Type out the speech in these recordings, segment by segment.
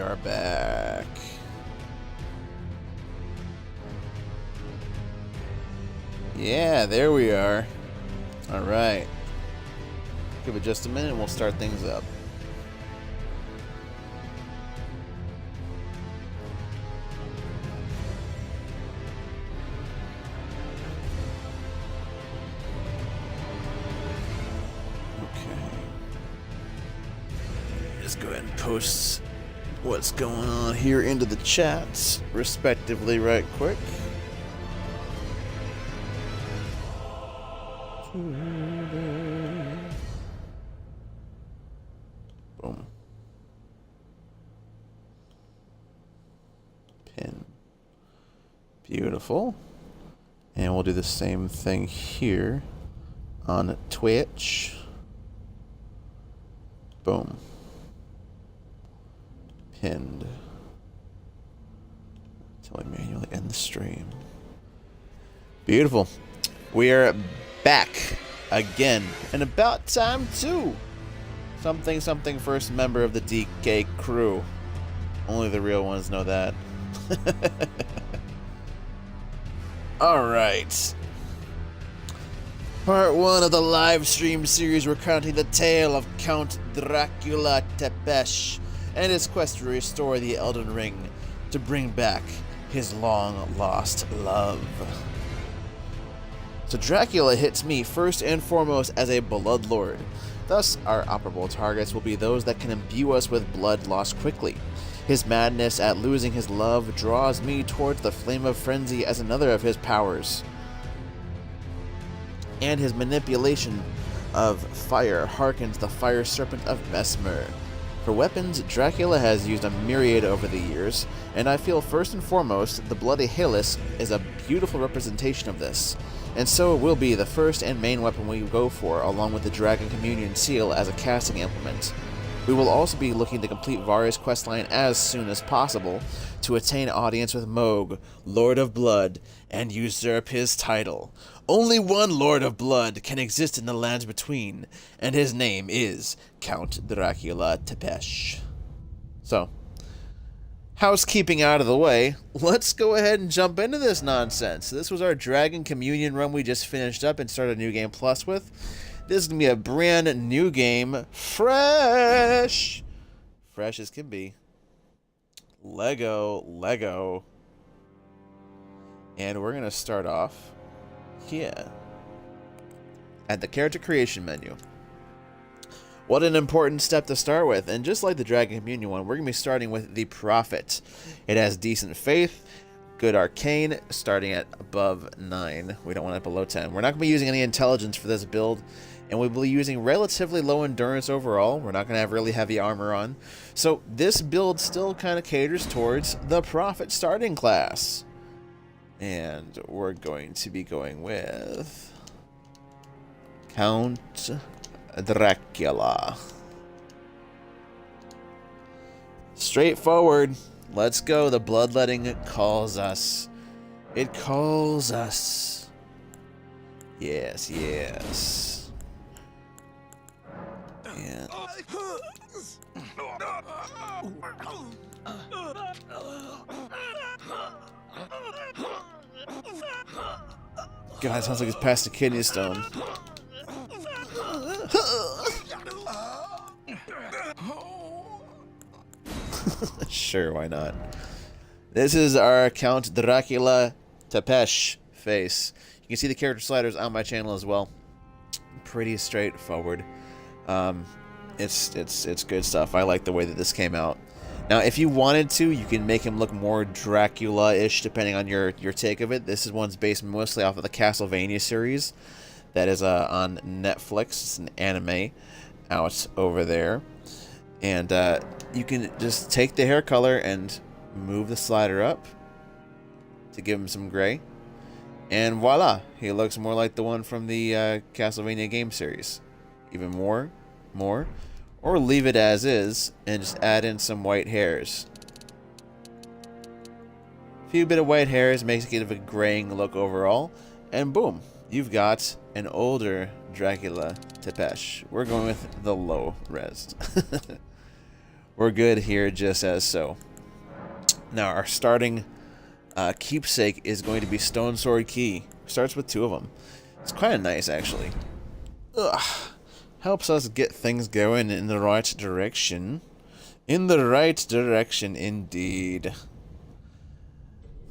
are back. Yeah, there we are. Alright. Give it just a minute and we'll start things up. Let's go ahead and post what's going on here into the chats, respectively, right quick. Boom. Pin. Beautiful. And we'll do the same thing here on Twitch. Boom. Pinned. Until I manually end the stream. Beautiful. We are back again, and about time too. Something first member of the DK crew. Only the real ones know that. Alright. Part 1 of the live stream series recounting the tale of Count Dracula Tepesh and his quest to restore the Elden Ring to bring back his long-lost love. So Dracula hits me first and foremost as a bloodlord. Thus, our operable targets will be those that can imbue us with blood lost quickly. His madness at losing his love draws me towards the Flame of Frenzy as another of his powers. And his manipulation of fire harkens the Fire Serpent of Messmer. For weapons, Dracula has used a myriad over the years, and I feel first and foremost the Bloody Helice is a beautiful representation of this, and so it will be the first and main weapon we go for, along with the Dragon Communion Seal as a casting implement. We will also be looking to complete Varre's questline as soon as possible to attain audience with Mohg, Lord of Blood, and usurp his title. Only one Lord of Blood can exist in the lands between, and his name is Count Dracula Tepesh. So, housekeeping out of the way, let's go ahead and jump into this nonsense. This was our Dragon Communion run we just finished up and started a new game plus with. This is going to be a brand new game, fresh as can be. Lego. And we're going to start off here at the character creation menu. What an important step to start with, and just like the Dragon Communion one, we're going to be starting with the Prophet. It has decent faith, good arcane, starting at above 9. We don't want it below 10. We're not going to be using any intelligence for this build, and we'll be using relatively low endurance overall. We're not going to have really heavy armor on. So this build still kind of caters towards the Prophet starting class. And we're going to be going with Count Dracula. Straightforward. Let's go. The bloodletting calls us. It calls us. Yes. Yeah. God, it sounds like it's past the kidney stone. Sure, why not? This is our Count Dracula Tepesh face. You can see the character sliders on my channel as well. Pretty straightforward. It's good stuff. I like the way that this came out. Now, if you wanted to, you can make him look more Dracula-ish, depending on your take of it. This one's based mostly off of the Castlevania series that is on Netflix. It's an anime out over there. And you can just take the hair color and move the slider up to give him some gray. And voila, he looks more like the one from the Castlevania game series. Even more. Or leave it as is and just add in some white hairs. A few bit of white hairs makes it give a graying look overall. And boom, you've got an older Dracula Tepesh. We're going with the low res. we're good here just as so. Now, our starting keepsake is going to be Stone Sword Key. Starts with 2 of them. It's kind of nice, actually. Ugh. Helps us get things going in the right direction. In the right direction, indeed.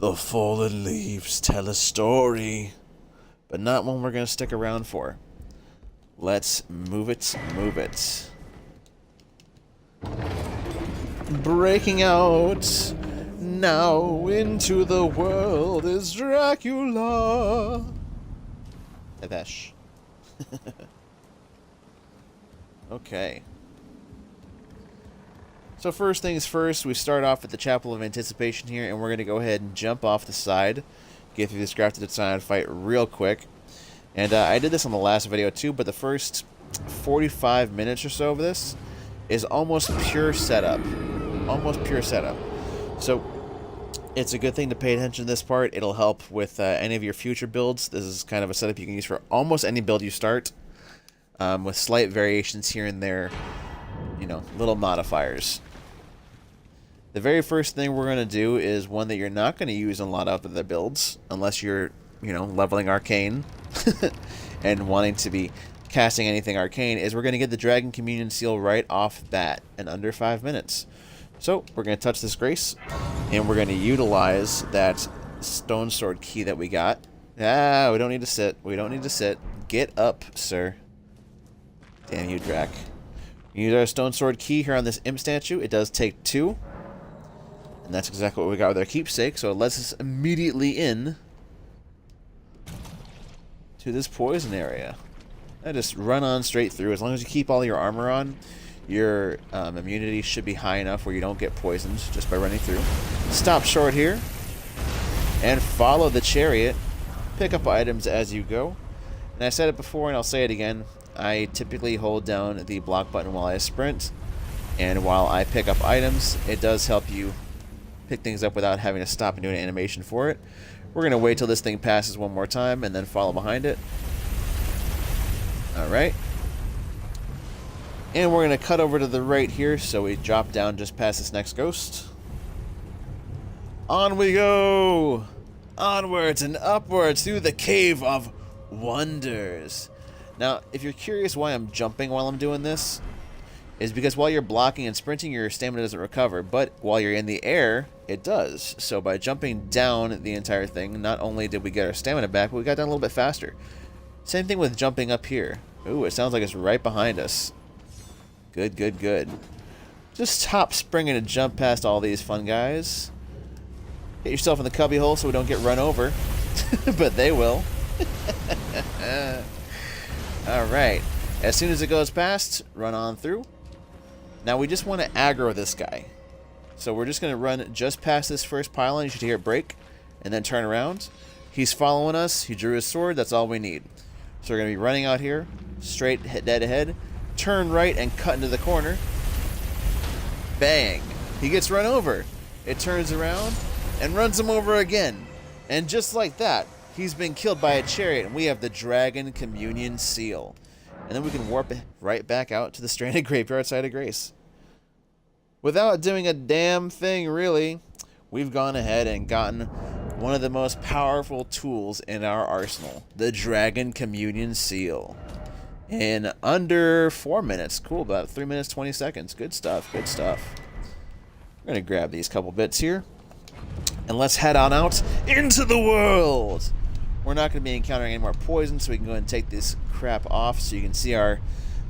The fallen leaves tell a story, but not one we're going to stick around for. Let's move it, move it. Breaking out now into the world is Dracula Tepesh. Okay. So first things first, we start off at the Chapel of Anticipation here, and we're going to go ahead and jump off the side, get through this Grafted Design fight real quick. And I did this on the last video too, but the first 45 minutes or so of this is almost pure setup. Almost pure setup. So it's a good thing to pay attention to this part. It'll help with any of your future builds. This is kind of a setup you can use for almost any build you start, with slight variations here and there, you know, little modifiers. The very first thing we're going to do is one that you're not going to use in a lot of other builds, unless you're, you know, leveling arcane and wanting to be casting anything arcane, is we're going to get the Dragon Communion Seal right off bat in under 5 minutes. So we're going to touch this grace, and we're going to utilize that Stone Sword Key that we got. Ah, we don't need to sit. We don't need to sit. Get up, sir. Damn you, Drac. Use our Stone Sword Key here on this imp statue. It does take 2. And that's exactly what we got with our keepsake. So it lets us immediately in to this poison area. I just run on straight through. As long as you keep all your armor on, your immunity should be high enough where you don't get poisoned just by running through. Stop short here and follow the chariot. Pick up items as you go. And I said it before and I'll say it again. I typically hold down the block button while I sprint, and while I pick up items, it does help you pick things up without having to stop and do an animation for it. We're going to wait till this thing passes one more time and then follow behind it. Alright. And we're going to cut over to the right here, so we drop down just past this next ghost. On we go! Onwards and upwards through the Cave of Wonders. Now, if you're curious why I'm jumping while I'm doing this, is because while you're blocking and sprinting, your stamina doesn't recover, but while you're in the air, it does. So by jumping down the entire thing, not only did we get our stamina back, but we got down a little bit faster. Same thing with jumping up here. Ooh, it sounds like it's right behind us. Good, good, good. Just top springing to jump past all these fun guys. Get yourself in the cubby hole so we don't get run over. But they will. Alright. As soon as it goes past, run on through. Now we just want to aggro this guy. So we're just going to run just past this first pylon. You should hear it break. And then turn around. He's following us. He drew his sword. That's all we need. So we're going to be running out here. Straight dead ahead. Turn right and cut into the corner. Bang. He gets run over. It turns around and runs him over again. And just like that, he's been killed by a chariot, and we have the Dragon Communion Seal. And then we can warp right back out to the stranded graveyard side of Grace. Without doing a damn thing, really, we've gone ahead and gotten one of the most powerful tools in our arsenal, the Dragon Communion Seal. In under 4 minutes. Cool, about 3 minutes, 20 seconds. Good stuff, good stuff. We're going to grab these couple bits here. And let's head on out into the world. We're not going to be encountering any more poison, so we can go ahead and take this crap off so you can see our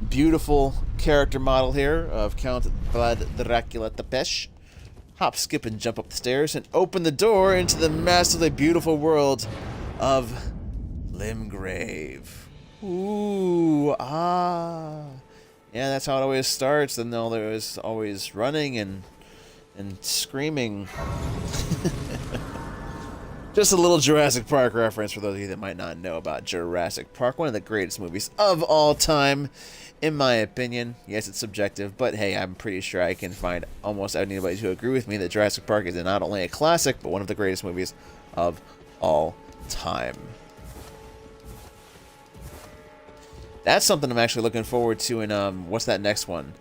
beautiful character model here of Count Dracula Tepesh. Hop, skip, and jump up the stairs and open the door into the massively beautiful world of Limgrave. Ooh, ah. Yeah, that's how it always starts, and there was always running and screaming. Just a little Jurassic Park reference for those of you that might not know about Jurassic Park. One of the greatest movies of all time, in my opinion. Yes, it's subjective, but hey, I'm pretty sure I can find almost anybody to agree with me that Jurassic Park is not only a classic, but one of the greatest movies of all time. That's something I'm actually looking forward to in, what's that next one?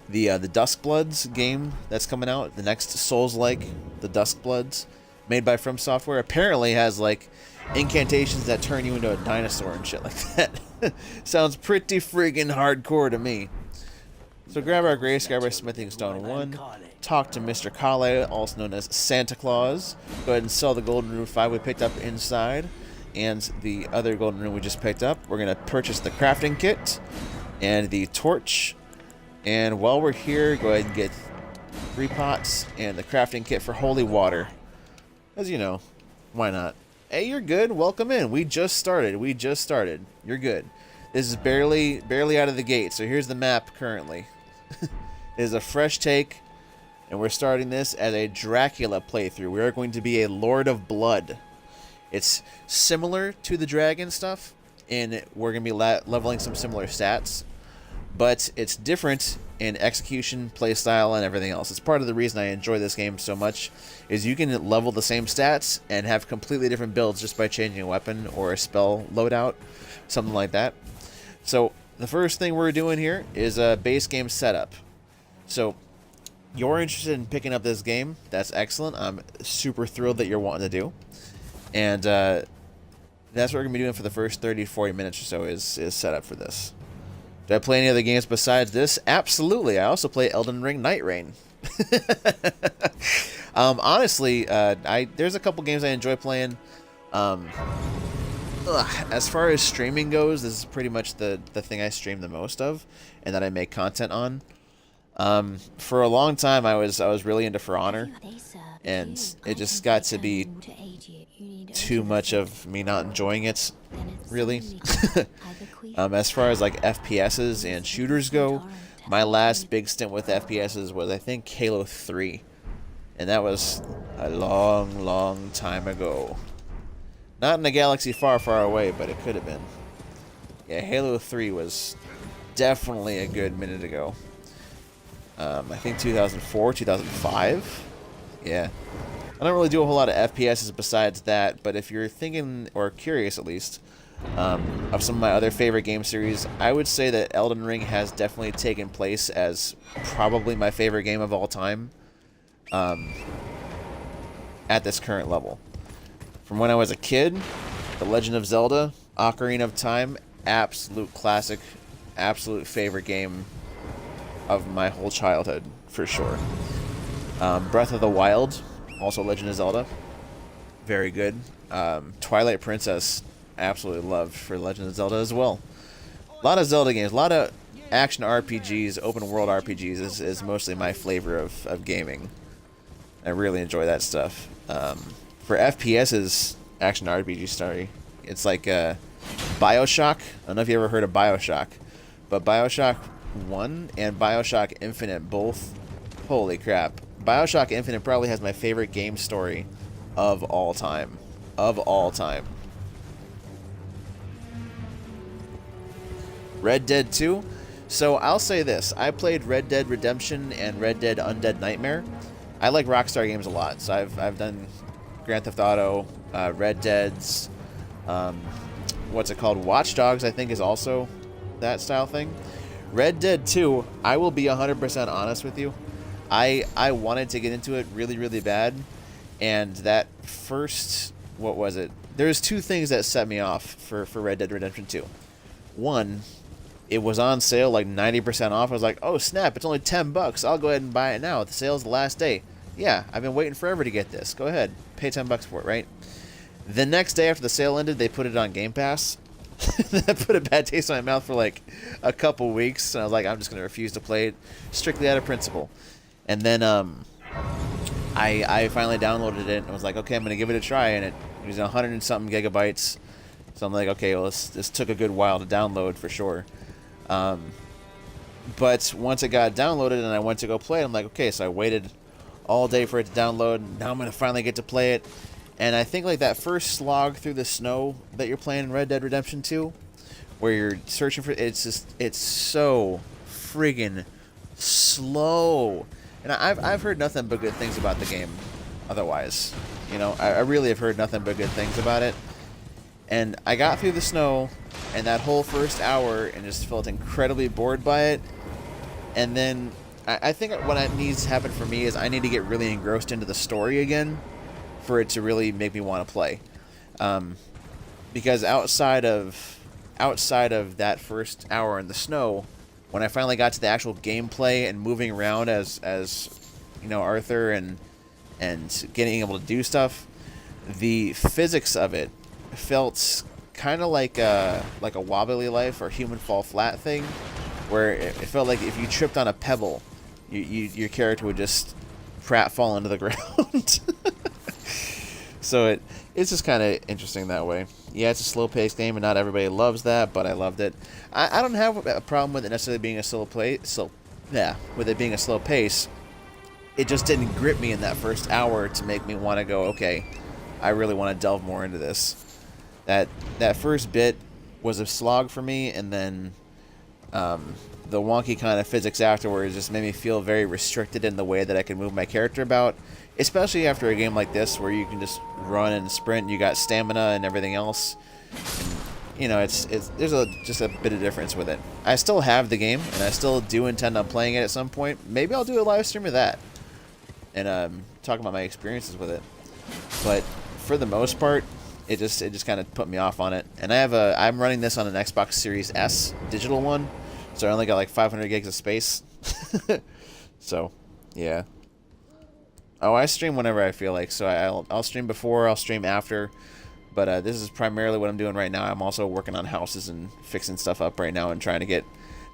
the Duskbloods game that's coming out, the next Souls-like, the Duskbloods, made by From Software, apparently has like incantations that turn you into a dinosaur and shit like that. Sounds pretty friggin' hardcore to me. So grab our Grace, grab our Smithing Stone 1, talk to Mr. Kale, also known as Santa Claus. Go ahead and sell the Golden Rune 5 we picked up inside, and the other Golden Rune we just picked up. We're going to purchase the crafting kit and the torch. And while we're here, go ahead and get 3 pots and the crafting kit for holy water. As you know, why not? Hey, you're good. Welcome in. We just started. You're good. This is barely out of the gate. So here's the map currently. It is a fresh take, and we're starting this as a Dracula playthrough. We are going to be a Lord of Blood. It's similar to the dragon stuff, and we're going to be leveling some similar stats, but it's different in execution, playstyle, and everything else. It's part of the reason I enjoy this game so much, is you can level the same stats and have completely different builds just by changing a weapon or a spell loadout, something like that. So the first thing we're doing here is a base game setup. So you're interested in picking up this game. That's excellent. I'm super thrilled that you're wanting to do. And that's what we're going to be doing for the first 30 to 40 minutes or so is set up for this. Do I play any other games besides this? Absolutely. I also play Elden Ring Night Rain. Honestly, there's a couple games I enjoy playing. As far as streaming goes, this is pretty much the thing I stream the most of, and that I make content on. For a long time, I was really into For Honor, and it just got to be too much of me not enjoying it, really. As far as like FPSs and shooters go, my last big stint with FPSs was, I think, Halo 3, and that was a long time ago. Not in a galaxy far away, but it could have been. Yeah, Halo 3 was definitely a good minute ago. I think 2004, 2005. Yeah. I don't really do a whole lot of FPSs besides that, but if you're thinking, or curious at least, of some of my other favorite game series, I would say that Elden Ring has definitely taken place as probably my favorite game of all time at this current level. From when I was a kid, The Legend of Zelda, Ocarina of Time, absolute classic, absolute favorite game of my whole childhood, for sure. Breath of the Wild, also Legend of Zelda, very good. Twilight Princess, absolutely loved for Legend of Zelda as well. A lot of Zelda games, a lot of action RPGs, open world RPGs is mostly my flavor of gaming. I really enjoy that stuff. For FPS's action RPG story, it's like Bioshock. I don't know if you ever heard of Bioshock, but Bioshock 1 and Bioshock Infinite both, holy crap. Bioshock Infinite probably has my favorite game story of all time. Of all time. Red Dead 2. So I'll say this. I played Red Dead Redemption and Red Dead Undead Nightmare. I like Rockstar games a lot, so I've done Grand Theft Auto, Red Dead's, what's it called? Watch Dogs, I think, is also that style thing. Red Dead 2, I will be 100% honest with you. I wanted to get into it really bad, and that first, what was it? There's two things that set me off for Red Dead Redemption 2. One, it was on sale like 90% off. I was like, oh snap, it's only $10. I'll go ahead and buy it now. The sale's the last day. Yeah, I've been waiting forever to get this. Go ahead, pay $10 for it, right? The next day after the sale ended, they put it on Game Pass. That put a bad taste in my mouth for like a couple weeks, and I was like, I'm just going to refuse to play it, strictly out of principle. And then I finally downloaded it and was like, okay, I'm going to give it a try, and it was 100 and something gigabytes. So I'm like, okay, well, this took a good while to download for sure. But once it got downloaded and I went to go play it, I'm like, okay, so I waited all day for it to download, and now I'm going to finally get to play it. And I think like that first slog through the snow that you're playing in Red Dead Redemption 2, where you're searching for, it's so friggin' slow. And I've heard nothing but good things about the game otherwise. You know, I really have heard nothing but good things about it. And I got through the snow and that whole first hour and just felt incredibly bored by it. And then I think what needs to happen for me is I need to get really engrossed into the story again for it to really make me want to play. Because outside of that first hour in the snow, when I finally got to the actual gameplay and moving around as you know, Arthur and getting able to do stuff, the physics of it felt kind of like a wobbly life or human fall flat thing, where it felt like if you tripped on a pebble, your character would just fall into the ground. So it's just kind of interesting that way. Yeah, it's a slow-paced game, and not everybody loves that, but I loved it. I don't have a problem with it necessarily being a slow pace. It just didn't grip me in that first hour to make me want to go, okay, I really want to delve more into this. That first bit was a slog for me, and then the wonky kind of physics afterwards just made me feel very restricted in the way that I can move my character about, especially after a game like this where you can just run and sprint, you got stamina and everything else. And, you know, there's just a bit of difference with it. I still have the game, and I still do intend on playing it at some point. Maybe I'll do a live stream of that and talk about my experiences with it. But for the most part, it just kind of put me off on it. And I'm running this on an Xbox Series S digital one, so I only got like 500 gigs of space. So, yeah. Oh, I stream whenever I feel like, so I'll stream before, I'll stream after. But this is primarily what I'm doing right now. I'm also working on houses and fixing stuff up right now and trying to get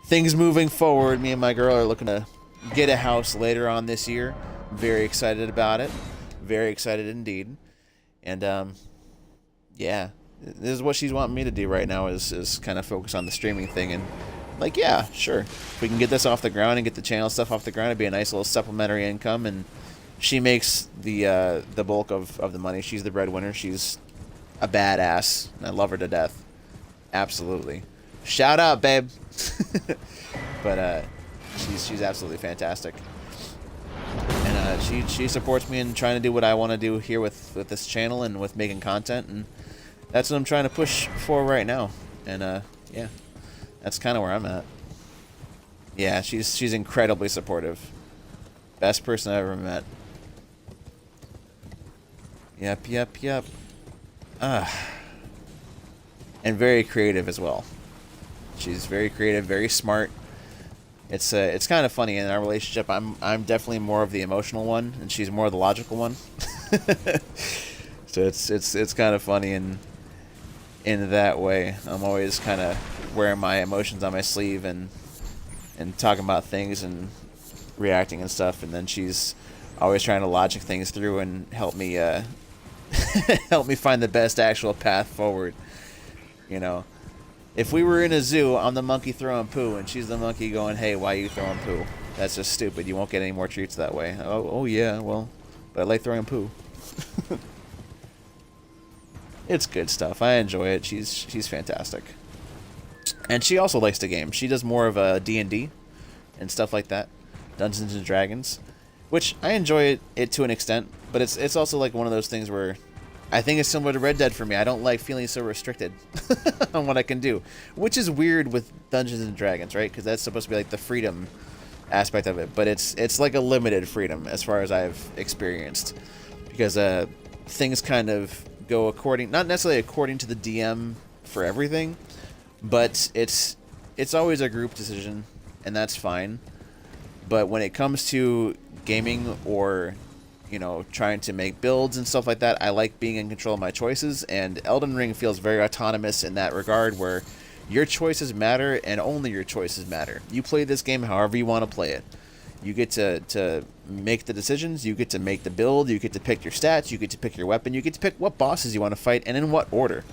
things moving forward. Me and my girl are looking to get a house later on this year. Very excited about it. Very excited indeed. And, yeah, this is what she's wanting me to do right now is kind of focus on the streaming thing. And, like, yeah, sure. If we can get this off the ground and get the channel stuff off the ground, it'd be a nice little supplementary income. And she makes the bulk of the money. She's the breadwinner. She's a badass, and I love her to death. Absolutely. Shout out, babe. But she's absolutely fantastic. And she supports me in trying to do what I want to do here with this channel and with making content, and that's what I'm trying to push for right now. And yeah, that's kind of where I'm at. Yeah, she's incredibly supportive. Best person I've ever met. Yep. And very creative as well. She's very creative, very smart. It's kind of funny in our relationship. I'm definitely more of the emotional one, and she's more of the logical one. So it's kind of funny in that way. I'm always kind of wearing my emotions on my sleeve and talking about things and reacting and stuff, and then she's always trying to logic things through and help me help me find the best actual path forward. You know, if we were in a zoo, I'm the monkey throwing poo, and she's the monkey going, "Hey, why are you throwing poo? That's just stupid. You won't get any more treats that way." Oh yeah, well, but I like throwing poo. It's good stuff. I enjoy it. She's fantastic, and she also likes to game. She does more of a D&D and stuff like that, Dungeons and Dragons, which I enjoy it to an extent. But it's also like one of those things where I think it's similar to Red Dead for me. I don't like feeling so restricted on what I can do, which is weird with Dungeons and Dragons, right? Because that's supposed to be like the freedom aspect of it, but it's like a limited freedom as far as I've experienced, because things kind of go not necessarily according to the DM for everything, but it's always a group decision, and that's fine. But when it comes to gaming or, you know, trying to make builds and stuff like that, I like being in control of my choices, and Elden Ring feels very autonomous in that regard, where your choices matter and only your choices matter. You play this game however you want to play it. You get to make the decisions, you get to make the build, you get to pick your stats, you get to pick your weapon, you get to pick what bosses you want to fight and in what order.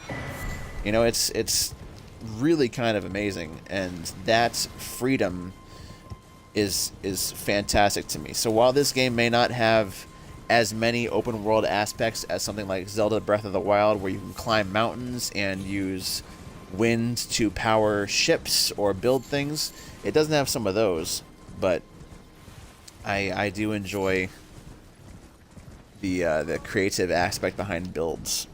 You know, it's really kind of amazing, and that freedom is fantastic to me. So while this game may not have as many open world aspects as something like Zelda Breath of the Wild, where you can climb mountains and use wind to power ships or build things, it doesn't have some of those, but I do enjoy the creative aspect behind builds.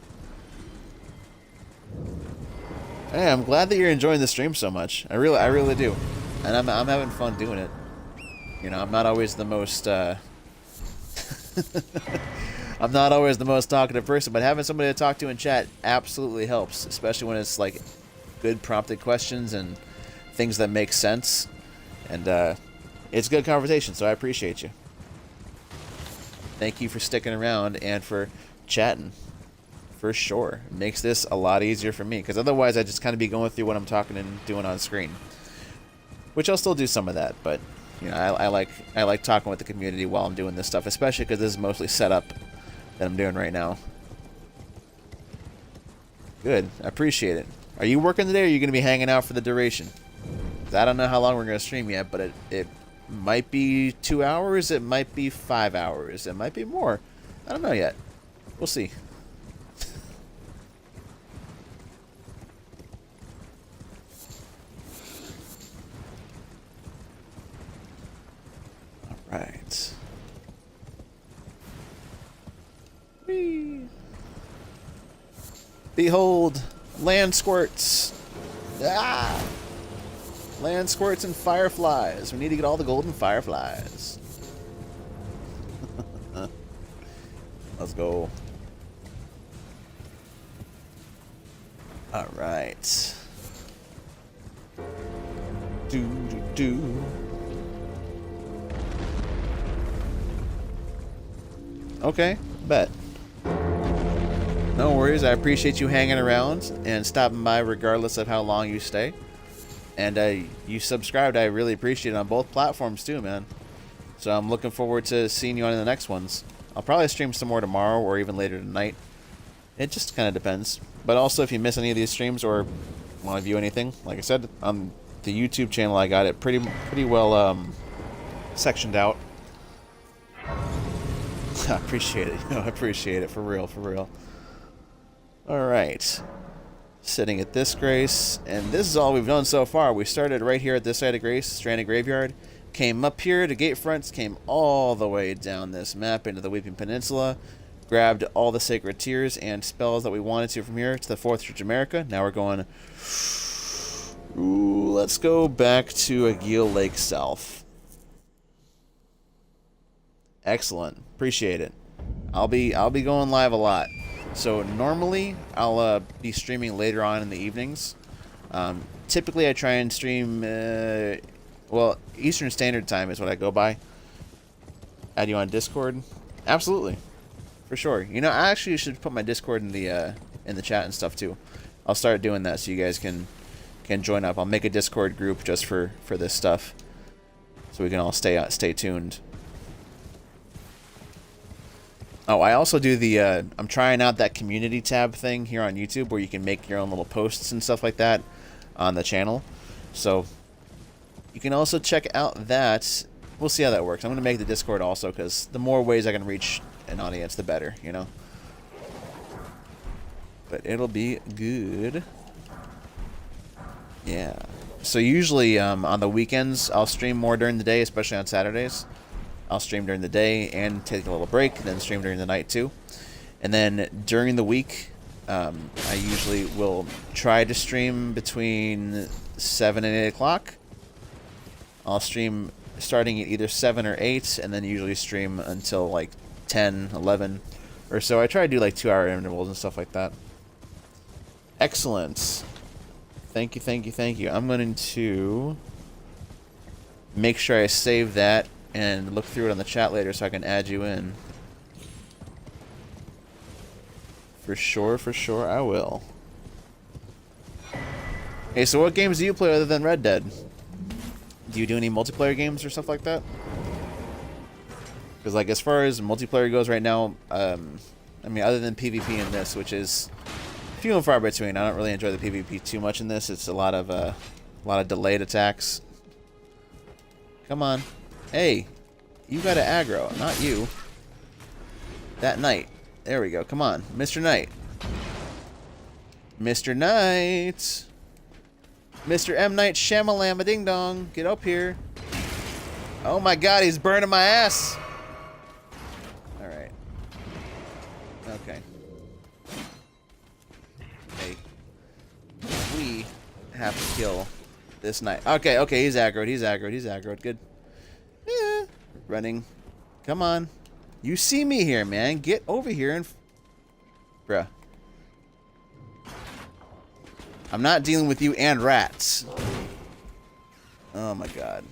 Hey, I'm glad that you're enjoying the stream so much. I really do, and I'm having fun doing it. You know, I'm not always the most I'm not always the most talkative person, but having somebody to talk to in chat absolutely helps, especially when it's like good prompted questions and things that make sense. And it's good conversation, so I appreciate you. Thank you for sticking around and for chatting. For sure. It makes this a lot easier for me, because otherwise I'd just kind of be going through what I'm talking and doing on screen. Which I'll still do some of that, but you know, I like talking with the community while I'm doing this stuff, especially because this is mostly setup that I'm doing right now. Good. I appreciate it. Are you working today, or are you going to be hanging out for the duration? 'Cause I don't know how long we're going to stream yet, but it might be 2 hours, it might be 5 hours, it might be more. I don't know yet. We'll see. Right. Whee. Behold, land squirts. Ah! Land squirts and fireflies. We need to get all the golden fireflies. Let's go. All right. Do. Okay, bet. No worries, I appreciate you hanging around and stopping by regardless of how long you stay. And you subscribed, I really appreciate it on both platforms too, man. So I'm looking forward to seeing you on the next ones. I'll probably stream some more tomorrow or even later tonight. It just kind of depends. But also, if you miss any of these streams or want to view anything, like I said, on the YouTube channel, I got it pretty well sectioned out. I appreciate it. I appreciate it. For real, for real. Alright. Sitting at this Grace. And this is all we've done so far. We started right here at this side of Grace, Stranded Graveyard. Came up here to Gate Fronts. Came all the way down this map into the Weeping Peninsula. Grabbed all the Sacred Tears and spells that we wanted to from here to the 4th Church of America. Now we're going... Ooh, let's go back to Aguil Lake South. Excellent. Appreciate it. I'll be going live a lot. So normally I'll be streaming later on in the evenings. Typically I try and stream well, Eastern Standard Time is what I go by. Add you on Discord? Absolutely. For sure. You know, I actually should put my Discord in the chat and stuff too. I'll start doing that so you guys can join up. I'll make a Discord group just for this stuff. So we can all stay tuned. Oh, I also do the, I'm trying out that community tab thing here on YouTube where you can make your own little posts and stuff like that on the channel. So, you can also check out that. We'll see how that works. I'm going to make the Discord also because the more ways I can reach an audience, the better, you know? But it'll be good. Yeah. So usually on the weekends, I'll stream more during the day, especially on Saturdays. I'll stream during the day and take a little break, and then stream during the night too. And then during the week, I usually will try to stream between 7 and 8 o'clock. I'll stream starting at either 7 or 8, and then usually stream until like 10, 11 or so. I try to do like 2-hour intervals and stuff like that. Excellent. Thank you, thank you, thank you. I'm going to make sure I save that and look through it on the chat later so I can add you in. For sure, I will. Hey, so what games do you play other than Red Dead? Do you do any multiplayer games or stuff like that? Because, like, as far as multiplayer goes right now, I mean, other than PvP in this, which is few and far between. I don't really enjoy the PvP too much in this. It's a lot of delayed attacks. Come on. Hey, you got to aggro, not you. That knight. There we go. Come on, Mr. Knight. Mr. Knight. Mr. M. Night Shyamalama Ding Dong. Get up here. Oh my god, he's burning my ass. Alright. Okay. Hey. We have to kill this knight. Okay, he's aggroed. He's aggroed. Good. Yeah. running. Come on. You see me here, man. Get over here and... Bruh. I'm not dealing with you and rats. Oh my god.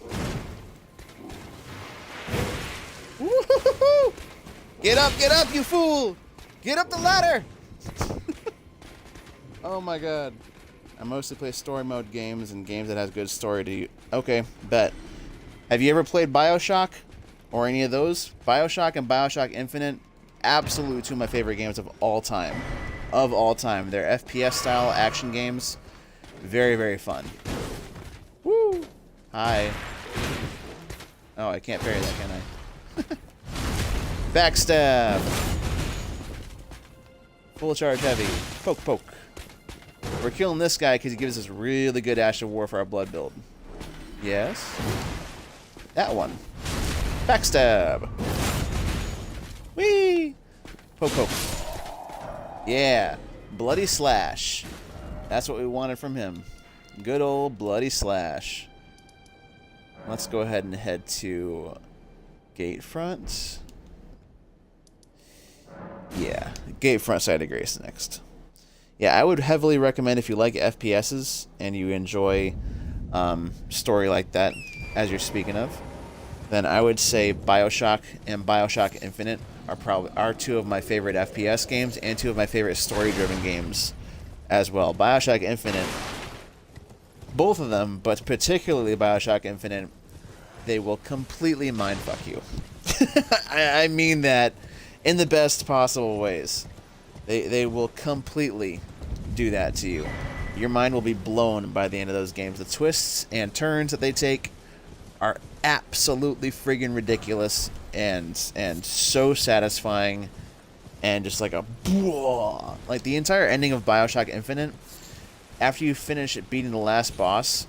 Woo-hoo-hoo-hoo! Get up, you fool! Get up the ladder! Oh my god. I mostly play story mode games and games that has good story to you. Okay, bet. Have you ever played BioShock? Or any of those? BioShock and BioShock Infinite, absolutely two of my favorite games of all time. Of all time. They're FPS style action games. Very, very fun. Woo! Hi. Oh, I can't parry that, can I? Backstab! Full charge heavy. Poke, poke. We're killing this guy because he gives us really good Ash of War for our blood build. Yes. That one. Backstab. Whee! Poke, poke. Yeah. Bloody slash. That's what we wanted from him. Good old bloody slash. Let's go ahead and head to Gatefront. Yeah. Gatefront Side of Grace next. Yeah, I would heavily recommend if you like FPSs and you enjoy story like that, as you're speaking of, then I would say BioShock and BioShock Infinite are two of my favorite FPS games and two of my favorite story-driven games as well. BioShock Infinite, both of them, but particularly BioShock Infinite, they will completely mindfuck you. I mean that in the best possible ways. They will completely do that to you. Your mind will be blown by the end of those games. The twists and turns that they take are absolutely friggin' ridiculous and so satisfying, and just like a like the entire ending of BioShock Infinite. After you finish beating the last boss,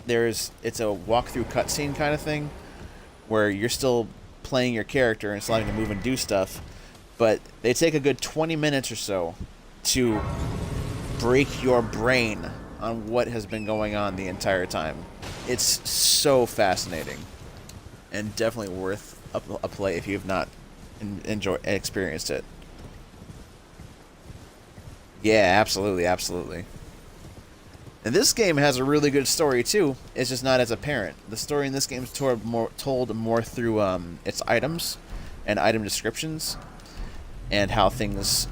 it's a walkthrough cutscene kind of thing where you're still playing your character and starting to move and do stuff, but they take a good 20 minutes or so to break your brain on what has been going on the entire time. It's so fascinating and definitely worth a play if you have not experienced it. Yeah, absolutely, absolutely. And this game has a really good story too. It's just not as apparent. The story in this game is told more through its items and item descriptions and how things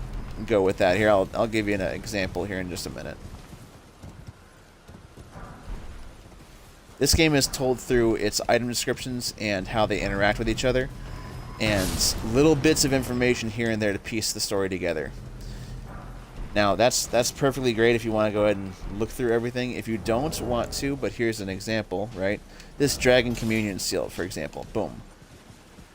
go with that. Here, I'll give you an example here in just a minute. This game is told through its item descriptions and how they interact with each other, and little bits of information here and there to piece the story together. Now, that's perfectly great if you want to go ahead and look through everything. If you don't want to, but here's an example, right? This Dragon Communion seal, for example. Boom.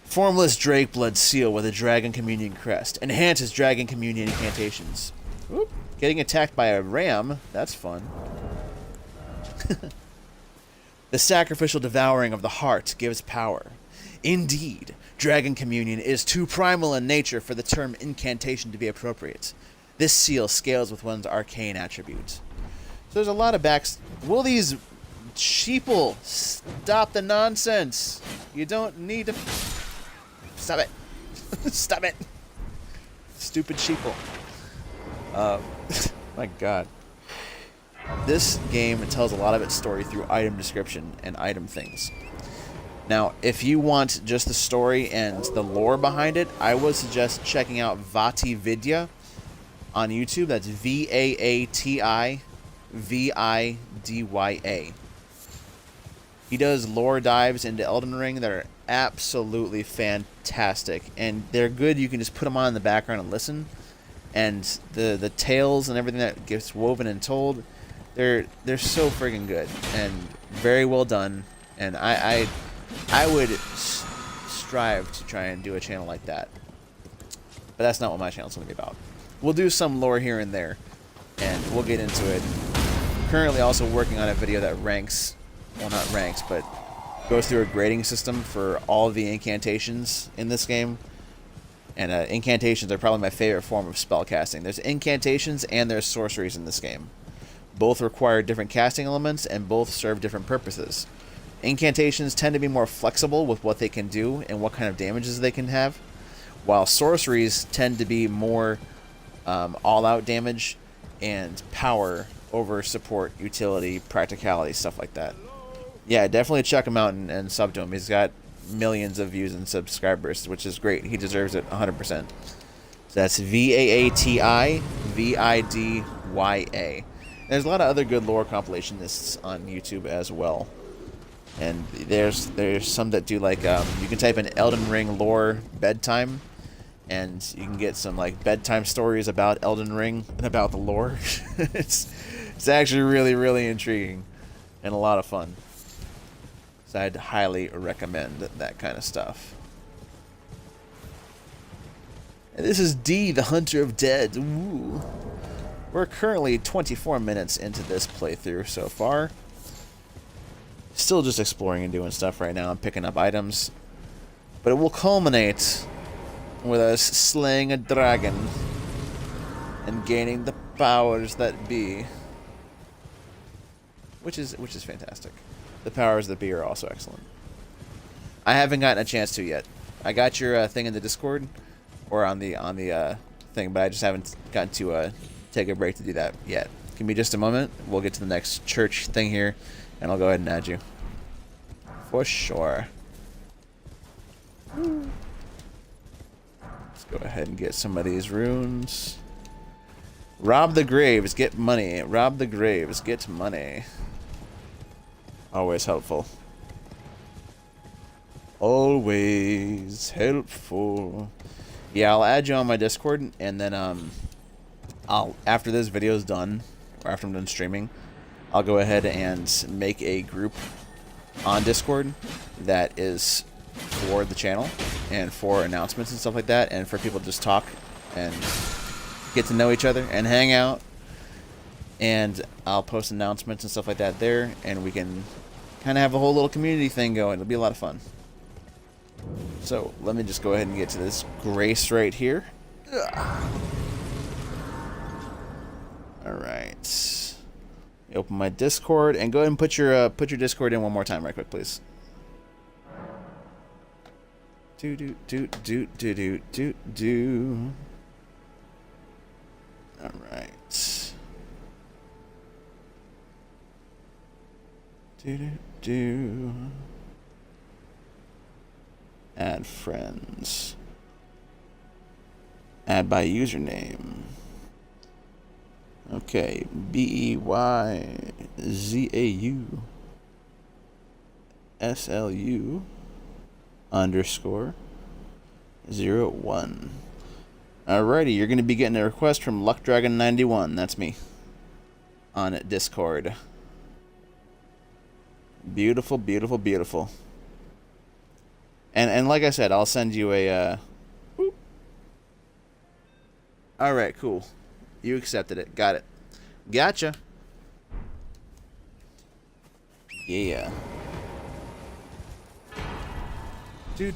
Formless Drake Blood seal with a Dragon Communion crest. Enhances Dragon Communion incantations. Whoop. Getting attacked by a ram. That's fun. The sacrificial devouring of the heart gives power. Indeed, Dragon Communion is too primal in nature for the term incantation to be appropriate. This seal scales with one's arcane attribute. So there's a lot of Will these sheeple stop the nonsense? You don't need to... Stop it. Stop it. Stupid sheeple. My god. This game tells a lot of its story through item description and item things. Now, if you want just the story and the lore behind it, I would suggest checking out Vati Vidya on YouTube. That's VAATIVIDYA. He does lore dives into Elden Ring that are absolutely fantastic, and they're good. You can just put them on in the background and listen, and the tales and everything that gets woven and told, they're so friggin' good and very well done. And I would strive to try and do a channel like that, but that's not what my channel's gonna be about. We'll do some lore here and there, and we'll get into it. Currently also working on a video that ranks, well, not ranks, but goes through a grading system for all of the incantations in this game. And incantations are probably my favorite form of spell casting. There's incantations and there's sorceries in this game. Both require different casting elements and both serve different purposes. Incantations tend to be more flexible with what they can do and what kind of damages they can have, while sorceries tend to be more all-out damage and power over support, utility, practicality, stuff like that. Yeah, definitely check him out and sub to him. He's got millions of views and subscribers, which is great. He deserves it 100%. So that's VAATIVIDYA. There's a lot of other good lore compilationists on YouTube as well. And there's some that do like you can type in Elden Ring lore bedtime, and you can get some like bedtime stories about Elden Ring and about the lore. it's actually really intriguing and a lot of fun. So I'd highly recommend that kind of stuff. And this is D, the Hunter of Dead. Ooh. We're currently 24 minutes into this playthrough so far. Still just exploring and doing stuff right now and picking up items. But it will culminate with us slaying a dragon and gaining the powers that be. Which is fantastic. The powers that be are also excellent. I haven't gotten a chance to yet. I got your thing in the Discord or on the thing, but I just haven't gotten to take a break to do that yet. Give me just a moment. We'll get to the next church thing here, and I'll go ahead and add you. For sure. Let's go ahead and get some of these runes. Rob the graves, get money. Rob the graves, get money. Always helpful. Always helpful. Yeah, I'll add you on my Discord, and then I'll, after this video's done, or after I'm done streaming, I'll go ahead and make a group on Discord that is for the channel and for announcements and stuff like that, and for people to just talk and get to know each other and hang out. And I'll post announcements and stuff like that there, and we can kind of have a whole little community thing going. It'll be a lot of fun. So let me just go ahead and get to this grace right here. Alright. Open my Discord and go ahead and put your Discord in one more time right quick, please. Do. Alright. Do. Add friends. Add by username. Okay, BEYZAUSLU_01. Alrighty, you're going to be getting a request from LuckDragon91. That's me. On Discord. Beautiful, beautiful, beautiful. And like I said, I'll send you a... Alright, cool. You accepted it. Got it. Gotcha. Yeah. Do.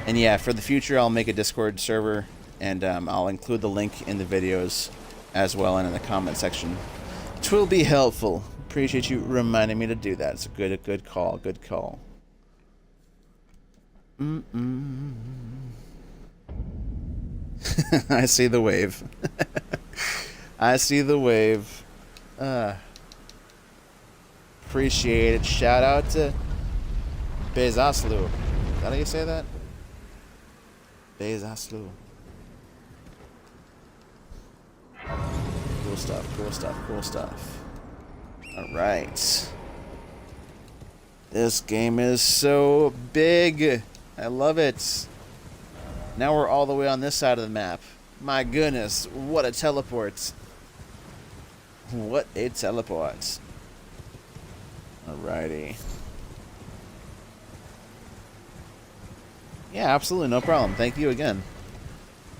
And yeah, for the future, I'll make a Discord server, and I'll include the link in the videos as well and in the comment section. Twill be helpful. Appreciate you reminding me to do that. It's a good call. Good call. I see the wave. I see the wave. Appreciate it. Shout out to Bezaslu. Is that how you say that? Bezaslu. Cool stuff, cool stuff, cool stuff. Alright. This game is so big. I love it. Now we're all the way on this side of the map. My goodness, what a teleport. What a teleport. Alrighty. Yeah, absolutely, no problem. Thank you again.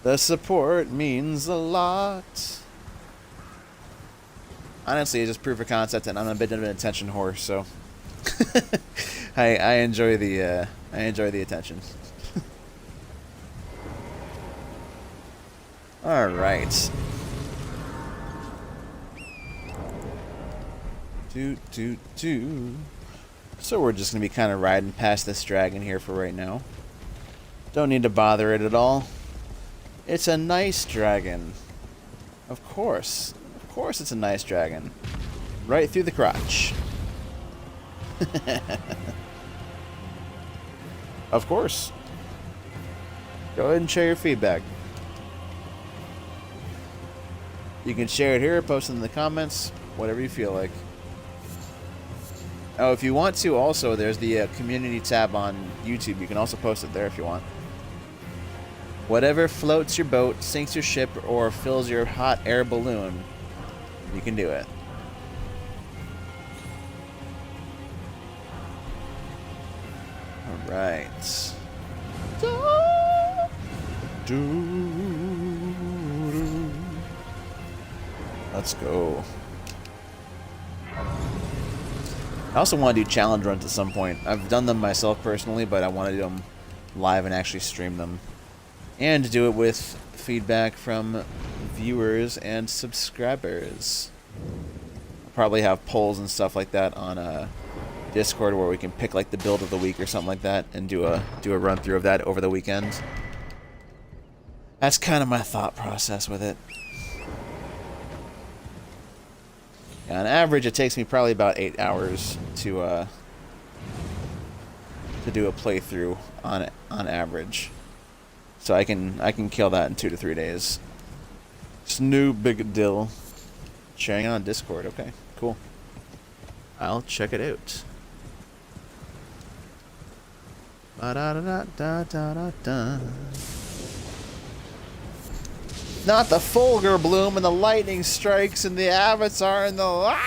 The support means a lot. Honestly, it's just proof of concept, and I'm a bit of an attention whore, so I enjoy the attention. All right. So we're just going to be kind of riding past this dragon here for right now. Don't need to bother it at all. It's a nice dragon. Of course. Of course it's a nice dragon. Right through the crotch. Of course. Go ahead and share your feedback. You can share it here, post it in the comments, whatever you feel like. Oh, if you want to, also, there's the community tab on YouTube. You can also post it there if you want. Whatever floats your boat, sinks your ship, or fills your hot air balloon, you can do it. Alright. Let's go. I also want to do challenge runs at some point. I've done them myself personally, but I want to do them live and actually stream them. And do it with feedback from viewers and subscribers. I'll probably have polls and stuff like that on Discord where we can pick like the build of the week or something like that and do a run through of that over the weekend. That's kind of my thought process with it. On average, it takes me probably about 8 hours to do a playthrough on average. So I can kill that in 2 to 3 days. It's no big deal. Sharing on Discord, okay, cool. I'll check it out. Ba-da-da-da-da-da-da. Not the Fulgur bloom and the lightning strikes and the avatar and the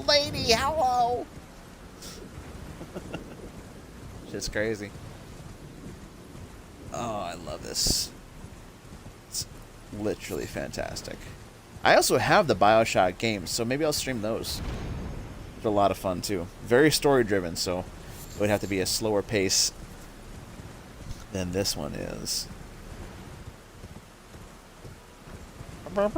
lady, hello. Shit's crazy. Oh, I love this. It's literally fantastic. I also have the BioShock games, so maybe I'll stream those. They're a lot of fun too. Very story driven, so it would have to be a slower pace than this one is. Let's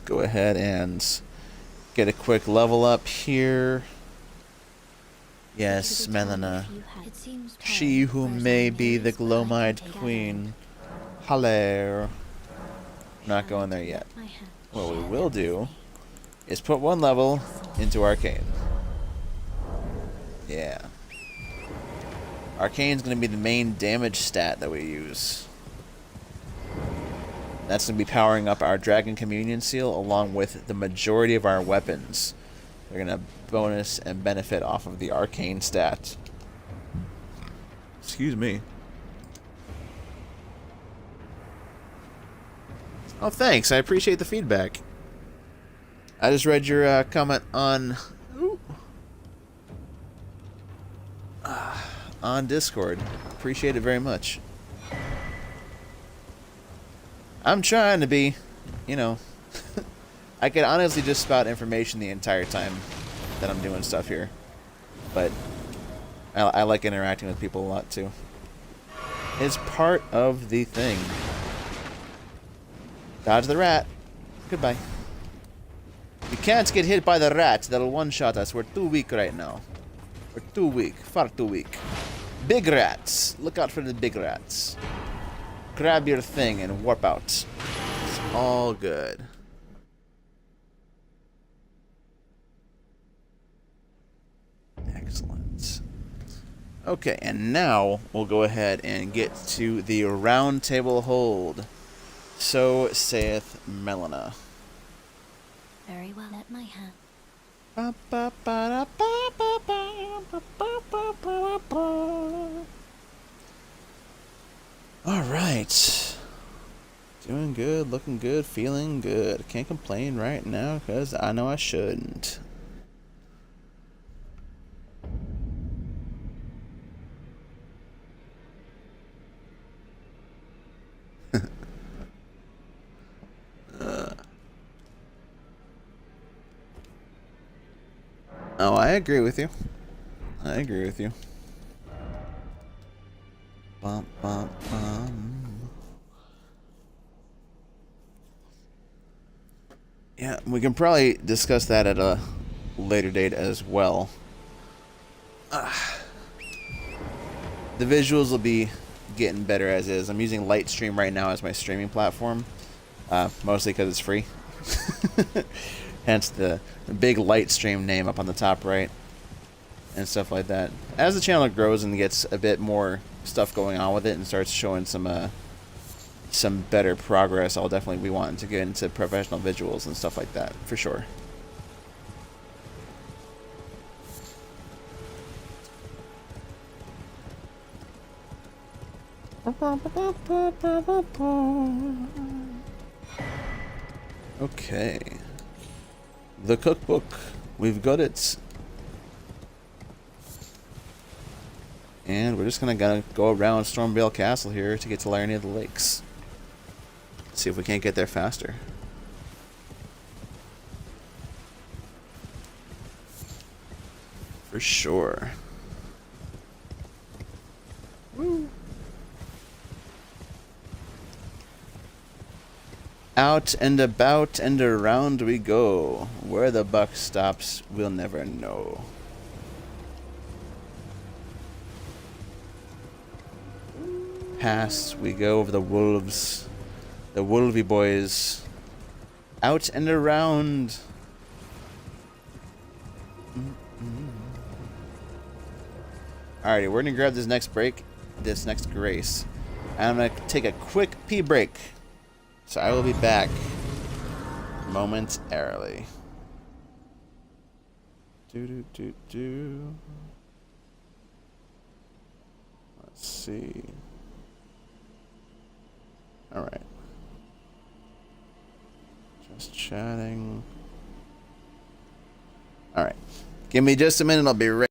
go ahead and get a quick level up here. Yes, Melina. She who may be the glow-eyed queen. Hello. Not going there yet. What we will do is put one level into Arcane. Yeah. Arcane's going to be the main damage stat that we use. That's going to be powering up our Dragon Communion Seal along with the majority of our weapons. They're going to bonus and benefit off of the Arcane stat. Excuse me. Oh, thanks. I appreciate the feedback. I just read your comment on Discord. Appreciate it very much. I'm trying to be, you know, I could honestly just spout information the entire time that I'm doing stuff here. But I like interacting with people a lot too. It's part of the thing. Dodge the rat. Goodbye. You can't get hit by the rat. That'll one-shot us. We're too weak right now. We're too weak. Far too weak. Big rats. Look out for the big rats. Grab your thing and warp out. It's all good. Excellent. Okay, and now we'll go ahead and get to the round table hold. So saith Melina. Very well at my hand. Alright. Doing good, looking good, feeling good. Can't complain right now because I know I shouldn't. Oh, I agree with you. I agree with you. Bum, bum, bum. Yeah, we can probably discuss that at a later date as well. The visuals will be getting better as is. I'm using Livestream right now as my streaming platform, mostly because it's free. Hence the big Livestream name up on the top right and stuff like that. As the channel grows and gets a bit more stuff going on with it and starts showing some better progress, I'll definitely be wanting to get into professional visuals and stuff like that for sure. Okay. The cookbook. We've got it. And we're just gonna go around Stormvale Castle here to get to Laramie of the Lakes. See if we can't get there faster. For sure. Woo. Out and about and around we go. Where the buck stops, we'll never know. Past we go over the wolves. The wolvie boys. Out and around. Alrighty, we're gonna grab this next break. This next grace. And I'm gonna take a quick pee break. So I will be back momentarily. Let's see. Alright. Just chatting. Alright. Give me just a minute, I'll be right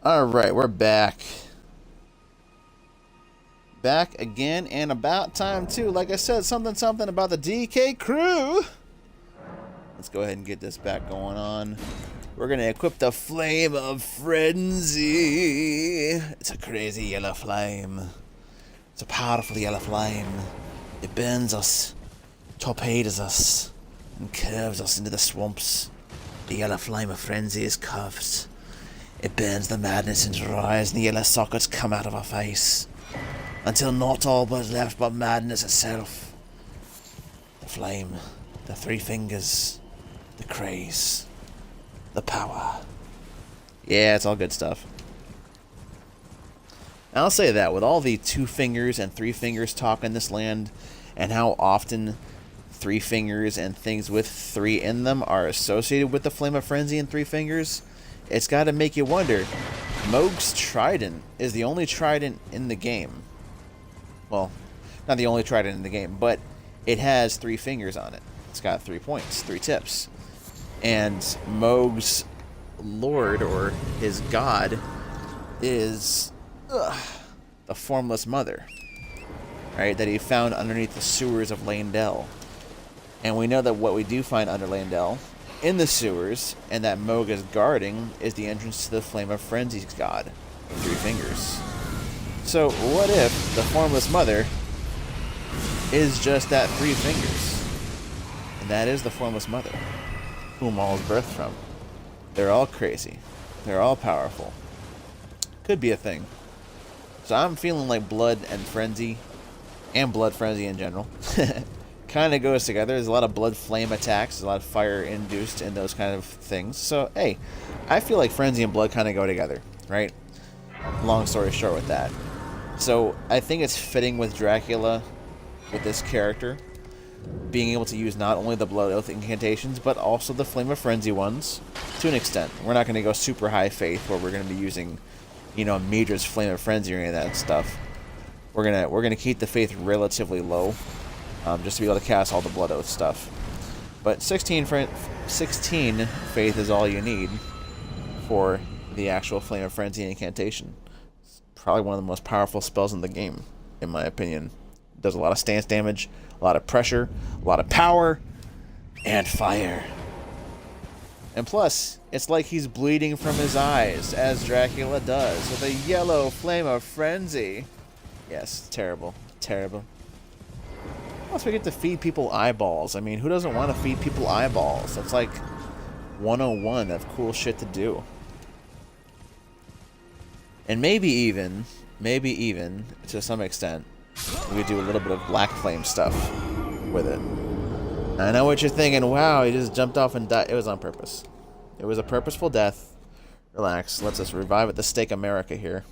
Alright, we're back. Back again, and about time too. Like I said, something about the DK crew. Let's go ahead and get this back going on. We're gonna equip the Flame of Frenzy. It's a crazy yellow flame. It's a powerful yellow flame. It burns us, torpedoes us, and curves us into the swamps. The yellow flame of frenzy is curved. It burns the madness into our eyes, and the yellow sockets come out of our face, until not all was left but madness itself. The flame, the three fingers, the craze, the power. Yeah, it's all good stuff. I'll say that, with all the 2 fingers and 3 fingers talk in this land, and how often 3 fingers and things with 3 in them are associated with the Flame of Frenzy and 3 fingers, it's got to make you wonder. Mohg's trident is the only trident in the game. Well, not the only trident in the game, but it has 3 fingers on it. It's got 3 points, 3 tips. And Mohg's lord, or his god, is the Formless Mother, right? That he found underneath the sewers of Landell. And we know that what we do find under Landell, in the sewers, and that Mohg is guarding, is the entrance to the Flame of Frenzy's god, 3 fingers. So what if the Formless Mother is just that 3 fingers? And that is the Formless Mother, whom all is birthed from. They're all crazy. They're all powerful. Could be a thing. So I'm feeling like Blood and Frenzy, and Blood Frenzy in general, kind of goes together. There's a lot of blood flame attacks, there's a lot of fire induced and those kind of things. So, hey, I feel like Frenzy and Blood kind of go together, right? Long story short with that. So, I think it's fitting with Dracula, with this character, being able to use not only the Blood Oath incantations, but also the Flame of Frenzy ones, to an extent. We're not going to go super high faith, where we're going to be using, you know, Midra's Flame of Frenzy or any of that stuff. We're gonna keep the faith relatively low, just to be able to cast all the Blood Oath stuff. But 16 faith is all you need for the actual Flame of Frenzy incantation. It's probably one of the most powerful spells in the game, in my opinion. It does a lot of stance damage, a lot of pressure, a lot of power, and fire. And plus, it's like he's bleeding from his eyes, as Dracula does, with a yellow Flame of Frenzy. Yes, terrible. Terrible. Plus, we get to feed people eyeballs. I mean, who doesn't want to feed people eyeballs? That's like 101 of cool shit to do. And maybe even, to some extent, we could do a little bit of Black Flame stuff with it. I know what you're thinking. Wow, he just jumped off and died. It was on purpose. It was a purposeful death. Relax. Let's just revive at the stake America here.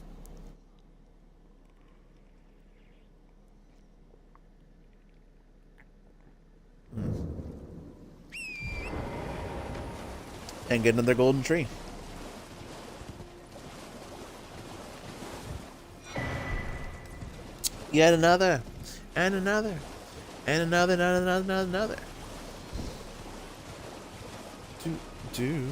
And get another golden tree. Yet another. And another. And another, another. Do.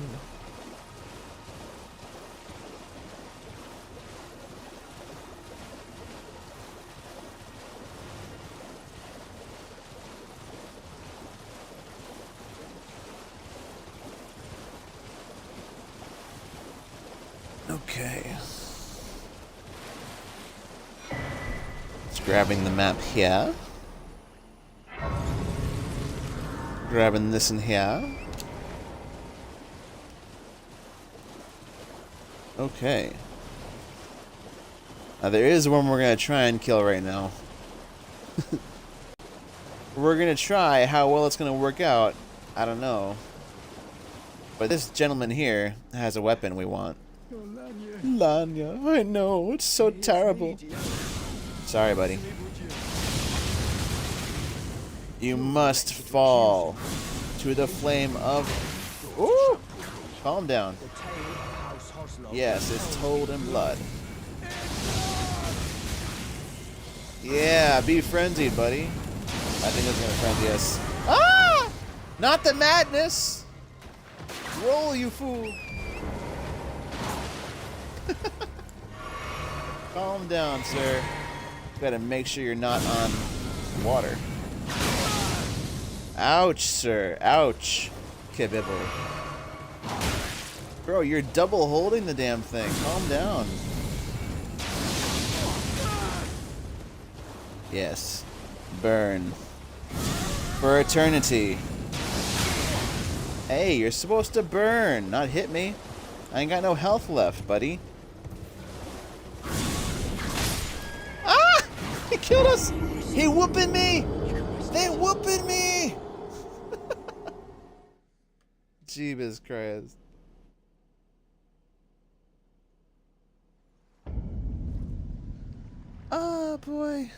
Okay. Just grabbing the map here. Grabbing this in here. Okay. Now there is one we're going to try and kill right now. We're going to try. How well it's going to work out, I don't know. But this gentleman here has a weapon we want. Lanya, I know, it's so terrible. Sorry, buddy. You must fall to the flame of... Ooh! Calm down. Yes, it's told in blood. Yeah, be frenzied, buddy. I think it's gonna frenzy us. Ah! Not the madness! Roll, you fool! Calm down, sir. Gotta make sure you're not on water. Ouch, sir. Ouch. Kibibble. Bro, you're double holding the damn thing. Calm down. Yes. Burn. For eternity. Hey, you're supposed to burn, not hit me. I ain't got no health left, buddy. Ah! He killed us! He whooping me! They whooping me! Jeebus Christ. Oh, boy.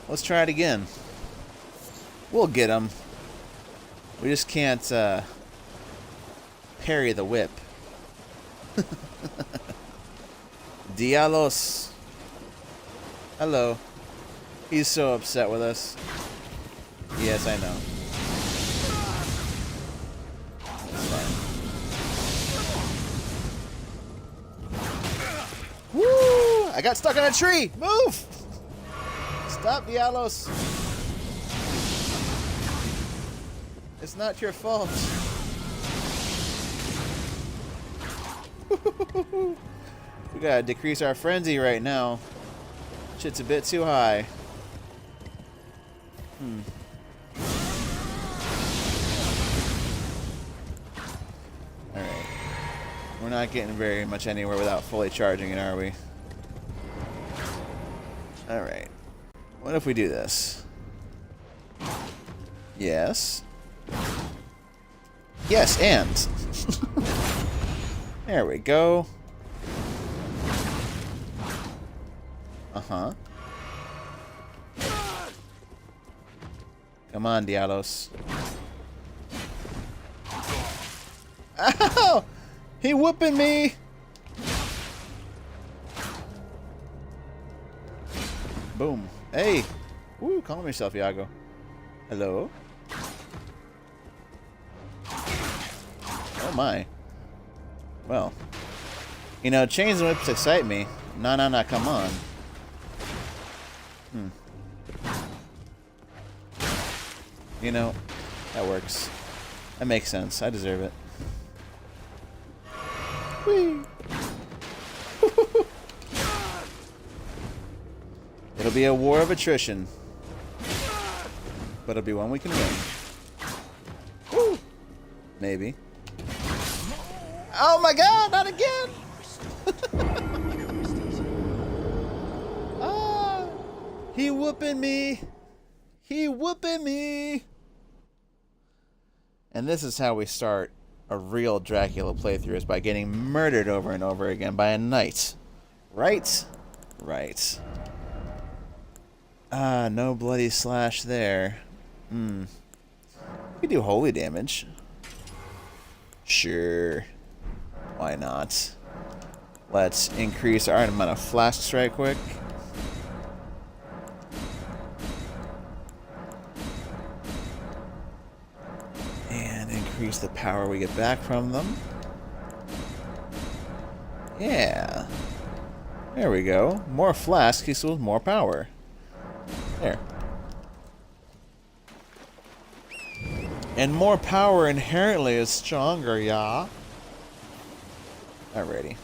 Let's try it again. We'll get him. We just can't parry the whip. Dialos. Hello. He's so upset with us. Yes, I know. That's fine. Woo! I got stuck on a tree! Move! Stop, Dialos. It's not your fault. We gotta decrease our frenzy right now. Shit's a bit too high. Alright. We're not getting very much anywhere without fully charging it, are we? Alright. What if we do this? Yes. Yes, and. There we go. Uh-huh. Come on, Dialos. Ow! He whooping me! Boom. Hey! Woo, calm yourself, Iago. Hello? Oh my. Well. You know, chains and whips excite me. Nah, come on. You know, that works. That makes sense. I deserve it. Whee! It'll be a war of attrition. But it'll be one we can win. Woo! Maybe. Oh my god, not again! Ah! He whooping me! He whooping me! And this is how we start a real Dracula playthrough, is by getting murdered over and over again by a knight. Right? Right. Ah, no bloody slash there. We could do holy damage. Sure. Why not? Let's increase our amount of flasks right quick. And increase the power we get back from them. Yeah. There we go. More flasks equals more power. There. And more power inherently is stronger, yeah? Alrighty.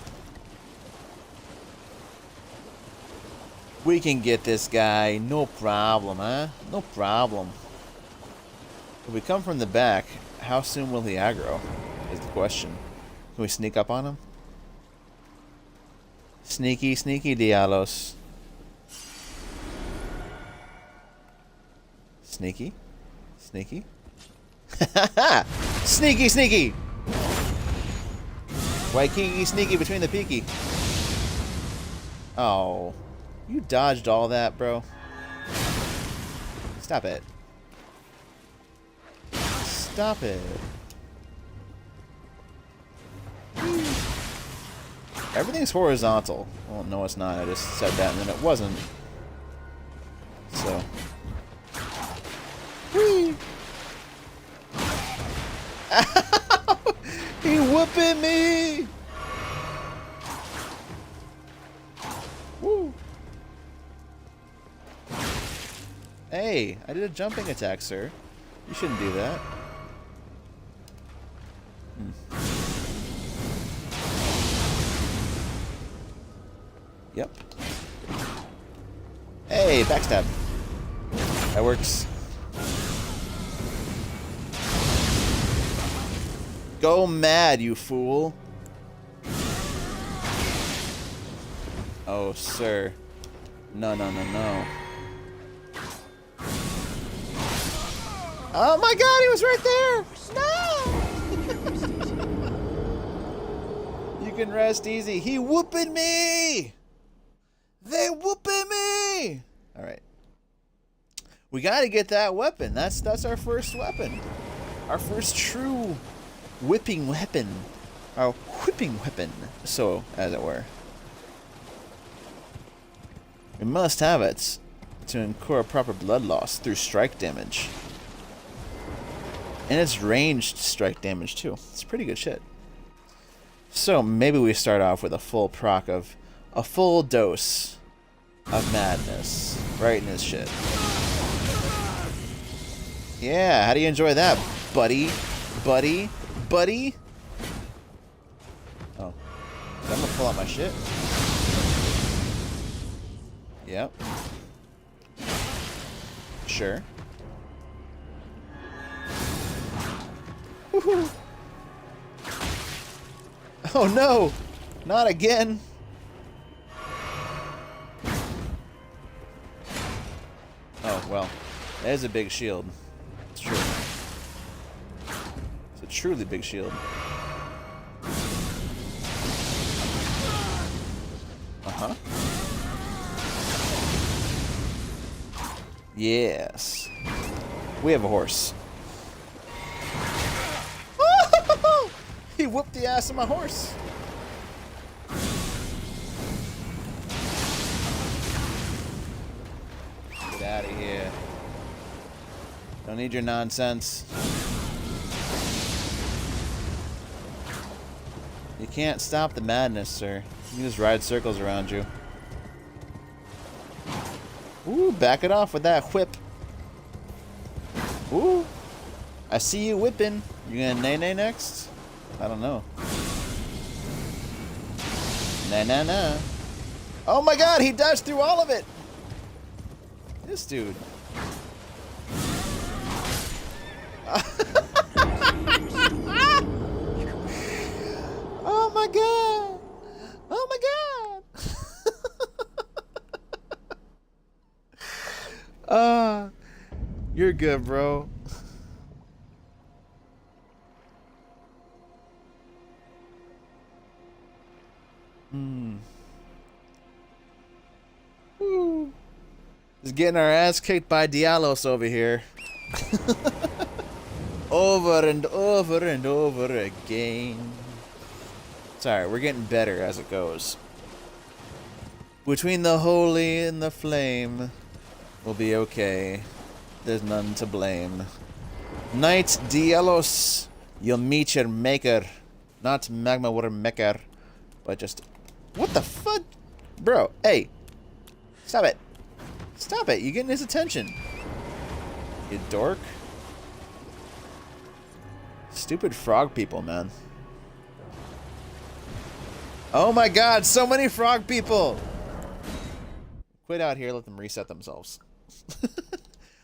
We can get this guy, no problem, huh? No problem. If we come from the back, how soon will he aggro? Is the question. Can we sneak up on him? Sneaky, sneaky Dialos. Sneaky? Sneaky? Sneaky, sneaky! Waikiki sneaky between the peaky. Oh. You dodged all that, bro. Stop it. Stop it. Everything's horizontal. Well, no, it's not. I just said that and then it wasn't. So. Whee! I did a jumping attack, sir. You shouldn't do that. Yep. Hey, backstab. That works. Go mad, you fool. Oh, sir. No, no, no, no. Oh my god, he was right there! No! You can rest easy. He whooping me! They whooping me! Alright. We gotta get that weapon. That's our first weapon. Our first true whipping weapon. Our whipping weapon, so as it were. We must have it to incur proper blood loss through strike damage. And it's ranged strike damage too. It's pretty good shit. So maybe we start off with a full proc of a full dose of madness right in this shit. Yeah, how do you enjoy that, buddy? Buddy? Buddy? Oh. I'm gonna pull out my shit. Yep. Sure. Woohoo! Oh no! Not again! Oh, well. That is a big shield. It's true. It's a truly big shield. Uh-huh. Yes. We have a horse. He whooped the ass of my horse. Get out of here. Don't need your nonsense. You can't stop the madness, sir. You can just ride circles around you. Ooh, back it off with that whip. Ooh. I see you whipping. You gonna nay-nay next? I don't know. Nah. Oh my god, he dodged through all of it! This dude. Oh my god! Oh my god! You're good, bro. Woo. Just getting our ass kicked by Dialos over here. Over and over and over again. It's alright, we're getting better as it goes. Between the holy and the flame, we'll be okay. There's none to blame. Knight Dialos, you'll meet your maker. Not magma water maker, but just... What the fuck? Bro, hey. Stop it. Stop it. You're getting his attention. You dork. Stupid frog people, man. Oh my god, so many frog people! Quit out here, let them reset themselves.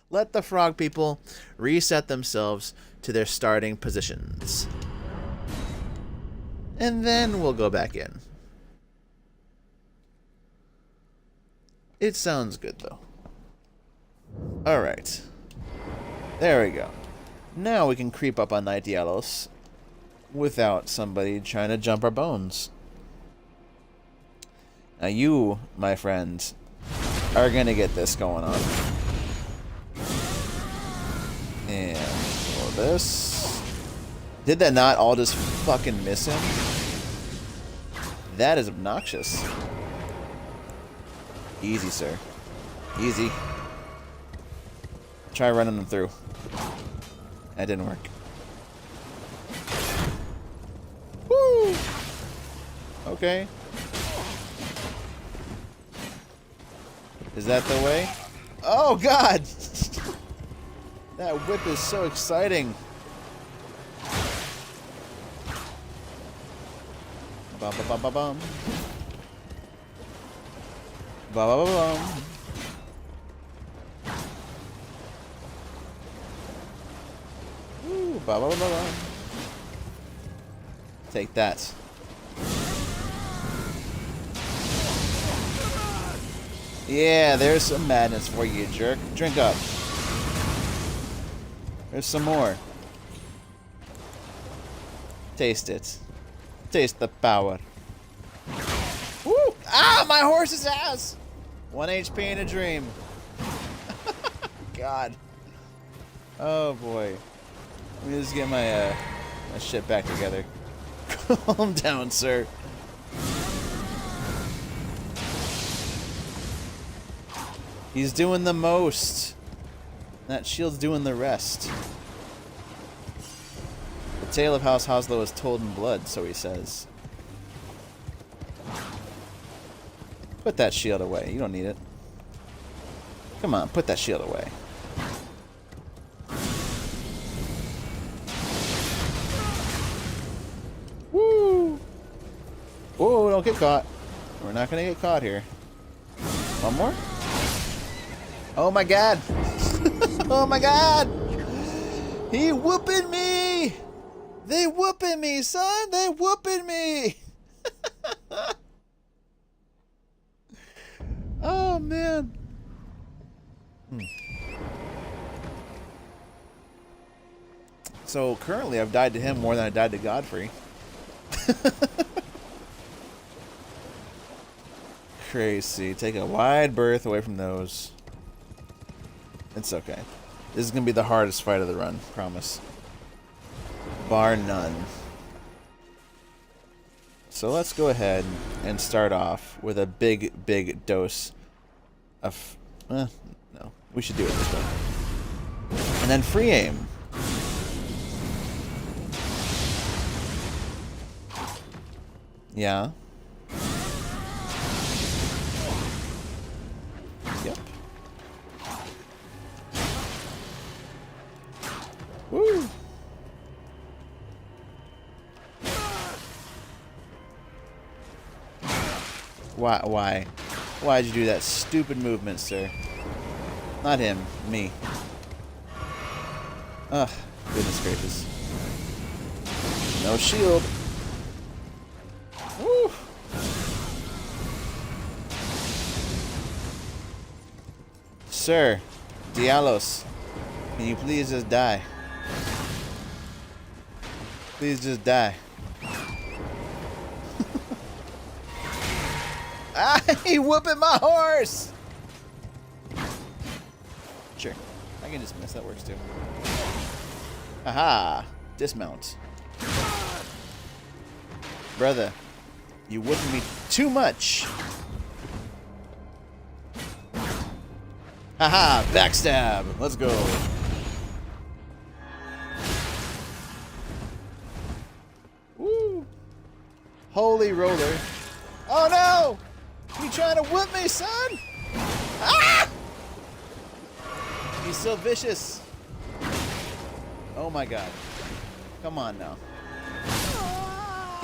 Let the frog people reset themselves to their starting positions. And then we'll go back in. It sounds good, though. Alright. There we go. Now we can creep up on Knight Dialos without somebody trying to jump our bones. Now you, my friend, are gonna get this going on. And for this... Did that not all just fucking miss him? That is obnoxious. Easy, sir. Easy. Try running them through. That didn't work. Woo! Okay. Is that the way? Oh, God! That whip is so exciting. Ba ba ba ba bum. Ba ba ba bum. Ooh, ba ba ba ba bum. Take that. Yeah, there's some madness for you, jerk. Drink up. There's some more. Taste it. Taste the power. Woo! Ah, my horse's ass! 1 HP in a dream. God. Oh boy. Let me just get my my shit back together. Calm down, sir. He's doing the most. That shield's doing the rest. The tale of House Hoslow is told in blood, so he says. Put that shield away. You don't need it. Come on, put that shield away. Woo! Whoa, don't get caught. We're not gonna get caught here. One more? Oh my god! Oh my god! He whooping me! They whooping me, son! They whooping me! Oh man. So currently I've died to him more than I died to Godfrey. Crazy. Take a wide berth away from those. It's okay. This is going to be the hardest fight of the run, promise. Bar none. So let's go ahead and start off with a big, big dose of... no. We should do it this way. And then free aim. Yeah. Yep. Woo! Why? Why'd you do that stupid movement, sir? Not him. Me. Ugh. Goodness gracious. No shield. Woo! Sir, Dialos, can you please just die? Please just die. Ah, he whooping my horse! Sure, I can dismiss, that works too. Aha! Dismount. Brother, you whooping me too much! Haha! Backstab! Let's go! Woo! Holy roller! Oh no! You trying to whip me, son? Ah! He's so vicious. Oh my god. Come on now.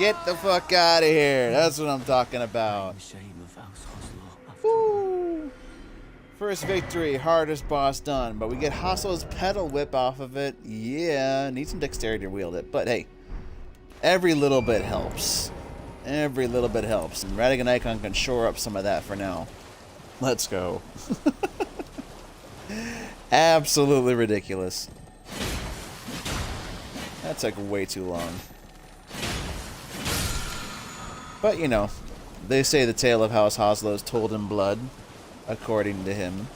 Get the fuck out of here. That's what I'm talking about. Woo! First victory, hardest boss done. But we get Hoslow's pedal whip off of it. Yeah, need some dexterity to wield it. But hey, every little bit helps. Every little bit helps. And Radigan Icon can shore up some of that for now. Let's go. Absolutely ridiculous. That took way too long. But, you know, they say the tale of House Hoslow is told in blood, according to him.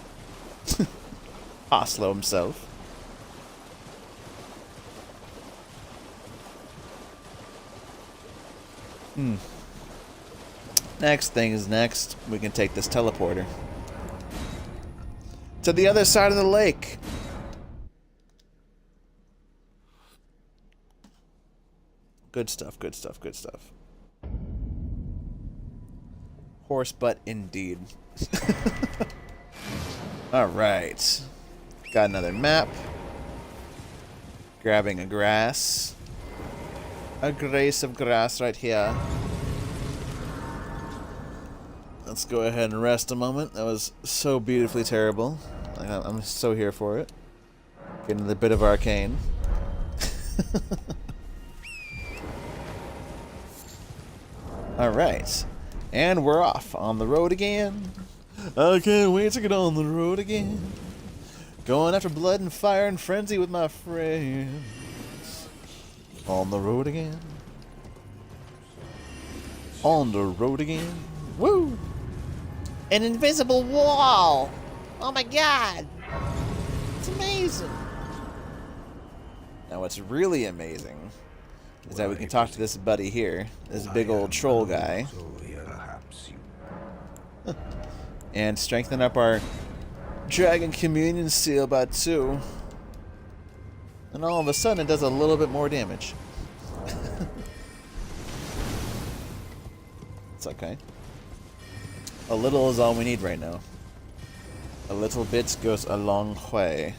Hoslow himself. Next thing is next. We can take this teleporter to the other side of the lake. Good stuff, good stuff, good stuff. Horse butt indeed. Alright. Got another map. Grabbing a grass. A grace of grass right here. Let's go ahead and rest a moment. That was so beautifully terrible. I'm so here for it. Getting a bit of arcane. Alright. And we're off on the road again. I can't wait to get on the road again. Going after blood and fire and frenzy with my friends. On the road again. On the road again. Woo! An invisible wall! Oh my god! It's amazing! Now what's really amazing is that we can talk to this buddy here. This big old troll guy. And strengthen up our Dragon Communion Seal by 2. And all of a sudden it does a little bit more damage. It's okay. A little is all we need right now. A little bit goes a long way,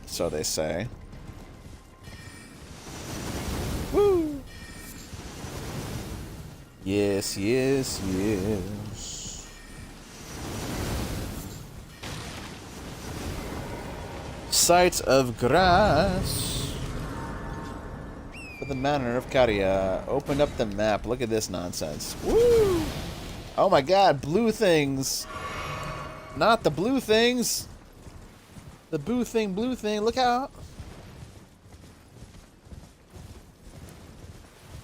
so they say. Woo! Yes, yes, yes. Sight of grass. For the manor of Caria. Opened up the map. Look at this nonsense. Woo! Oh my god, blue things. Not the blue things. The blue thing, look out.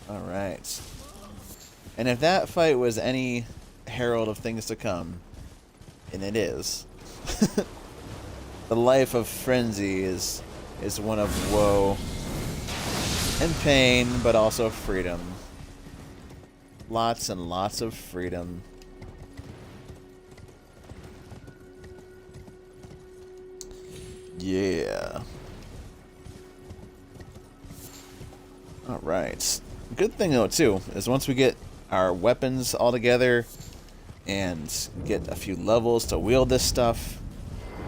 Alright. And if that fight was any herald of things to come, and it is, the life of frenzy is one of woe and pain, but also freedom. Lots and lots of freedom. Yeah. Alright. Good thing though too, is once we get our weapons all together and get a few levels to wield this stuff,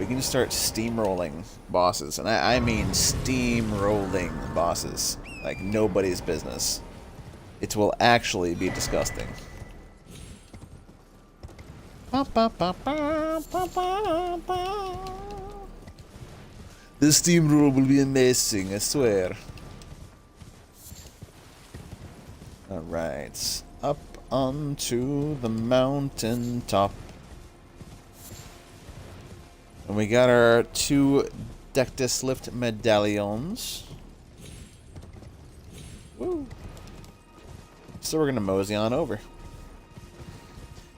we can just start steamrolling bosses. And I mean steamrolling bosses. Like nobody's business. It will actually be disgusting. The steamroll will be amazing, I swear. Alright. Up onto the mountain top. And we got our 2 Dectus Lift medallions. Woo! So we're gonna mosey on over.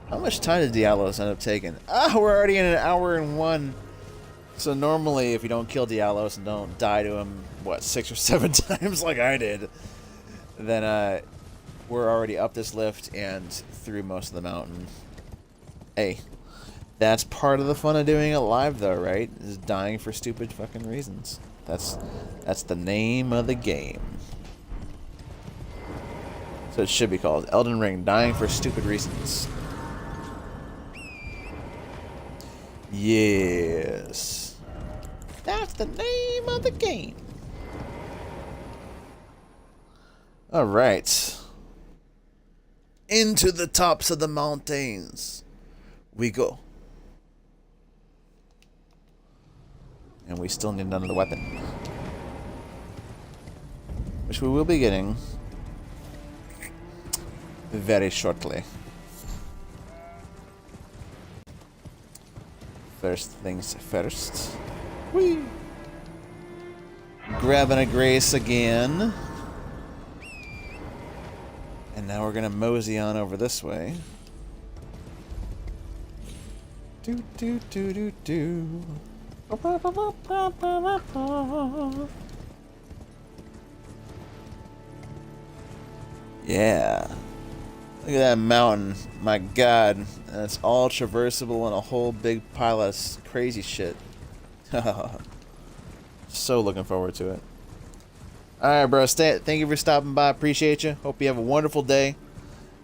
How much time did Dialos end up taking? Ah, we're already in 1 hour and 1. So normally, if you don't kill Dialos and don't die to him, what, 6 or 7 times like I did, then we're already up this lift and through most of the mountain. Hey, that's part of the fun of doing it live, though, right? Is dying for stupid fucking reasons. That's the name of the game. So it should be called Elden Ring, Dying for Stupid Reasons. Yes. That's the name of the game. Alright. Into the tops of the mountains we go. And we still need another weapon. Which we will be getting very shortly. First things first. Whee! Grabbing a grace again. And now we're gonna mosey on over this way. Do do do do do. Yeah. Look at that mountain. My god. And it's all traversable in a whole big pile of crazy shit. So looking forward to it. Alright, bro. Thank you for stopping by. Appreciate you. Hope you have a wonderful day.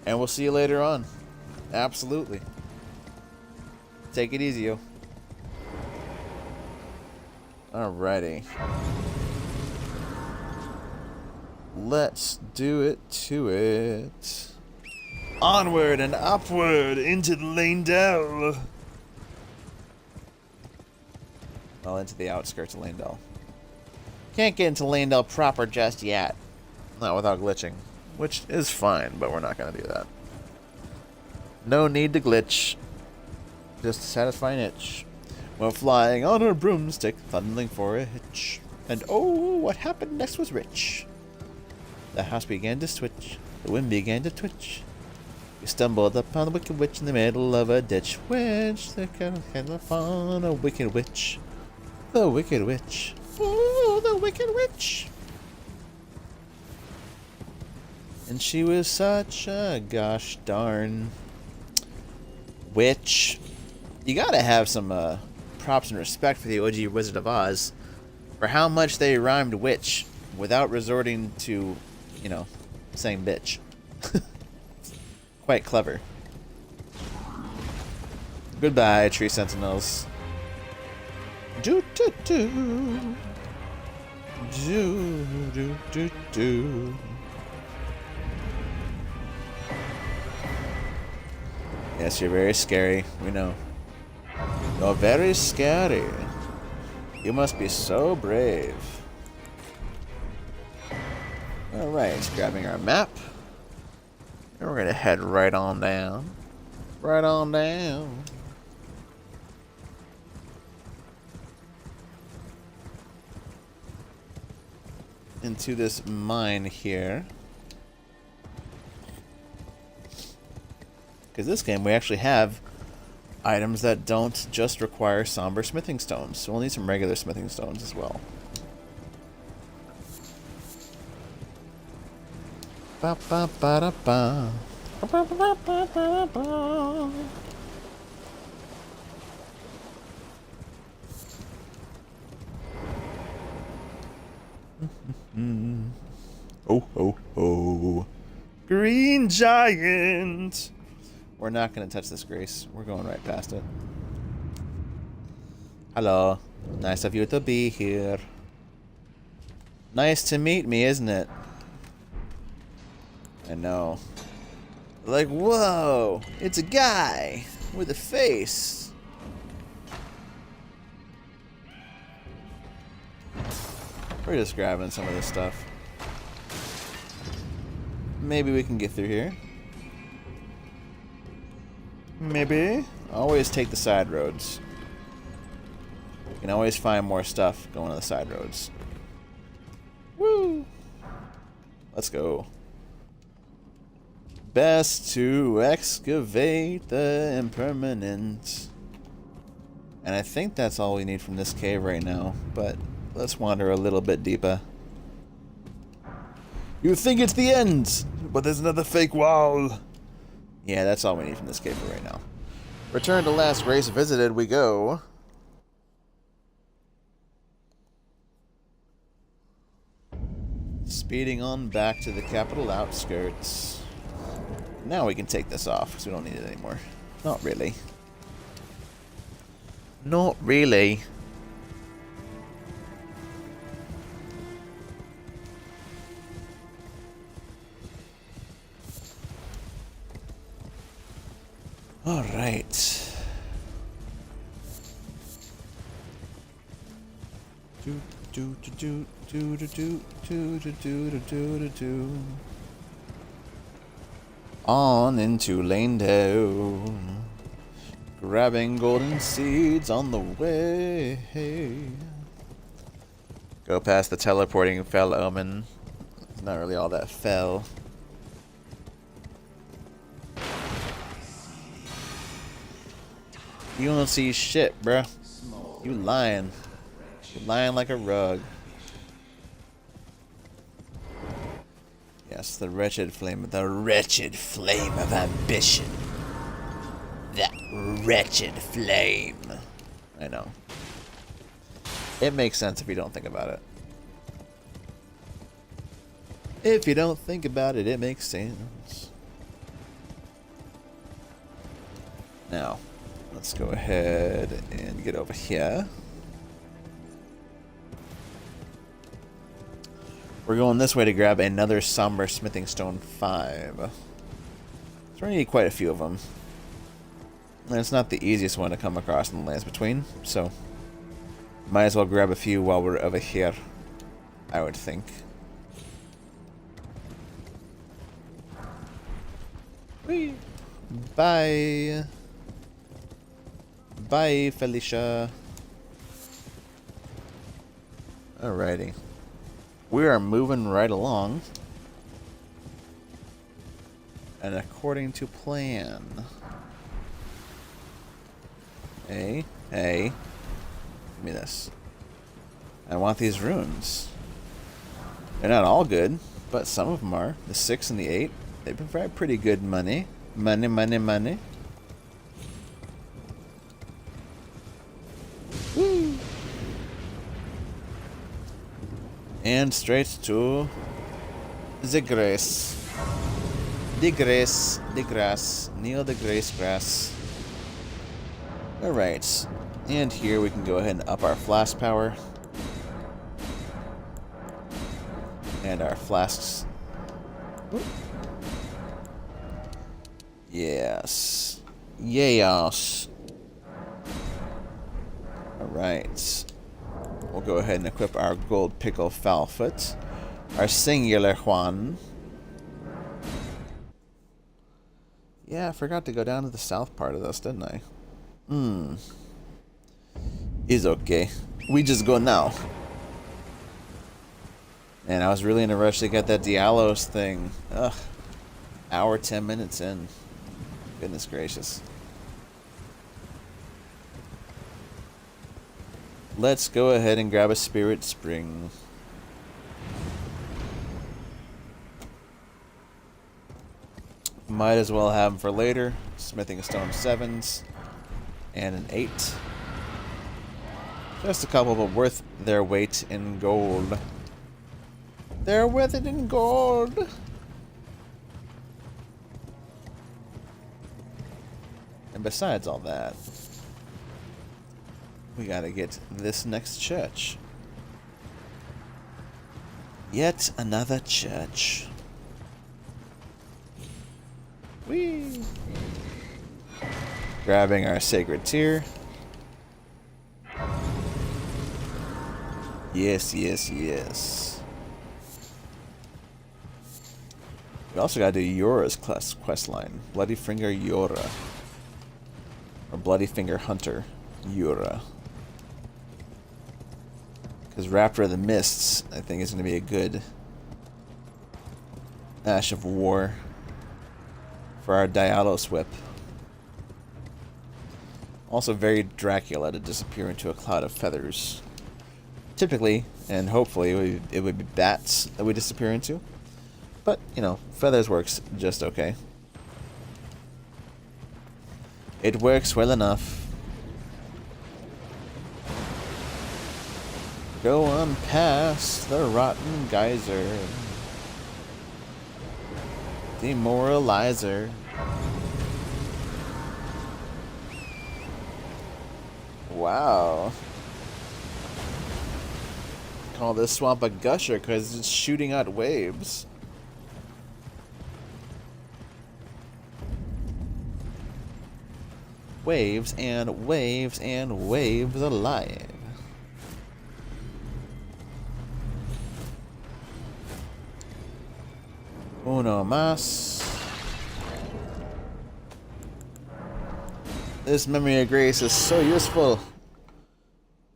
And we'll see you later on. Absolutely. Take it easy, yo. Alrighty. let's do it to it. Onward and upward into the Landell. Well, into the outskirts of Landell. Can't get into Landell proper just yet. Not without glitching. Which is fine, but we're not going to do that. No need to glitch. Just to satisfy an itch. While flying on her broomstick, thundering for a hitch. And oh, what happened next was rich. The house began to switch. The wind began to twitch. We stumbled upon the wicked witch in the middle of a ditch. Witch, the kind of fun, a wicked witch. The wicked witch. Oh, the wicked witch. And she was such a gosh darn witch. You gotta have some props and respect for the OG Wizard of Oz for how much they rhymed witch without resorting to, you know, saying bitch. Quite clever. Goodbye, tree sentinels. Do do do. Do do do do. Yes, you're very scary. We know. You're very scary. You must be so brave. Alright, grabbing our map. And we're gonna head right on down. Right on down. Into this mine here. Because this game we actually have items that don't just require somber smithing stones. So we'll need some regular smithing stones as well. Ba ba ba da ba. Ba ba ba ba ba ba. Oh ho ho. Green giant. We're not going to touch this, Grace. We're going right past it. Hello. Nice of you to be here. Nice to meet me, isn't it? I know. Like, whoa! It's a guy with a face. We're just grabbing some of this stuff. Maybe we can get through here. Maybe. Always take the side roads. You can always find more stuff going on the side roads. Woo! Let's go. Best to excavate the impermanent. And I think that's all we need from this cave right now. But let's wander a little bit deeper. You think it's the end, but there's another fake wall. Yeah, that's all we need from this cave for right now. Return to last race visited we go. Speeding on back to the capital outskirts. Now we can take this off, because we don't need it anymore. Not really. Not really. All right. Do do do do do do do do do do do do. On into Landau, grabbing golden seeds on the way. Go past the teleporting fell omen. It's not really all that fell. You don't see shit, bruh. You lying. You're lying like a rug. Yes, the wretched flame of ambition. That wretched flame. I know. It makes sense if you don't think about it. If you don't think about it, it makes sense. Now, let's go ahead and get over here. We're going this way to grab another Somber Smithing Stone 5. So we're going to need quite a few of them. And it's not the easiest one to come across in the Lands Between, so might as well grab a few while we're over here, I would think. Whee! Bye! Bye, Felicia. Alrighty. We are moving right along. And according to plan. Hey, give me this. I want these runes. They're not all good, but some of them are. The 6 and the 8, they provide pretty good money. Money. Woo! And straight to the grace. The grass. Kneel the grass. Alright, and here we can go ahead and up our flask power. And our flasks. Oop. Yes. Alright. We'll go ahead and equip our gold pickle Foulfoot. Our singular Juan. Yeah, I forgot to go down to the south part of this, didn't I? Is okay. We just go now. And I was really in a rush to get that Dialos thing. Ugh. Hour 10 minutes in. Goodness gracious. Let's go ahead and grab a Spirit Spring. Might as well have them for later. Smithing Stone 7s. And an 8. Just a couple, but worth their weight in gold. They're worth it in gold. And besides all that, we gotta get this next church. Yet another church. Whee! Grabbing our sacred tear. Yes. We also gotta do Yora's quest line. Bloody Finger Yora. Or Bloody Finger Hunter Yora. Because Raptor of the Mists, I think, is gonna be a good Ash of War for our Dialos whip. Also very Dracula to disappear into a cloud of feathers. Typically, and hopefully, it would be bats that we disappear into. But, you know, feathers works just okay. It works well enough. Go on past the rotten geyser. Demoralizer. Wow. Call this swamp a gusher because it's shooting out waves. Waves and waves and waves alive. Uno mas. This memory of grace is so useful.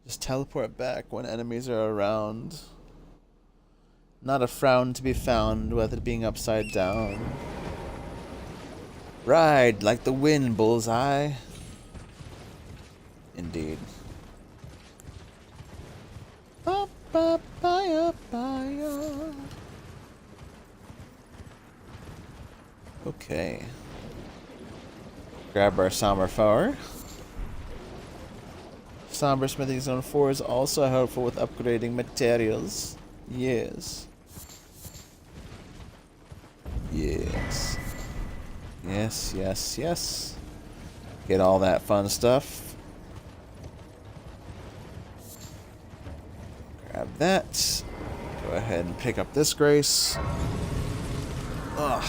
Just teleport back when enemies are around. Not a frown to be found with it being upside down. Ride like the wind, bullseye. Indeed. Okay. Grab our Somber Flower. Somber Smithing Zone 4 is also helpful with upgrading materials. Yes. Yes. Yes. Get all that fun stuff. Grab that. Go ahead and pick up this grace. Ugh.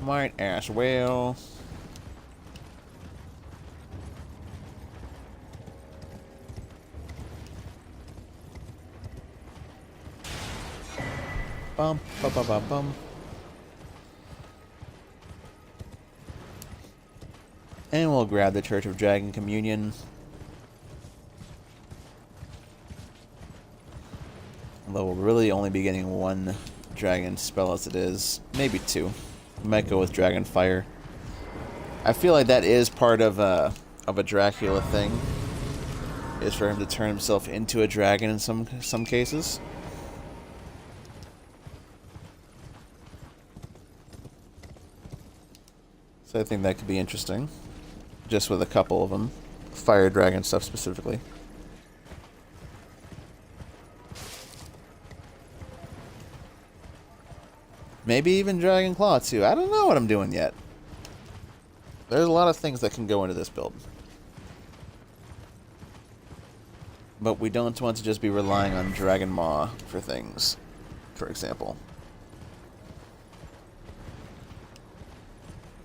Might as well. Bum, bum, bum, bum, bum. And we'll grab the Church of Dragon Communion. Although we'll really only be getting one dragon spell as it is. Maybe two. We might go with Dragon Fire. I feel like that is part of a Dracula thing. Is for him to turn himself into a dragon in some cases. So I think that could be interesting. Just with a couple of them. Fire dragon stuff specifically. Maybe even Dragon Claw too. I don't know what I'm doing yet. There's a lot of things that can go into this build. But we don't want to just be relying on Dragon Maw for things, for example.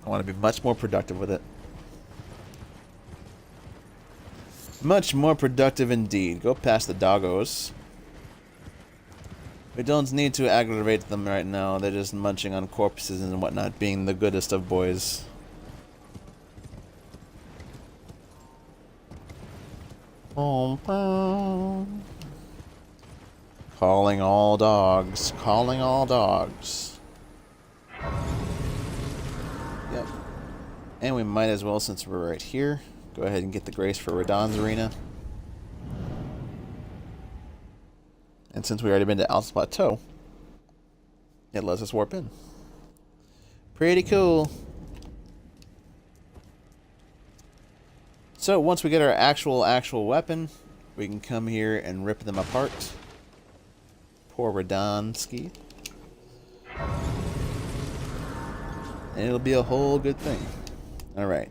I want to be much more productive with it. Much more productive indeed. Go past the doggos. We don't need to aggravate them right now. They're just munching on corpses and whatnot, being the goodest of boys. Calling all dogs. Calling all dogs. Yep. And we might as well, since we're right here, go ahead and get the grace for Radahn's Arena. And since we already been to Al's Plateau, it lets us warp in. Pretty cool. So once we get our actual weapon, we can come here and rip them apart. Poor Radahnski. And it'll be a whole good thing. Alright.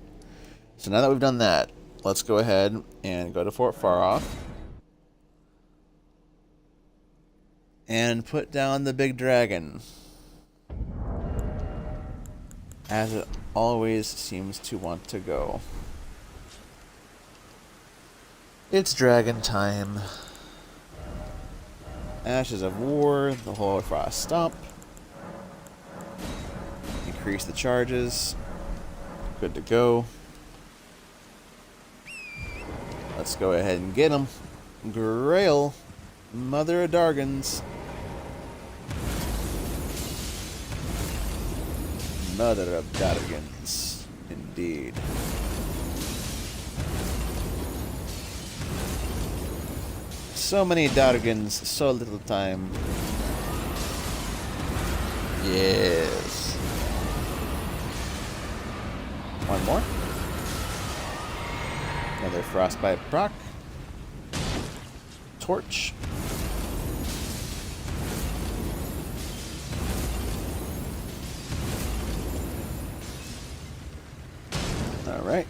So now that we've done that, let's go ahead and go to Fort Faroth. And put down the big dragon. As it always seems to want to go. It's dragon time. Ashes of War, the Holy Frost Stomp. Increase the charges. Good to go. Let's go ahead and get him. Grail, Mother of Dargans. Mother of Dargans, indeed. So many Dargans, so little time. Yes. One more. Another Frostbite proc. Torch. Alright.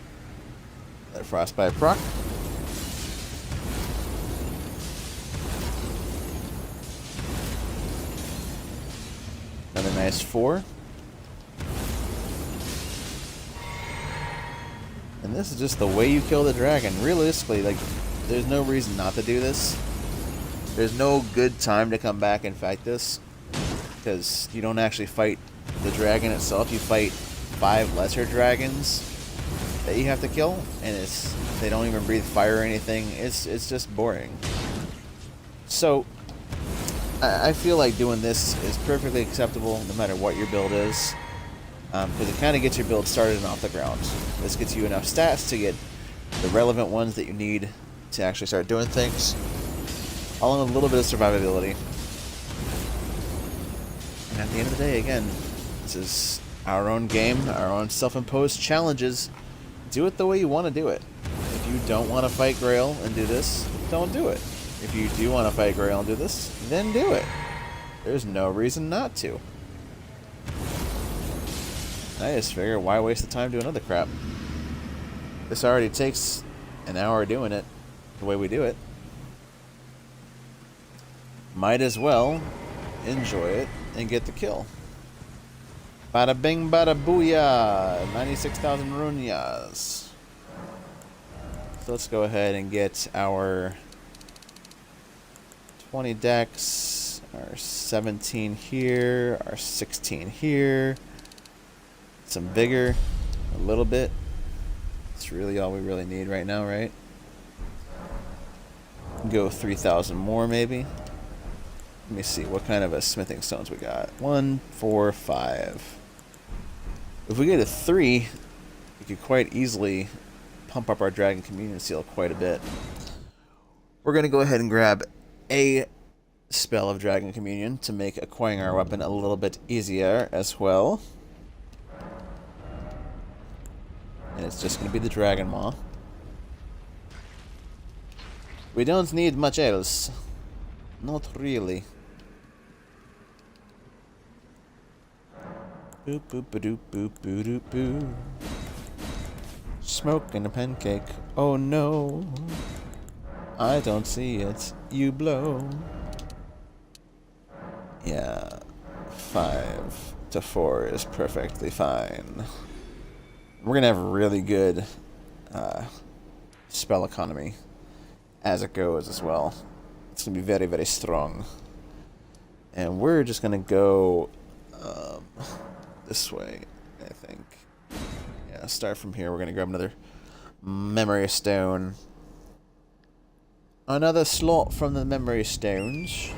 Another Frostbite proc. Another nice 4. And this is just the way you kill the dragon. Realistically, like, there's no reason not to do this. There's no good time to come back and fight this. Because you don't actually fight the dragon itself. You fight 5 lesser dragons that you have to kill. And they don't even breathe fire or anything. It's just boring. So I feel like doing this is perfectly acceptable no matter what your build is. Because it kind of gets your build started and off the ground. This gets you enough stats to get the relevant ones that you need to actually start doing things, along with a little bit of survivability. And at the end of the day, again, this is our own game, our own self-imposed challenges. Do it the way you want to do it. If you don't want to fight Grail and do this, don't do it. If you do want to fight Grail and do this, then do it. There's no reason not to. I just figure, why waste the time doing other crap? This already takes an hour doing it. the way we do it. Might as well enjoy it and get the kill. Bada bing, bada booyah! 96,000 runyas. So let's go ahead and get our 20 decks, our 17 here, our 16 here. Some vigor, a little bit. It's really all we really need right now, right? Go 3,000 more maybe. Let me see what kind of a smithing stones we got. 1, 4, 5. If we get a 3, we could quite easily pump up our Dragon Communion Seal quite a bit. We're going to go ahead and grab a spell of Dragon Communion to make acquiring our weapon a little bit easier as well. And it's just going to be the Dragon Maw. We don't need much else. Not really. Boop boop ba doop boop boo doop boo. Smoke and a pancake. Oh no. I don't see it. You blow. Yeah. 5 to 4 is perfectly fine. We're gonna have really good spell economy as it goes as well. It's gonna be very, very strong. And we're just gonna go this way, I think. Yeah, start from here. We're gonna grab another memory stone. Another slot from the memory stones.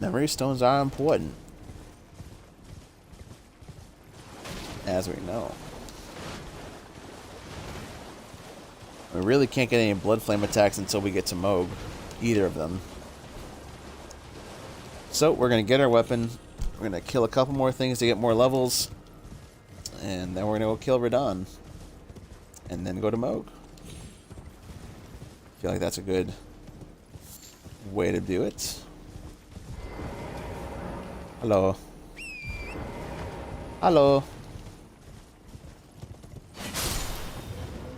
Memory stones are important, as we know. We really can't get any blood flame attacks until we get to Mohg, either of them. So we're going to get our weapon, we're going to kill a couple more things to get more levels, and then we're going to go kill Radahn, and then go to Mohg. I feel like that's a good way to do it. Hello. Hello.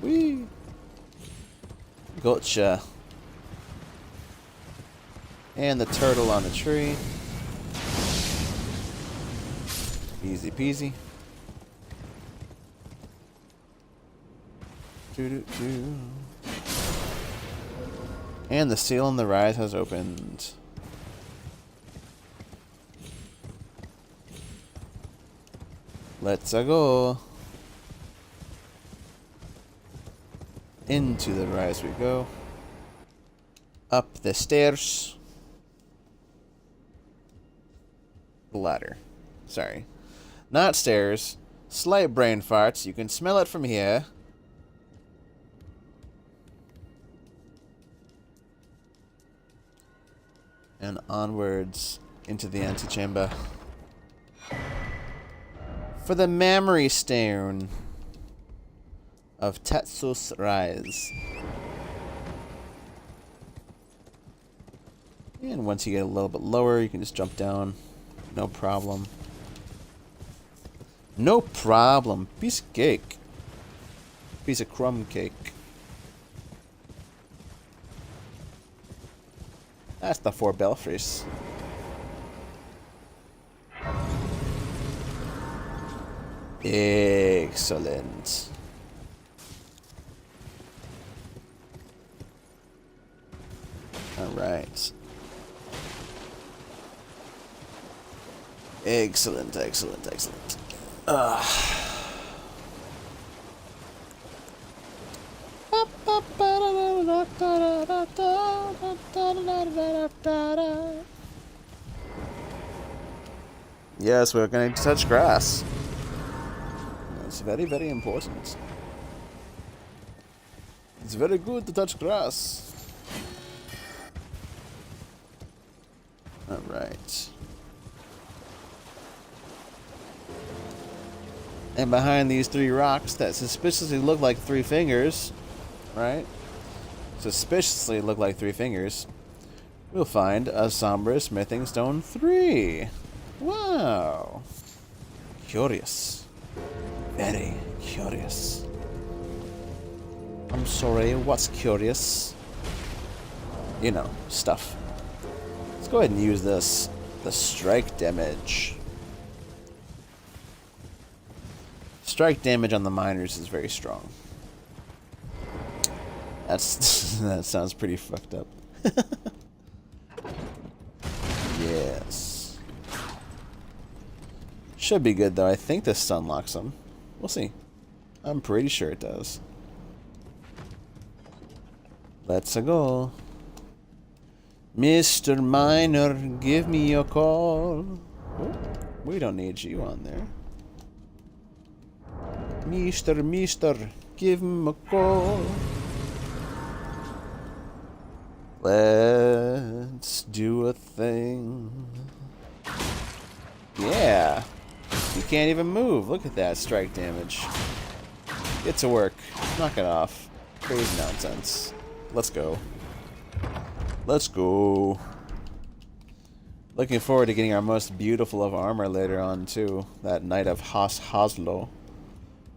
Whee! Gotcha. And the turtle on the tree. Easy peasy. Doo-doo-doo. And the seal in the rise has opened. Let's go. Into the rise we go. Up the stairs. Ladder. Sorry. Not stairs. Slight brain farts. You can smell it from here. And onwards into the antechamber. For the memory stone of Tetsu's Rise. And once you get a little bit lower, you can just jump down. No problem. No problem. Piece of cake. Piece of crumb cake. That's the 4 belfries. Excellent. All right. Excellent, excellent, excellent. Yes, we're going to touch grass. It's very, very important. It's very good to touch grass. Alright. And behind these 3 rocks that suspiciously look like 3 fingers, right? Suspiciously look like 3 fingers, we'll find a Sombra Smithing Stone 3. Wow. Curious. Very curious. I'm sorry, what's curious? You know, stuff. Let's go ahead and use this. The strike damage. Strike damage on the miners is very strong. That's that sounds pretty fucked up. Yes. Should be good though. I think this stun locks him. We'll see. I'm pretty sure it does. Let's go. Mr. Miner, give me a call. Oh, we don't need you on there. Mister, give him a call. Let's do a thing. Yeah. You can't even move. Look at that strike damage. Get to work. Knock it off. Crazy nonsense. Let's go. Let's go. Looking forward to getting our most beautiful of armor later on too. That Knight of Haslo.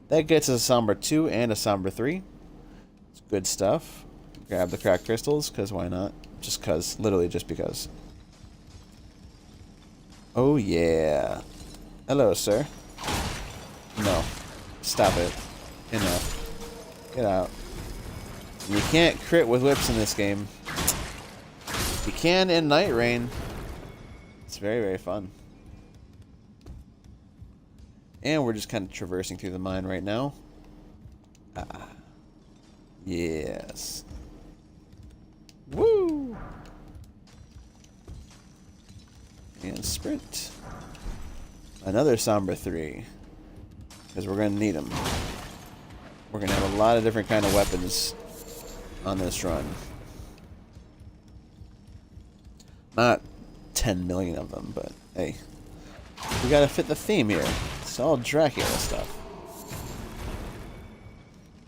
That gets us a Somber 2 and a Somber 3. It's good stuff. Grab the cracked crystals, because why not? Just because. Literally just because. Oh yeah. Hello, sir. No. Stop it. Enough. Get out. You can't crit with whips in this game. You can in Night Rain. It's very, very fun. And we're just kind of traversing through the mine right now. Ah. Yes. Woo! And sprint. Another Somber 3. Because we're going to need them. We're going to have a lot of different kind of weapons on this run. Not 10 million of them, but hey. We gotta fit the theme here. It's all Dracula stuff.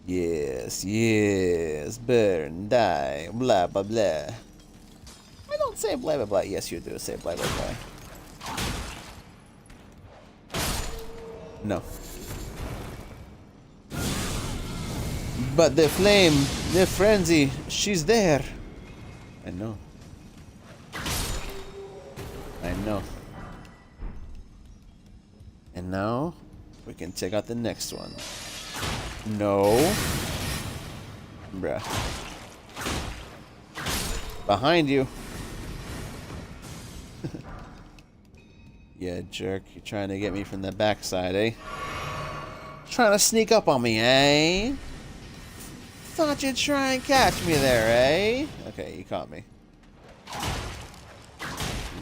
Yes, yes. Burn, die, blah, blah, blah. I don't say blah, blah, blah. Yes, you do say blah, blah, blah. No. But the flame, the frenzy, she's there. I know. I know. And now, we can take out the next one. No. Bruh. Behind you. Yeah, jerk. You're trying to get me from the backside, eh? Trying to sneak up on me, eh? Thought you'd try and catch me there, eh? Okay, you caught me.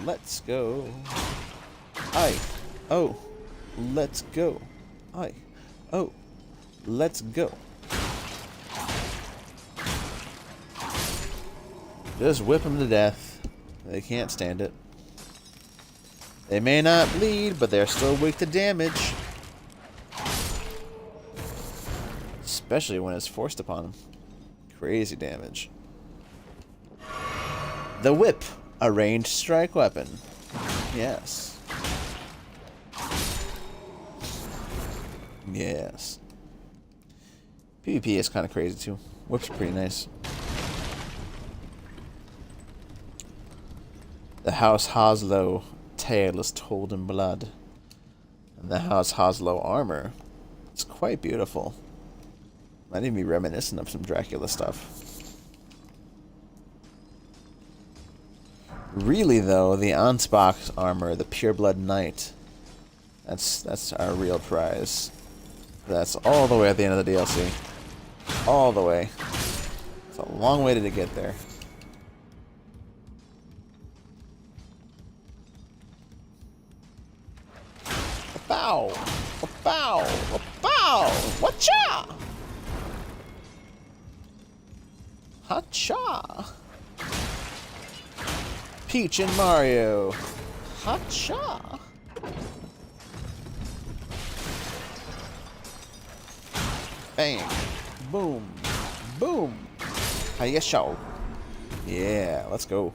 Let's go. Aye. Oh. Let's go. Aye. Oh. Let's go. Just whip them to death. They can't stand it. They may not bleed, but they're still weak to damage. Especially when it's forced upon them. Crazy damage. The whip. A ranged strike weapon. Yes. Yes. PvP is kind of crazy too. Whip's pretty nice. The House Haslo tale is told in blood. And the House Haslo armor is quite beautiful. Might even be reminiscent of some Dracula stuff. Really though, the Ansbach armor, the Pureblood Knight, that's our real prize. That's all the way at the end of the DLC. All the way. It's a long way to get there. Bow! Bow! Bow! Whatcha? Hacha! Peach and Mario. Hacha! Bang! Boom! Boom! Hiya show! Yeah, let's go.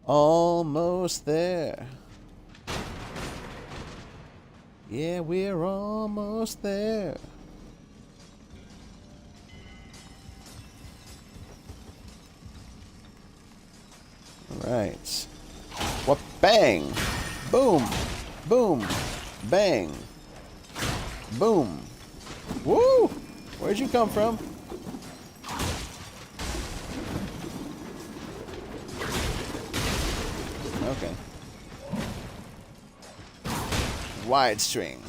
Almost there. Yeah, we're almost there. Alright. What? Bang! Boom! Boom! Bang! Boom! Woo! Where'd you come from? Okay. Wide string.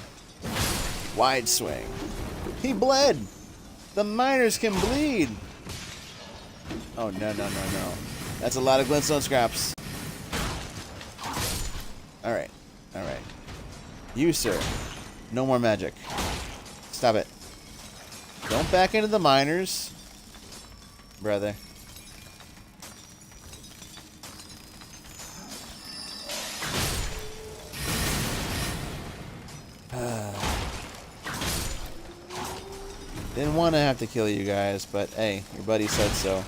Wide swing. He bled! The miners can bleed! Oh, no, no, no, no. That's a lot of glintstone scraps. Alright. Alright. Usurp. No more magic. Stop it. Don't back into the miners. Brother. Didn't want to have to kill you guys, but hey, your buddy said so.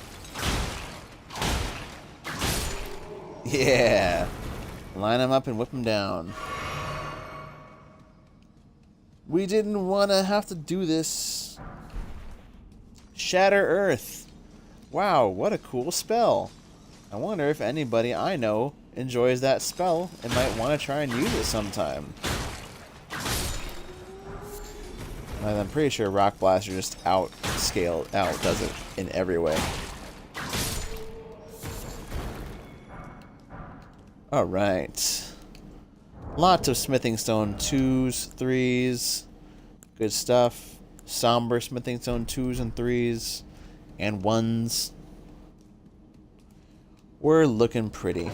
Yeah! Line them up and whip them down. We didn't want to have to do this. Shatter Earth. Wow, what a cool spell. I wonder if anybody I know enjoys that spell and might want to try and use it sometime. And I'm pretty sure Rock Blaster just outdoes it in every way. Alright. Lots of smithing stone 2s, 3s. Good stuff. Somber smithing stone 2s and 3s. And 1s. We're looking pretty.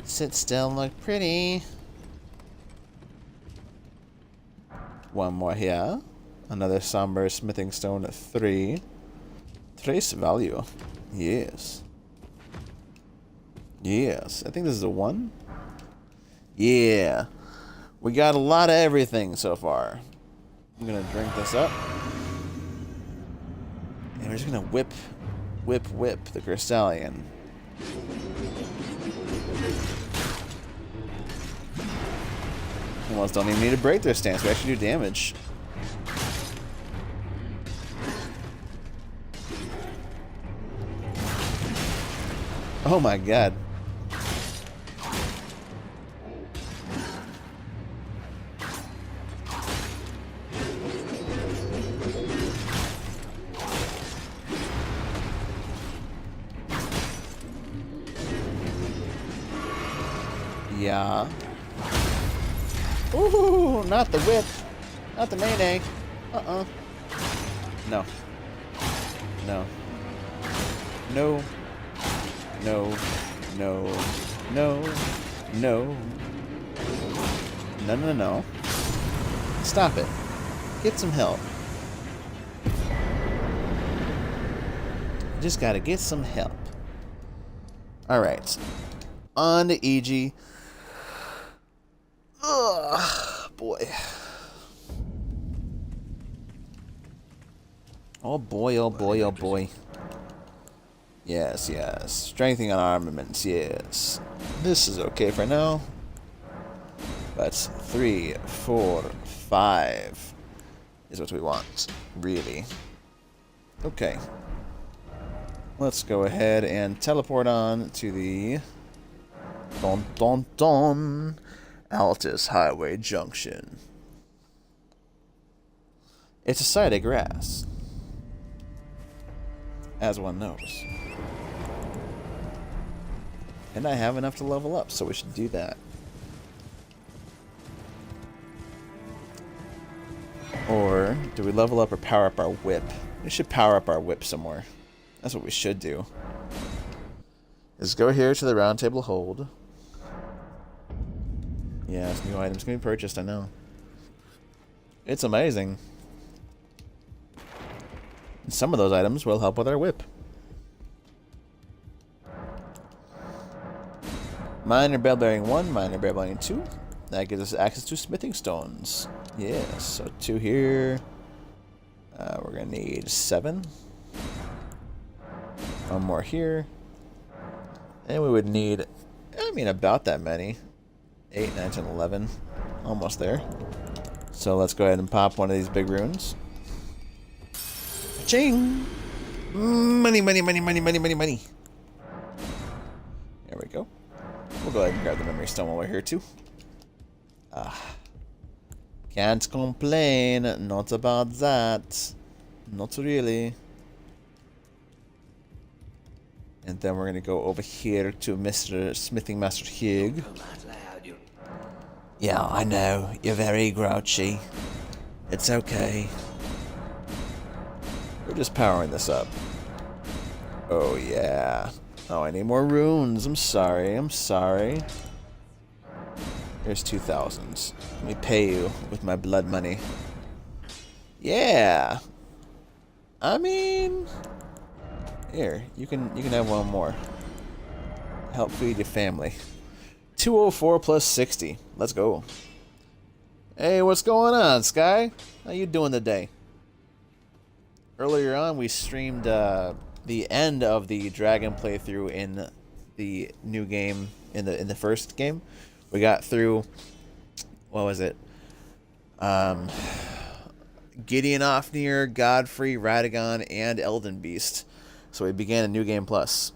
Sit still and look pretty. One more here. Another somber smithing stone 3. Trace value. Yes. Yes. I think this is a 1. Yeah. We got a lot of everything so far. I'm gonna drink this up. And we're just gonna whip the Crystallion. Almost don't even need to break their stance. We actually do damage. Oh my god. Yeah. Ooh, not the whip. Not the mayonnaise. Uh-uh. No. No. No. No. No. No. No. No, no, no. Stop it. Get some help. Just gotta get some help. Alright. On to EG. Ugh, boy. Oh boy, oh boy, oh boy. Yes, yes. Strengthening on armaments, yes. This is okay for now. But 3, 4, 5 is what we want, really. Okay. Let's go ahead and teleport on to the Altus Highway Junction. It's a site of grass, as one knows. And I have enough to level up, so we should do that. Or do we level up or power up our whip? We should power up our whip somewhere. That's what we should do. Is go here to the round table hold. Yeah, new items can be purchased, I know. It's amazing. And some of those items will help with our whip. Minor Bell Bearing 1, Minor Bell Bearing 2. That gives us access to smithing stones. Yes, so 2 here. We're going to need 7. 1 more here. And we would need, I mean, about that many. 8, 9, 10, 11. Almost there. So let's go ahead and pop one of these big runes. Ching! Money, money, money, money, money, money, money. There we go. We'll go ahead and grab the memory stone while we're here too. Can't complain. Not about that. Not really. And then we're gonna go over here to Mr. Smithing Master Hig. Yeah, I know. You're very grouchy. It's okay. We're just powering this up. Oh, yeah. Oh, I need more runes. I'm sorry. I'm sorry. Here's 2,000s. Let me pay you with my blood money. Yeah. I mean... Here, you can have one more. Help feed your family. 204 plus 60. Let's go. Hey, what's going on, Sky? How you doing today? Earlier on, we streamed the end of the dragon playthrough in the new game, in the first game. We got through, what was it? Gideon Ofnir, Godfrey, Radagon, and Elden Beast. So we began a new game plus.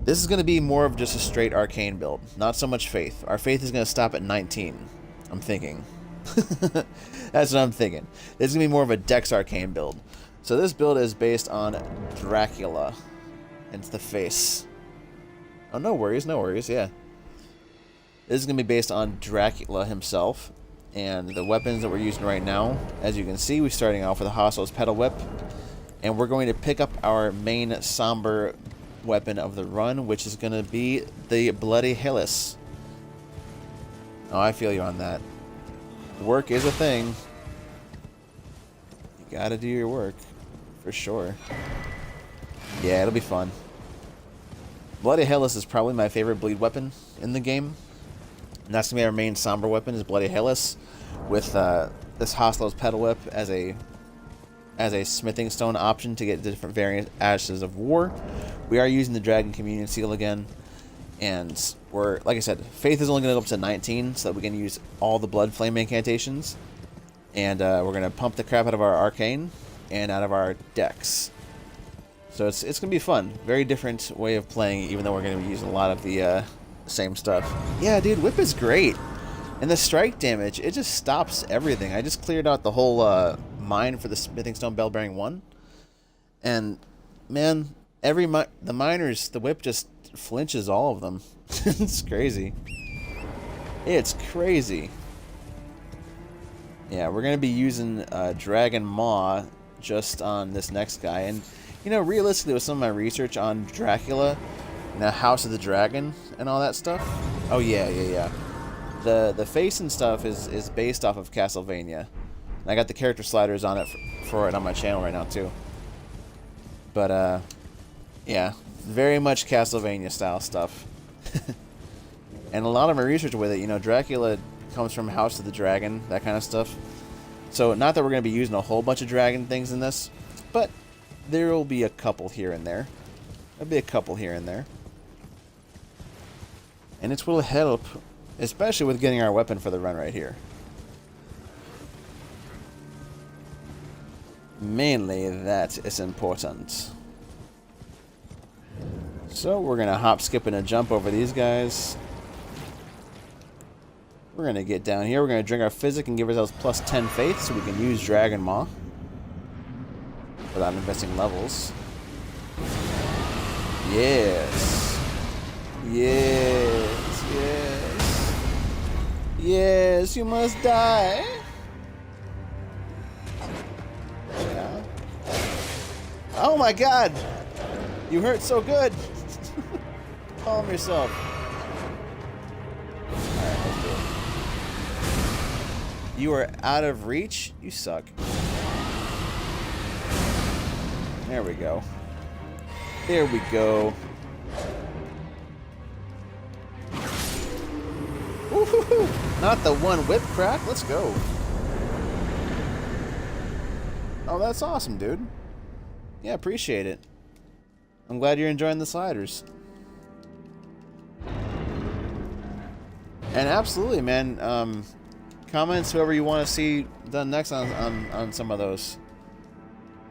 This is going to be more of just a straight arcane build, not so much faith. Our faith is going to stop at 19, I'm thinking. That's what I'm thinking. This is going to be more of a dex arcane build. So this build is based on Dracula. And it's the face. Oh, no worries, yeah. This is going to be based on Dracula himself. And the weapons that we're using right now, as you can see, we're starting off with a Hostile Pedal Whip. And we're going to pick up our main somber weapon of the run, which is going to be the Bloody Helice. Oh, I feel you on that. Work is a thing. You gotta do your work. For sure. Yeah, it'll be fun. Bloody Helice is probably my favorite bleed weapon in the game. And that's going to be our main somber weapon, is Bloody Helice. With this Hostile's Pedal Whip as a smithing stone option to get different variant ashes of war. We are using the Dragon Communion Seal again. And we're, like I said, Faith is only going to go up to 19, so that we can use all the Blood Flame incantations. And we're going to pump the crap out of our Arcane and out of our Dex. So it's going to be fun. Very different way of playing, even though we're going to be using a lot of the same stuff. Yeah, dude, Whip is great. And the strike damage, it just stops everything. I just cleared out the whole mine for the Smithing Stone Bell Bearing 1. And, man, the miners, the Whip just flinches all of them. It's crazy. It's crazy. Yeah, we're going to be using Dragon Maw just on this next guy. And, you know, realistically, with some of my research on Dracula, and the House of the Dragon, and all that stuff. Oh, yeah. The face and stuff is based off of Castlevania. And I got the character sliders on it for it on my channel right now, too. But, yeah, very much Castlevania style stuff. And a lot of my research with it, you know, Dracula comes from House of the Dragon, that kind of stuff. So, not that we're going to be using a whole bunch of dragon things in this, but there will be a couple here and there. There'll be a couple here and there. And it will help, especially with getting our weapon for the run right here. Mainly, that is important. So, we're going to hop, skip, and a jump over these guys. We're going to get down here. We're going to drink our physic and give ourselves plus 10 faith so we can use Dragon Maw without investing levels. Yes. Yes. Yes. Yes, you must die. Yeah. Oh my god. You hurt so good. Calm yourself. Alright, let's do it. You are out of reach? You suck. There we go. There we go. Woo-hoo-hoo! Not the one whip crack. Let's go. Oh, that's awesome, dude. Yeah, appreciate it. I'm glad you're enjoying the sliders. And absolutely, man. Comments whoever you want to see done next on some of those.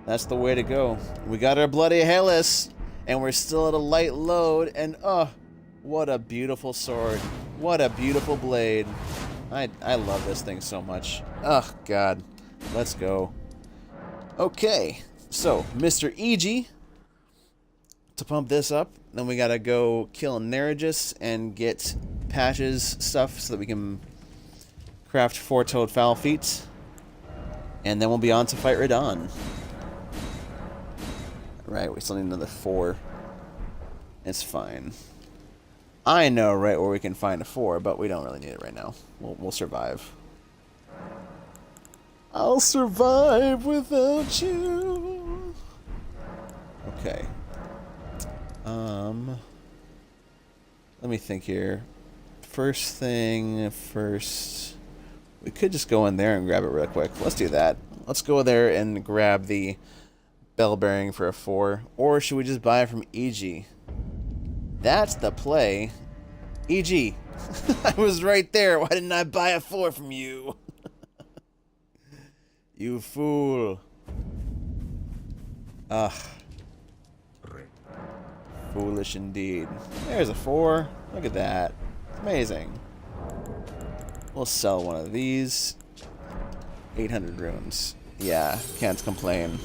That's the way to go. We got our Bloody Helice, and we're still at a light load, and oh, what a beautiful sword. What a beautiful blade. I love this thing so much. Oh, God. Let's go. Okay, so, Mr. EG, to pump this up, then we gotta go kill Nerigis and get Patch's stuff so that we can craft 4-toed foul feet. And then we'll be on to fight Radahn. Right, we still need another 4. It's fine. I know right where we can find a 4, but we don't really need it right now. We'll survive. I'll survive without you. Okay. Let me think here. First thing first. We could just go in there and grab it real quick. Let's do that. Let's go there and grab the bell bearing for a 4. Or should we just buy it from EG? That's the play. EG. I was right there. Why didn't I buy a 4 from you? You fool. Ugh. Foolish indeed. There's a 4. Look at that. Amazing. We'll sell one of these. 800 runes. Yeah, can't complain.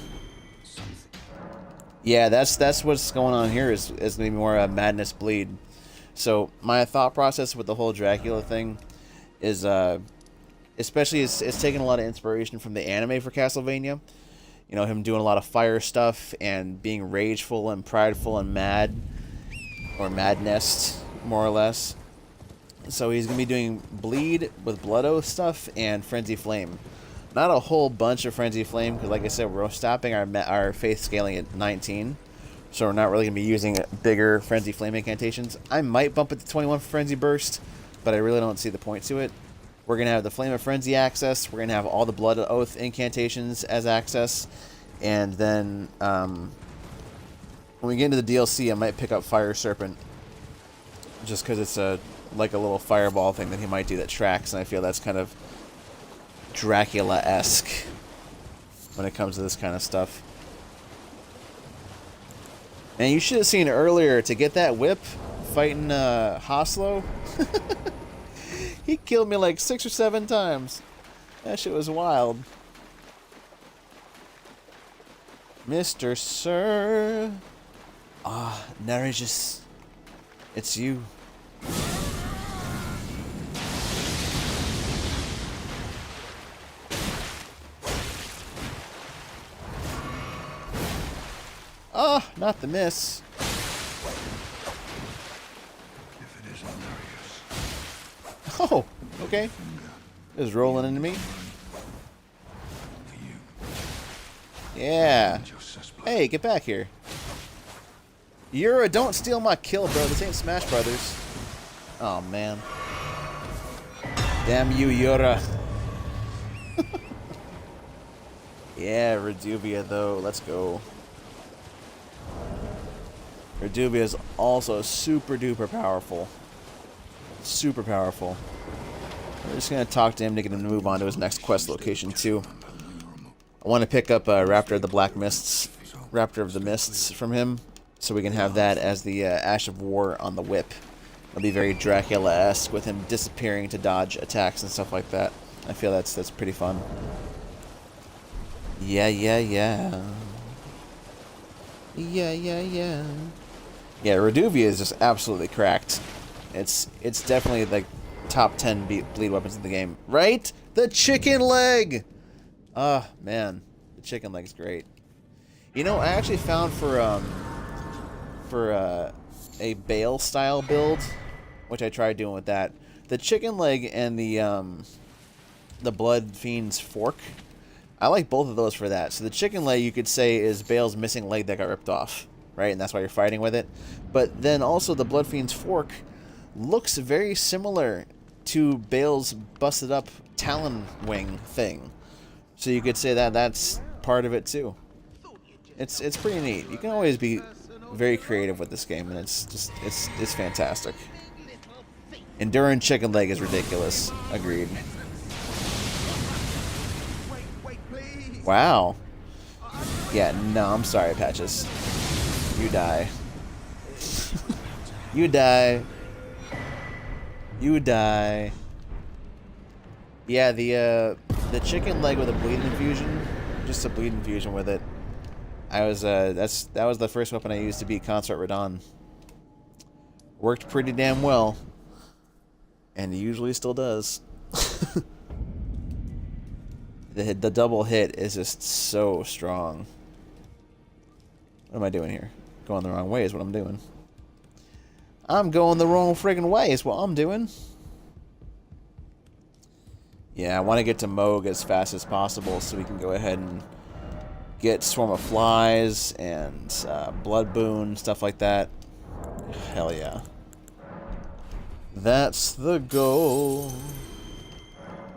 Yeah, that's what's going on here is going to be more a Madness Bleed. So my thought process with the whole Dracula thing is, especially it's taking a lot of inspiration from the anime for Castlevania. You know, him doing a lot of fire stuff and being rageful and prideful and mad, or madness, more or less. So he's going to be doing Bleed with Blood Oath stuff and Frenzy Flame. Not a whole bunch of Frenzy Flame, because like I said, we're stopping our faith scaling at 19. So we're not really going to be using bigger Frenzy Flame incantations. I might bump it to 21 for Frenzy Burst, but I really don't see the point to it. We're going to have the Flame of Frenzy access. We're going to have all the Blood Oath incantations as access. And then when we get into the DLC, I might pick up Fire Serpent. Just because it's like a little fireball thing that he might do that tracks. And I feel that's kind of Dracula-esque when it comes to this kind of stuff. And you should have seen earlier, to get that whip fighting Hoslo. He killed me like 6 or 7 times. That shit was wild. Mr. Sir. Ah, Nerigis. It's you. Ah, not the miss. Oh, okay. Just rolling into me. Yeah. Hey, get back here. Yura, don't steal my kill, bro. This ain't Smash Brothers. Oh, man. Damn you, Yura. Yeah, Reduvia, though. Let's go. Reduvia is also super duper powerful. Super powerful. We're just going to talk to him to get him to move on to his next quest location, too. I want to pick up Raptor of the Black Mists, Raptor of the Mists from him, so we can have that as the Ash of War on the whip. It'll be very Dracula-esque with him disappearing to dodge attacks and stuff like that. I feel that's pretty fun. Yeah. Yeah. Yeah, Reduvia is just absolutely cracked. It's definitely like top 10 bleed weapons in the game. Right? The chicken leg! Oh, man. The chicken leg's great. You know, I actually found for a Bale style build, which I tried doing with that, the chicken leg and the Blood Fiend's fork, I like both of those for that. So the chicken leg, you could say, is Bale's missing leg that got ripped off, right? And that's why you're fighting with it. But then also the Blood Fiend's fork looks very similar to Bale's busted up Talon wing thing. So you could say that that's part of it too. It's pretty neat. You can always be very creative with this game, and it's fantastic. Enduring chicken leg is ridiculous. Agreed. Wow. Yeah, no, I'm sorry, Patches. You die. You die. You die. Yeah, the chicken leg with a bleed infusion, just a bleed infusion with it. That was the first weapon I used to beat Consort Radon. Worked pretty damn well. And it usually still does. The double hit is just so strong. What am I doing here? Going the wrong way is what I'm doing. I'm going the wrong friggin' way is what I'm doing. Yeah, I want to get to Mohg as fast as possible so we can go ahead and get Swarm of Flies and Blood Boon, stuff like that. Hell yeah. That's the goal.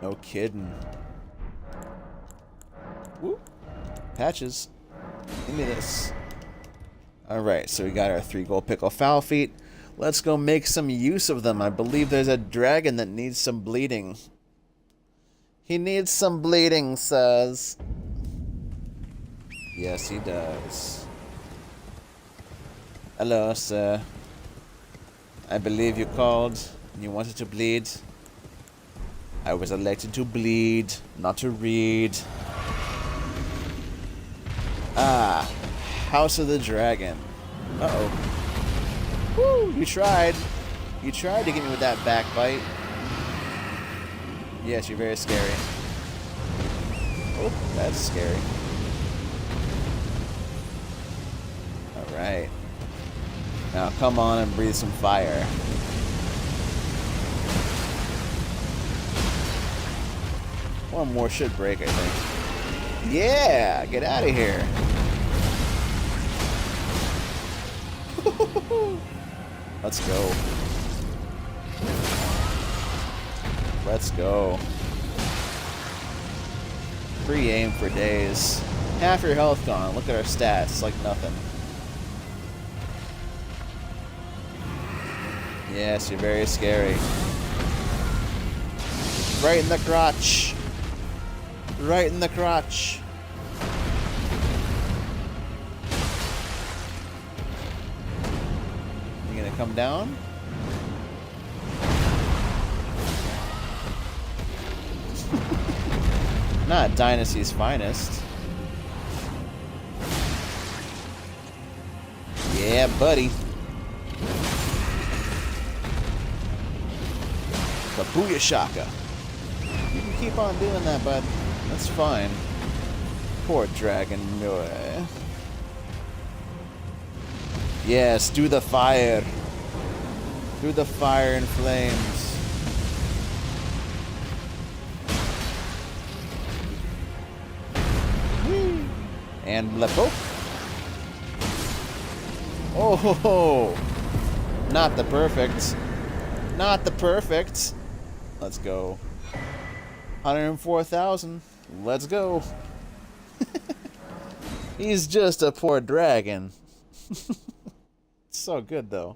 No kidding. Whoop. Patches. Give me this. Alright, so we got our 3 gold pickle foul feet. Let's go make some use of them. I believe there's a dragon that needs some bleeding. He needs some bleeding, says. Yes, he does. Hello, sir. I believe you called and you wanted to bleed. I was elected to bleed, not to read. Ah, House of the Dragon. Uh-oh. Woo, you tried. You tried to get me with that backbite. Yes, you're very scary. Oh, that's scary. Alright. Now come on and breathe some fire. One more should break, I think. Yeah! Get out of here! Let's go. Let's go. Free aim for days. Half your health gone. Look at our stats. It's like nothing. Yes, you're very scary. Right in the crotch. Right in the crotch. You gonna come down? Not Dynasty's finest. Yeah, buddy. The Booyashaka. You can keep on doing that, bud. That's fine. Poor dragon boy. Yes, do the fire. Do the fire and flames. And Lepo. Oh ho ho! Not the perfect. Not the perfect. Let's go. 104,000. Let's go. He's just a poor dragon. So good though.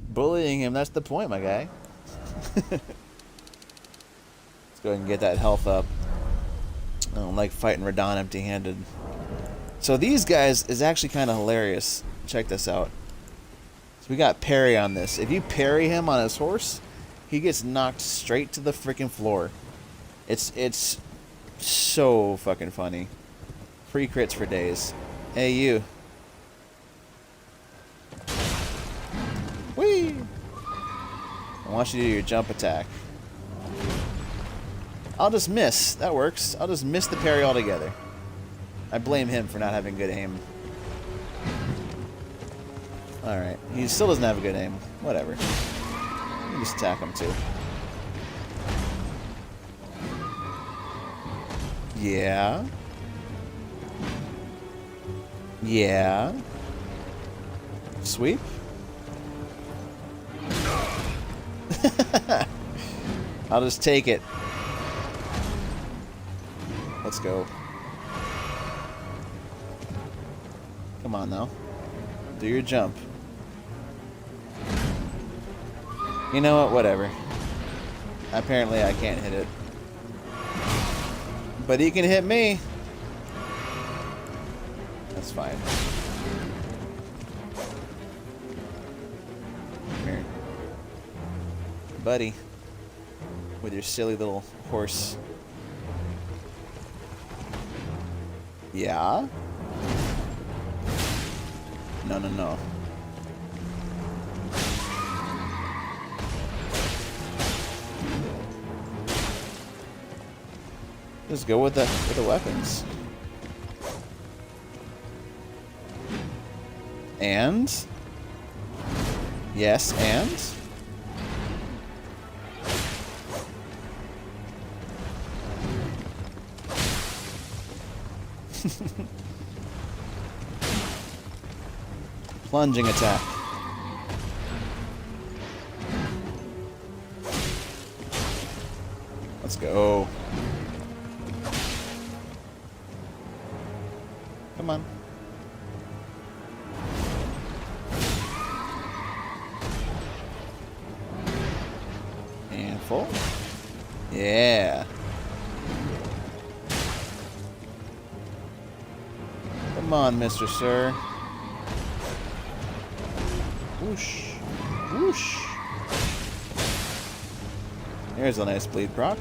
Bullying him, that's the point, my guy. Let's go ahead and get that health up. I don't like fighting Radon empty-handed. So these guys is actually kind of hilarious. Check this out. So we got parry on this. If you parry him on his horse, he gets knocked straight to the freaking floor. It's so fucking funny. Free crits for days. Hey, you. Whee! I want you to do your jump attack. I'll just miss. That works. I'll just miss the parry altogether. I blame him for not having good aim. Alright. He still doesn't have a good aim. Whatever. You just attack him too. Yeah. Yeah. Sweep. I'll just take it. Let's go. Come on now. Do your jump. You know what? Whatever. Apparently I can't hit it. But he can hit me. That's fine. Come here. Buddy. With your silly little horse. Yeah? No, no, no. Just go with the weapons. And? Yes, and? Plunging attack. Let's go. Come on. And full. Yeah. Come on, Mr. Sir. Whoosh. Whoosh. There's a nice bleed proc.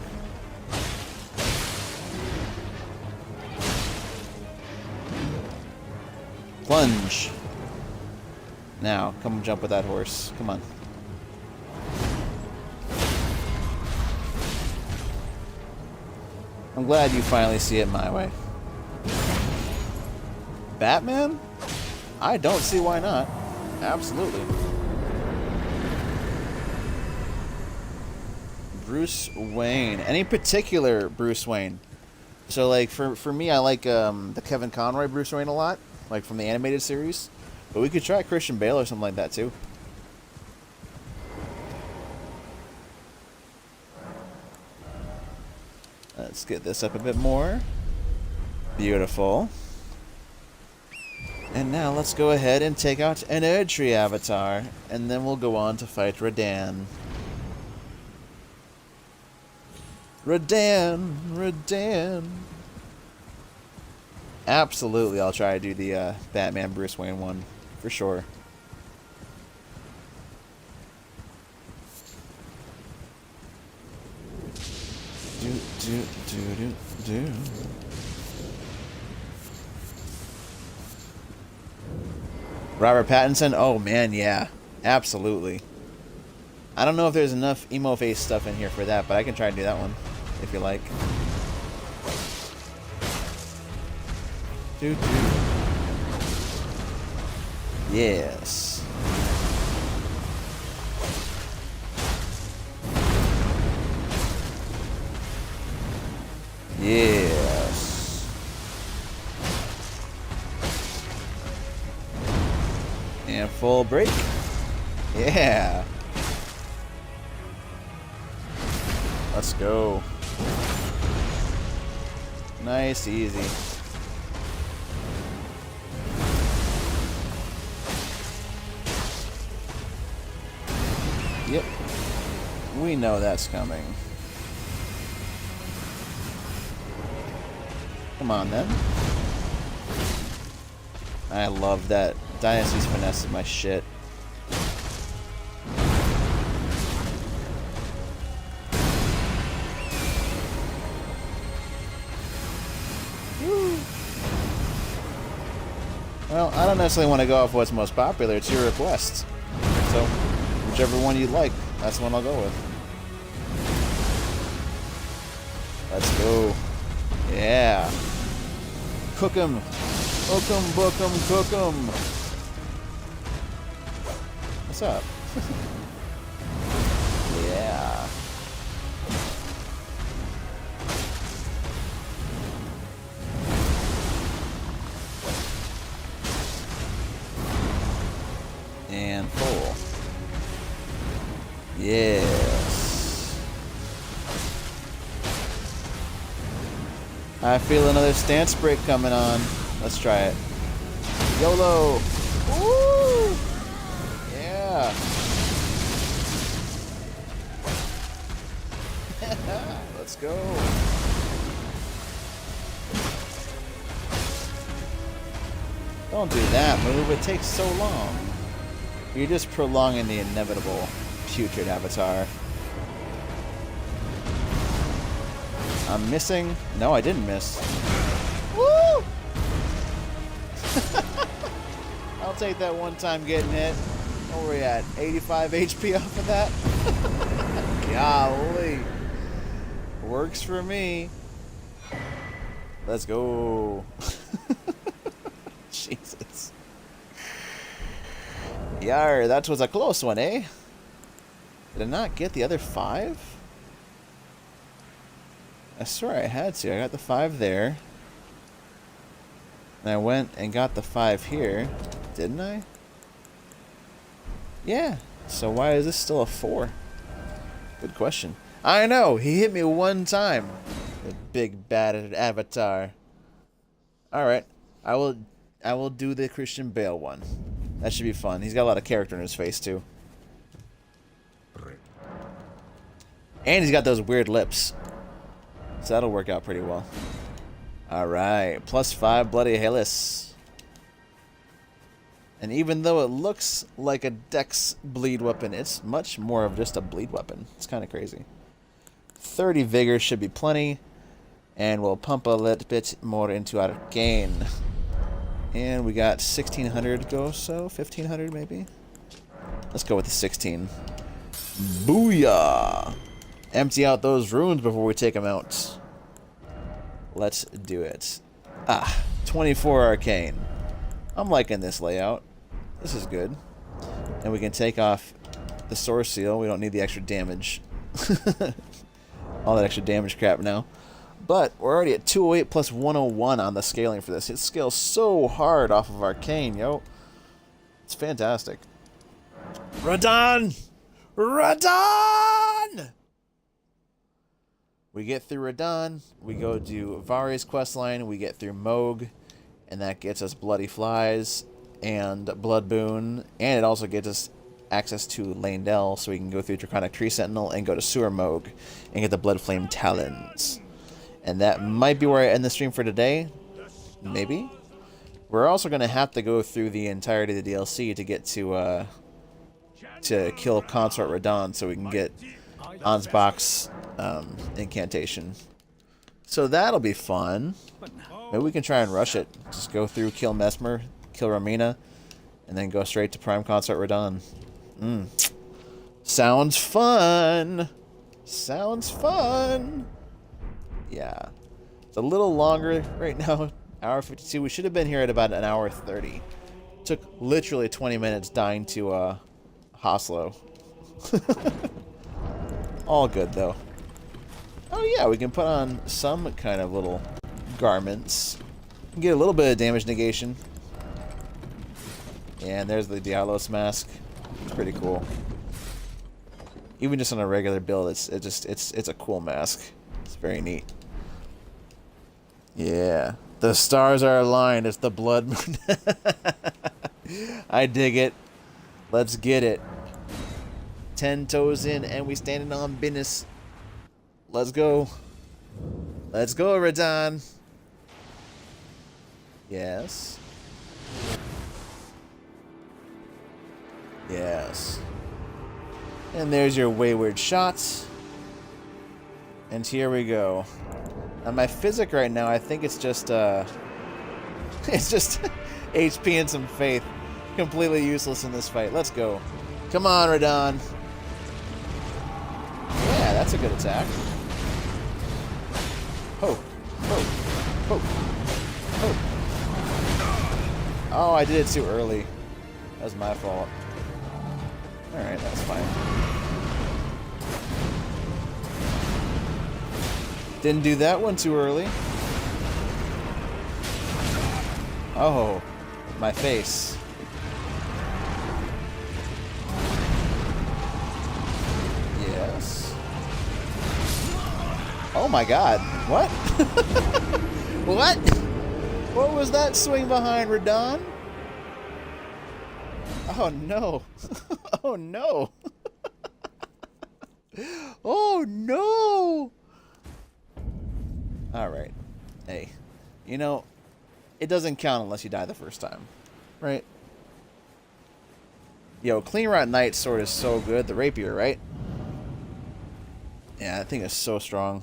Plunge. Now, come jump with that horse. Come on. I'm glad you finally see it my way. Batman? I don't see why not. Absolutely. Bruce Wayne. Any particular Bruce Wayne? So, like, for me, I like the Kevin Conroy Bruce Wayne a lot, like from the animated series. But we could try Christian Bale or something like that too. Let's get this up a bit more. Beautiful. And now let's go ahead and take out an Erdtree avatar, and then we'll go on to fight Radan. Radan, Radan. Absolutely, I'll try to do the Batman Bruce Wayne one, for sure. Do. Robert Pattinson? Oh man, yeah. Absolutely. I don't know if there's enough emo face stuff in here for that, but I can try to do that one, if you like. Do. Yes. Yes. And full break. Yeah. Let's go. Nice, easy. Yep. We know that's coming. Come on, then. I love that. Dynasty's finesse is my shit. Woo. Well, I don't necessarily want to go off what's most popular. It's your request. So, whichever one you like, that's the one I'll go with. Let's go. Yeah. Cook 'em. Cook 'em, book 'em, cook 'em. What's up? Yeah. And full. Yes. I feel another stance break coming on. Let's try it. YOLO! Woo! Yeah. Let's go. Don't do that move. It takes so long. You're just prolonging the inevitable putrid avatar. I'm missing. No, I didn't miss. Woo! I'll take that one time getting hit. What were we at? 85 HP off of that? Golly. Works for me. Let's go. Jesus. Yar, that was a close one, eh? Did I not get the other 5? I swear I had to. I got the 5 there. And I went and got the 5 here. Didn't I? Yeah. So why is this still a 4? Good question. I know! He hit me one time. The big bad avatar. Alright. I will do the Christian Bale one. That should be fun. He's got a lot of character in his face too. And he's got those weird lips. So that'll work out pretty well. Alright. +5 Bloody Helice. And even though it looks like a dex bleed weapon, it's much more of just a bleed weapon. It's kind of crazy. 30 vigor should be plenty. And we'll pump a little bit more into arcane. And we got 1600 go, so 1500 maybe. Let's go with the 16. Booyah! Empty out those runes before we take them out. Let's do it. 24 arcane. I'm liking this layout. This is good. And we can take off the source seal. We don't need the extra damage. All that extra damage crap now. But we're already at 208 plus 101 on the scaling for this. It scales so hard off of arcane, yo. It's fantastic. Radon! Radon! We get through Radon. We go do Varre's questline. We get through Mohg. And that gets us Bloody Flies and Blood Boon. And it also gets us access to Landell, so we can go through Draconic Tree Sentinel and go to Sewer Mohg and get the Blood Flame Talons. And that might be where I end the stream for today. Maybe. We're also going to have to go through the entirety of the DLC to get to kill Consort Radon so we can get Ansbach's incantation. So that'll be fun. Maybe we can try and rush it. Just go through, kill Messmer, kill Romina, and then go straight to Prime Consort Radon. Sounds fun! Sounds fun! Yeah. It's a little longer right now. Hour 52. We should have been here at about an hour 30. Took literally 20 minutes dying to Hoslo. All good though. Oh yeah, we can put on some kind of little garments. Get a little bit of damage negation. And there's the Dialos mask. It's pretty cool. Even just on a regular build, it's a cool mask. It's very neat. Yeah. The stars are aligned. It's the blood moon. I dig it. Let's get it. 10 toes in and we standing on business. Let's go. Let's go, Radon. Yes. Yes. And there's your wayward shots. And here we go. Now my physic right now, I think it's just it's just HP and some faith. Completely useless in this fight. Let's go. Come on, Radon. Yeah, that's a good attack. Poke. Poke. Poke. Poke. Oh, I did it too early. That was my fault. Alright, that's fine. Didn't do that one too early. Oh, my face. Yes. Oh my god. What? What? What was that swing behind, Radon? Oh no. Oh no. Oh no. Alright. Hey. You know, it doesn't count unless you die the first time. Right? Yo, Clean Rot Knight sword is so good. The rapier, right? Yeah, that thing is so strong.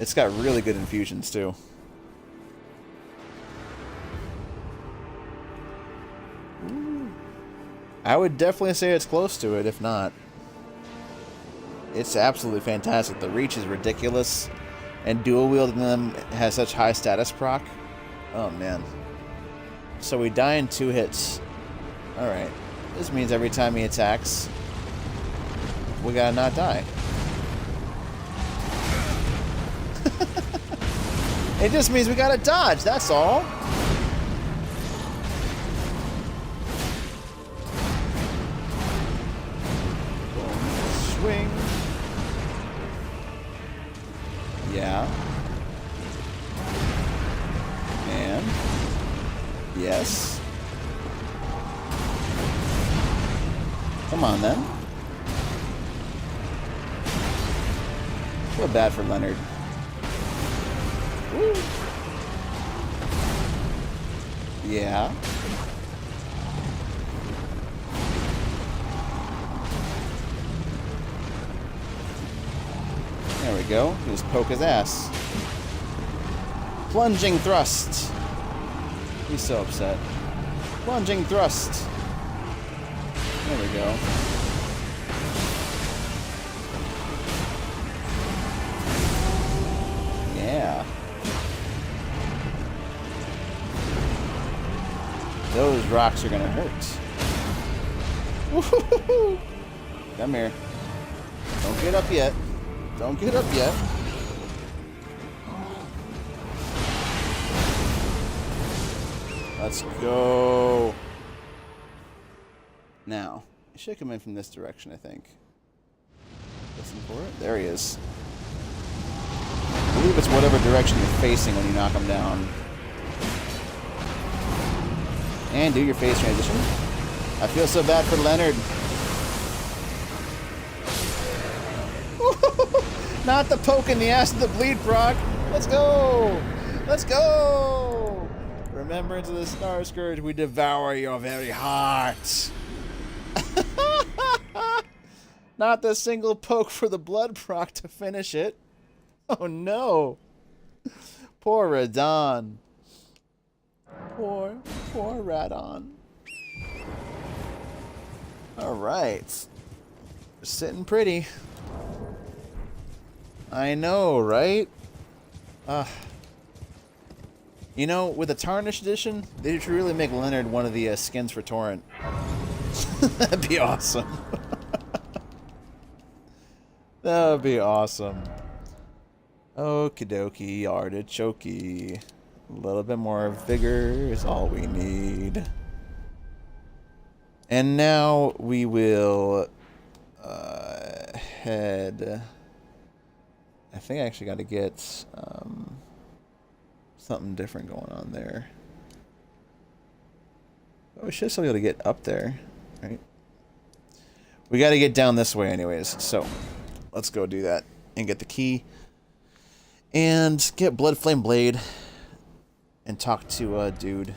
It's got really good infusions, too. Ooh. I would definitely say it's close to it, if not. It's absolutely fantastic. The reach is ridiculous. And dual wielding them has such high status proc. Oh, man. So we die in 2 hits. Alright. This means every time he attacks, we gotta not die. It just means we gotta dodge, that's all. Swing. Yeah. And yes. Come on then. Feel bad for Leonard. Woo. Yeah. There we go. Just poke his ass. Plunging thrust. He's so upset. Plunging thrust. There we go. Yeah. Those rocks are gonna hurt. Woo-hoo-hoo-hoo. Come here. Don't get up yet. Don't get up yet. Let's go. Now, he should come in from this direction, I think. Listen for it. There he is. I believe it's whatever direction you're facing when you knock him down. And do your phase transition. I feel so bad for Leonard. Not the poke in the ass of the bleed proc. Let's go. Let's go. Remembrance of the Star Scourge, we devour your very heart. Not the single poke for the blood proc to finish it. Oh no. Poor Radon. Poor Radon. Alright. Sitting pretty. I know, right? You know, with the Tarnished Edition, they should really make Leonard one of the skins for Torrent. That'd be awesome. That would be awesome. Okie dokie, artichokey. A little bit more vigor is all we need. And now we will head... I think I actually got to get something different going on there. Oh, we should still be able to get up there, right? We got to get down this way anyways, so let's go do that and get the key and get Blood Flame Blade and talk to a dude.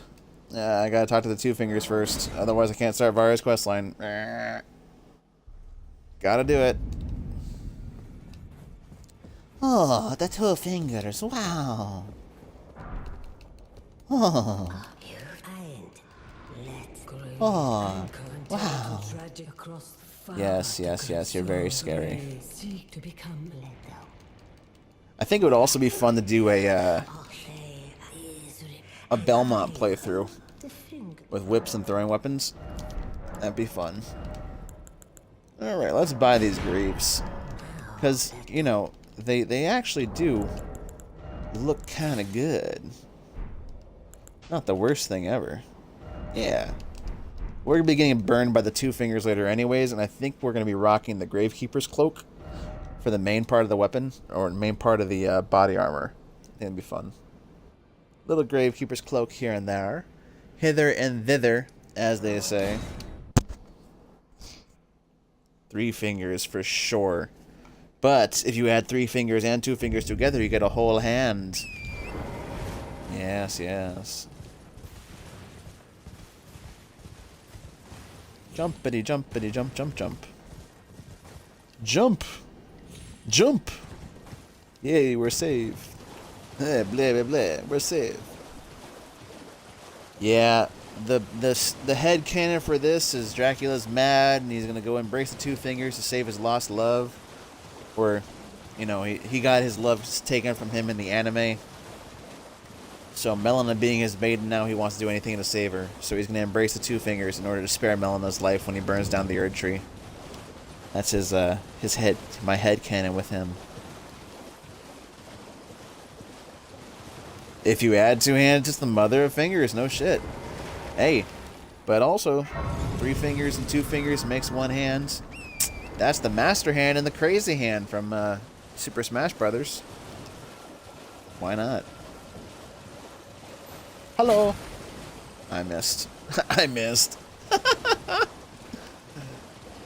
I gotta talk to the Two Fingers first, otherwise I can't start Varre's questline. Gotta do it. Oh, the Two Fingers, wow. Oh. Oh, wow. Yes, yes, yes, you're very scary. I think it would also be fun to do a Belmont playthrough with whips and throwing weapons. That'd be fun. Alright, let's buy these grapes. Because, you know, they actually do look kind of good. Not the worst thing ever. Yeah. We're going to be getting burned by the Two Fingers later anyways, and I think we're going to be rocking the Gravekeeper's Cloak for the main part of the weapon, or main part of the body armor. I think it'd be fun. Little Gravekeeper's Cloak here and there. Hither and thither, as they say. 3 fingers for sure. But if you add 3 fingers and 2 fingers together, you get a whole hand. Yes, yes. Jumpity, jumpity, jump, jump, jump. Jump! Jump! Yay, we're safe. Blah, blah, blah, we're safe. Yeah, the head canon for this is Dracula's mad, and he's gonna go embrace the 2 fingers to save his lost love. Or, you know, he got his love taken from him in the anime. So Melina being his maiden now, he wants to do anything to save her. So he's gonna embrace the 2 fingers in order to spare Melina's life when he burns down the Erd tree. That's his head, my head canon with him. If you add 2 hands, it's the mother of fingers. No shit. Hey, but also 3 fingers and 2 fingers makes 1 hand. That's the master hand and the crazy hand from Super Smash Brothers. Why not? Hello. I missed. I missed.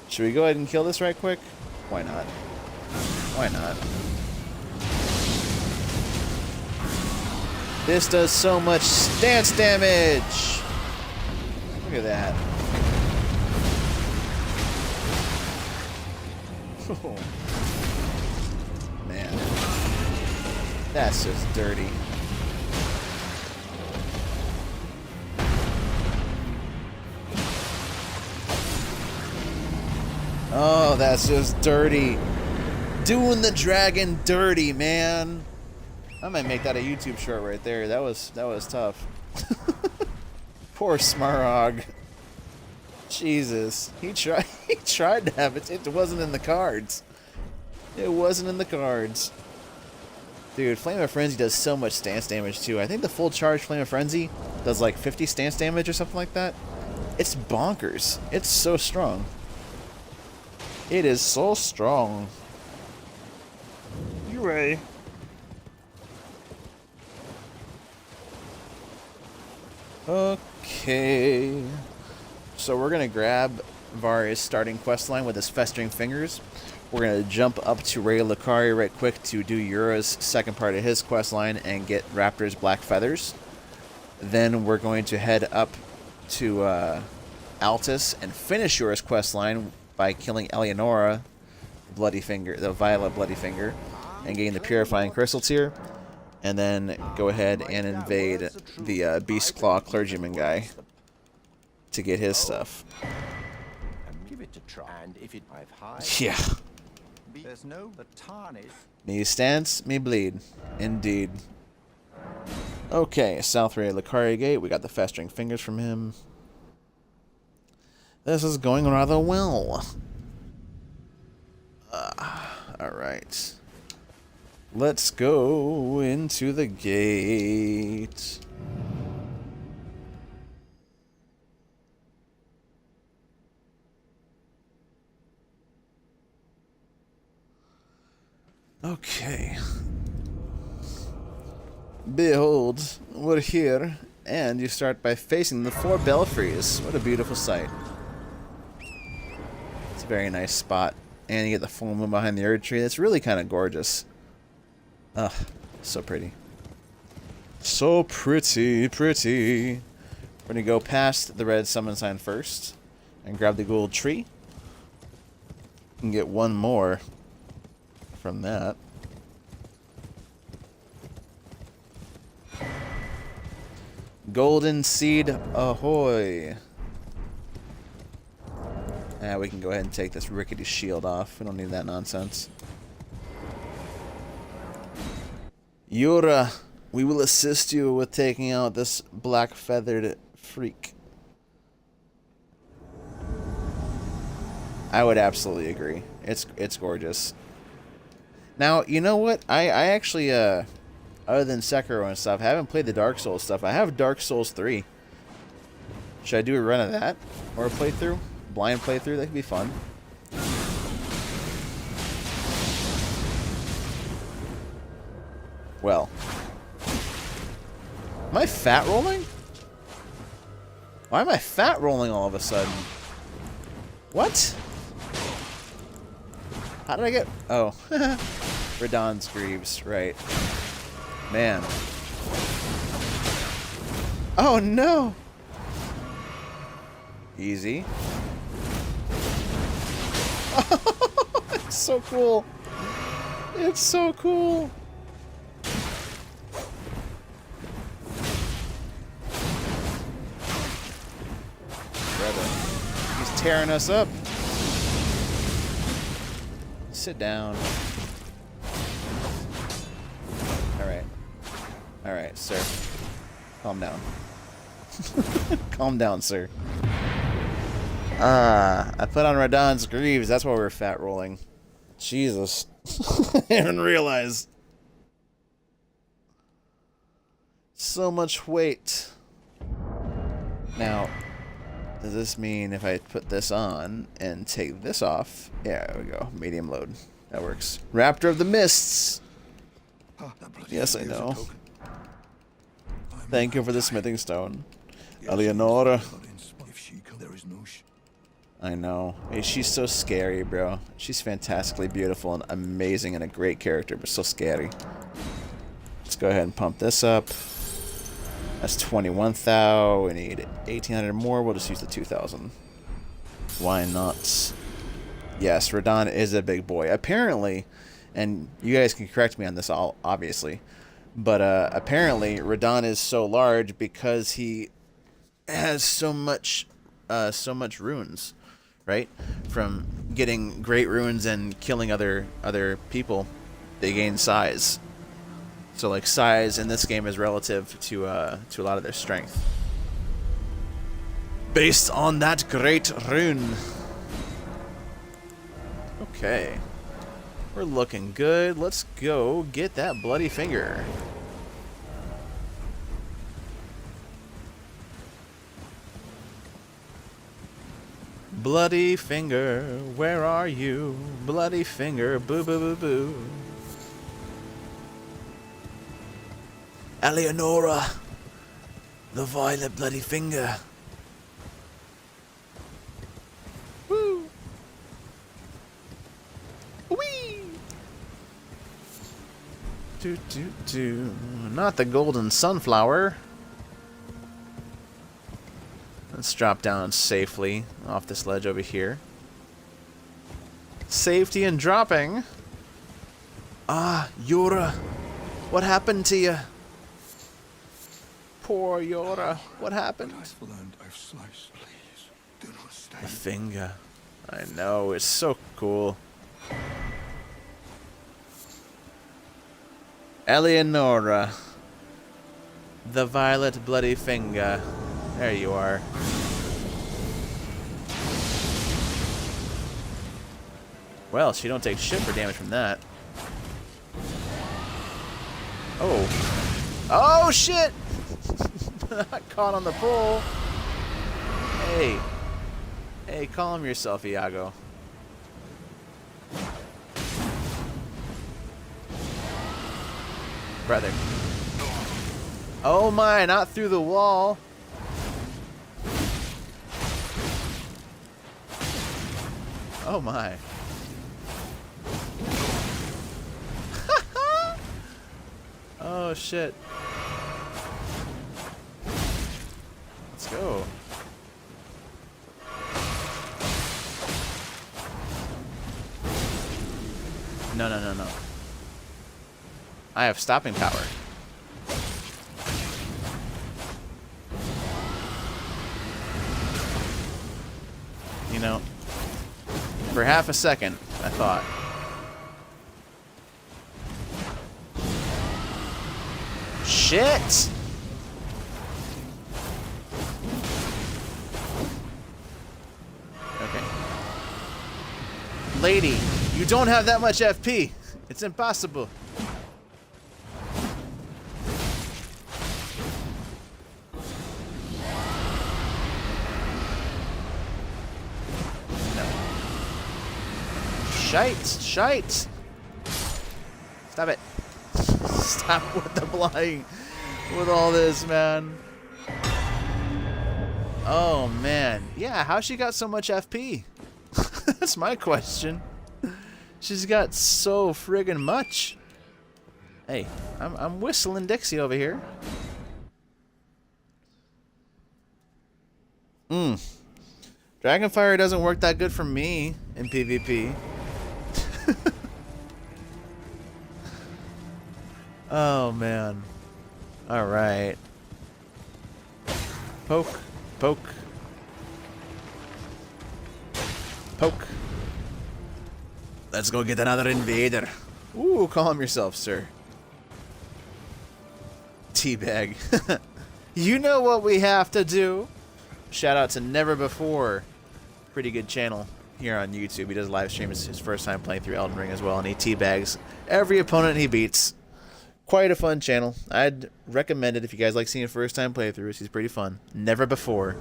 Should we go ahead and kill this right quick? Why not? Why not? This does so much stance damage! Look at that. Oh. Man. That's just dirty. Oh, that's just dirty. Doing the dragon dirty, man. I might make that a YouTube short right there. That was tough. Poor Smarog. Jesus. He tried to have it. It wasn't in the cards. It wasn't in the cards. Dude, Flame of Frenzy does so much stance damage too. I think the full charge Flame of Frenzy does like 50 stance damage or something like that. It's bonkers. It's so strong. It is so strong. You ready? Okay. So we're gonna grab Varre's starting questline with his festering fingers. We're gonna jump up to Ray Lucari right quick to do Yura's second part of his questline and get Raptor's black feathers. Then we're going to head up to Altus and finish Yura's questline by killing Eleonora, Bloody Finger, the Violet Bloody Finger, and getting the Purifying Crystal Tear. And then go ahead and invade the Beast Claw Clergyman guy to get his stuff. Yeah. Me stance, me bleed. Indeed. Okay, South Ray Lucari Gate. We got the Festering Fingers from him. This is going rather well. Alright. Let's go into the gate. Okay. Behold, we're here, and you start by facing the 4 belfries. What a beautiful sight. It's a very nice spot. And you get the full moon behind the Erd tree. It's really kind of gorgeous. Ugh, so pretty. So pretty, pretty. We're going to go past the red summon sign first and grab the gold tree. And get one more from that. Golden seed ahoy. We can go ahead and take this rickety shield off. We don't need that nonsense. Yura, we will assist you with taking out this black-feathered freak. I would absolutely agree. It's gorgeous. Now, you know what? I actually, other than Sekiro and stuff, I haven't played the Dark Souls stuff. I have Dark Souls 3. Should I do a run of that? Or a playthrough? Blind playthrough? That could be fun. Well. Am I fat rolling? Why am I fat rolling all of a sudden? What? How did I get... Oh. Radahn's Greaves, right. Man. Oh, no! Easy. It's so cool. It's so cool. Brother. He's tearing us up. Sit down. Alright. Alright, sir. Calm down. Calm down, sir. I put on Radahn's Greaves. That's why we're fat rolling. Jesus. I didn't realize. So much weight. Now, does this mean if I put this on and take this off? Yeah, there we go. Medium load. That works. Raptor of the Mists. Yes, I know. Thank you for the smithing stone. Eleonora. I know. Hey, she's so scary, bro. She's fantastically beautiful and amazing and a great character, but so scary. Let's go ahead and pump this up. That's 21,000. We need 1,800 more. We'll just use the 2,000. Why not? Yes, Radahn is a big boy. Apparently, and you guys can correct me on this, obviously, but apparently Radahn is so large because he has so much runes, right? From getting great runes and killing other people, they gain size. So like size in this game is relative to a lot of their strength, based on that great rune. Okay, we're looking good. Let's go get that bloody finger. Bloody finger, where are you? Bloody finger, boo boo boo boo. Eleonora, the violet bloody finger. Woo! Wee! Do do do. Not the golden sunflower. Let's drop down safely off this ledge over here. Safety and dropping. Ah, Yura, what happened to you? Poor Yura, what happened? The finger. I know, it's so cool. Eleonora, the violet bloody finger. There you are. Well, she don't take shit for damage from that. Oh. Oh, shit! Caught on the pull. Hey. Hey, calm yourself, Iago. Brother. Oh my, not through the wall. Oh my. Oh shit. Let's go. No, no, no, no. I have stopping power. You know, for half a second, I thought. Shit! Okay. Lady, you don't have that much FP. It's impossible. No. Shite! Shite! Stop it. Stop with the flying. With all this, man. Oh, man. Yeah, how she got so much FP? That's my question. She's got so friggin' much. Hey, I'm whistling Dixie over here. Dragonfire doesn't work that good for me in PvP. Oh man. Alright. Poke. Poke. Poke. Let's go get another invader. Ooh, calm yourself, sir. Teabag. You know what we have to do. Shout out to Never Before. Pretty good channel here on YouTube. He does live stream. It's his first time playing through Elden Ring as well, and he teabags every opponent he beats. Quite a fun channel. I'd recommend it if you guys like seeing first time playthroughs. He's pretty fun. Never Before.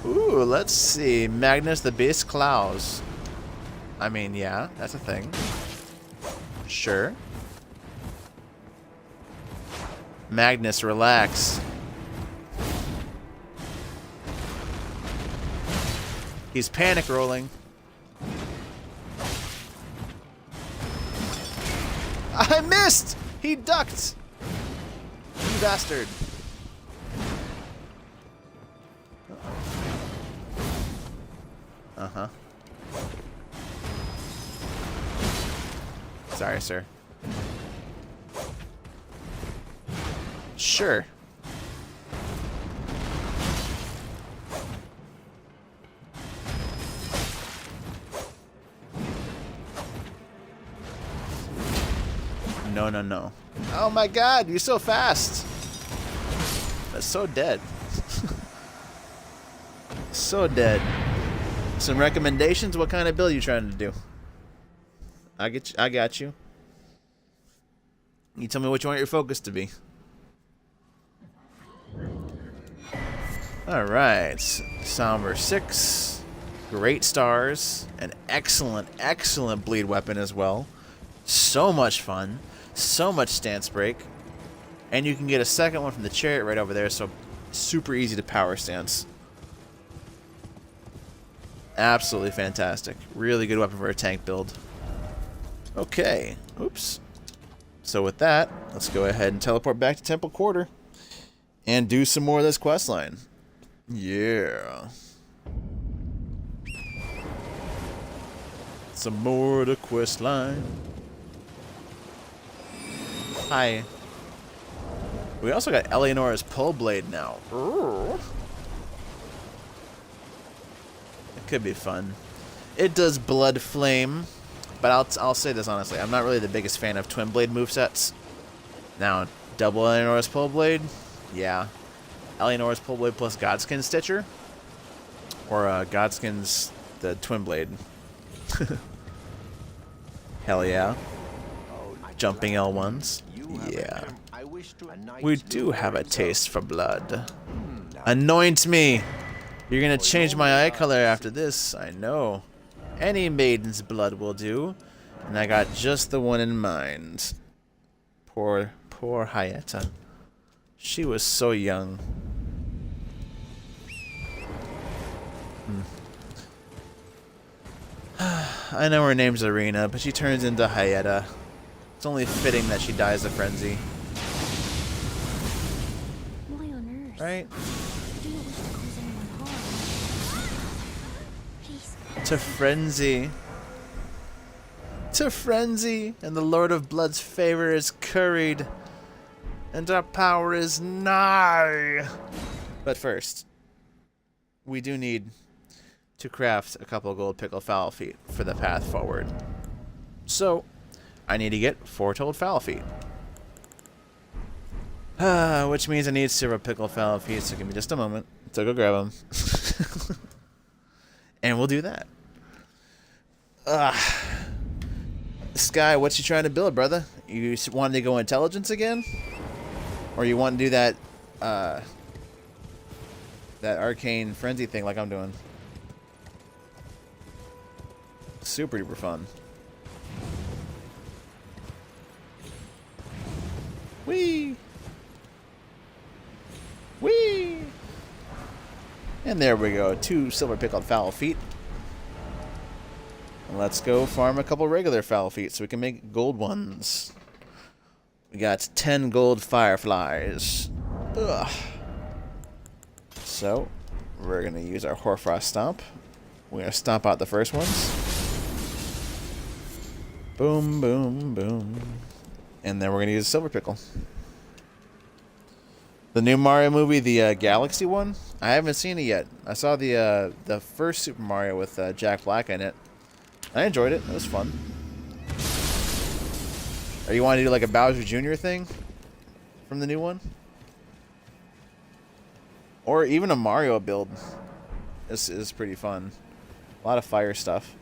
Ooh, let's see. Magnus the Beast Klaus. I mean, yeah, that's a thing. Sure. Magnus, relax. He's panic rolling. I missed! He ducked! You bastard. Uh-huh. Sorry, sir. Sure. No, no, no. Oh my god, you're so fast. That's so dead. So dead. Some recommendations? What kind of build you trying to do? I got you. You tell me what you want your focus to be. Alright. Somber 6. Great stars. An excellent, excellent bleed weapon as well. So much fun. So much stance break. And you can get a second one from the chariot right over there, so super easy to power stance. Absolutely fantastic. Really good weapon for a tank build. Okay. Oops. So with that, let's go ahead and teleport back to Temple Quarter and do some more of this questline. Yeah. Some more of the questline. Hi. We also got Eleonora's Pull Blade now. Ooh. It could be fun. It does Blood Flame, but I'll say this honestly, I'm not really the biggest fan of Twin Blade movesets. Now, double Eleonora's Pull Blade, yeah. Eleonora's Pull Blade plus Godskin Stitcher, or Godskin's the Twin Blade. Hell yeah. Jumping L1s. Yeah. We do have a taste for blood. Anoint me! You're gonna change my eye color after this, I know. Any maiden's blood will do. And I got just the one in mind. Poor Hyetta. She was so young. I know her name's Arena, but she turns into Hyetta. It's only fitting that she dies of frenzy. Why on earth? Right? I do not wish to cause anyone harm. Please. To frenzy. To frenzy, and the Lord of Blood's favor is curried, and our power is nigh. But first, we do need to craft a couple of gold pickle foul feet for the path forward. So, I need to get 4 told foul feet. Which means I need silver pickle foul feet, so give me just a moment to go grab them. And we'll do that. Sky, what you trying to build, brother? You wanted to go intelligence again? Or you want to do that, that arcane frenzy thing like I'm doing? Super duper fun. Whee! Whee! And there we go. 2 silver pickled foul feet. And let's go farm a couple regular foul feet so we can make gold ones. We got 10 gold fireflies. Ugh. So, we're going to use our Hoarfrost Stomp. We're going to stomp out the first ones. Boom, boom, boom. And then we're going to use a Silver Pickle. The new Mario movie, the Galaxy one, I haven't seen it yet. I saw the first Super Mario with Jack Black in it. I enjoyed it. It was fun. Or you want to do like a Bowser Jr. thing from the new one? Or even a Mario build. This is pretty fun. A lot of fire stuff.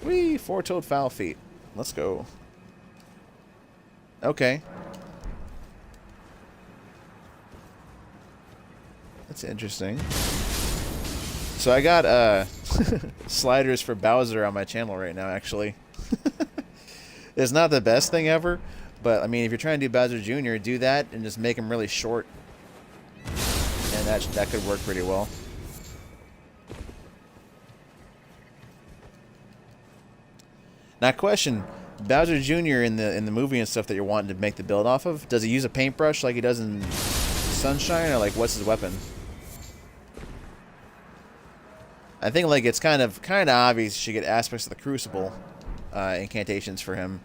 Whee! 4-toed foul feet. Let's go. Okay. That's interesting. So I got sliders for Bowser on my channel right now, actually. It's not the best thing ever, but I mean, if you're trying to do Bowser Jr., do that and just make him really short. And that could work pretty well. Now, question: Bowser Jr. in the movie and stuff that you're wanting to make the build off of, does he use a paintbrush like he does in Sunshine, or like what's his weapon? I think like it's kind of obvious you should get aspects of the Crucible incantations for him.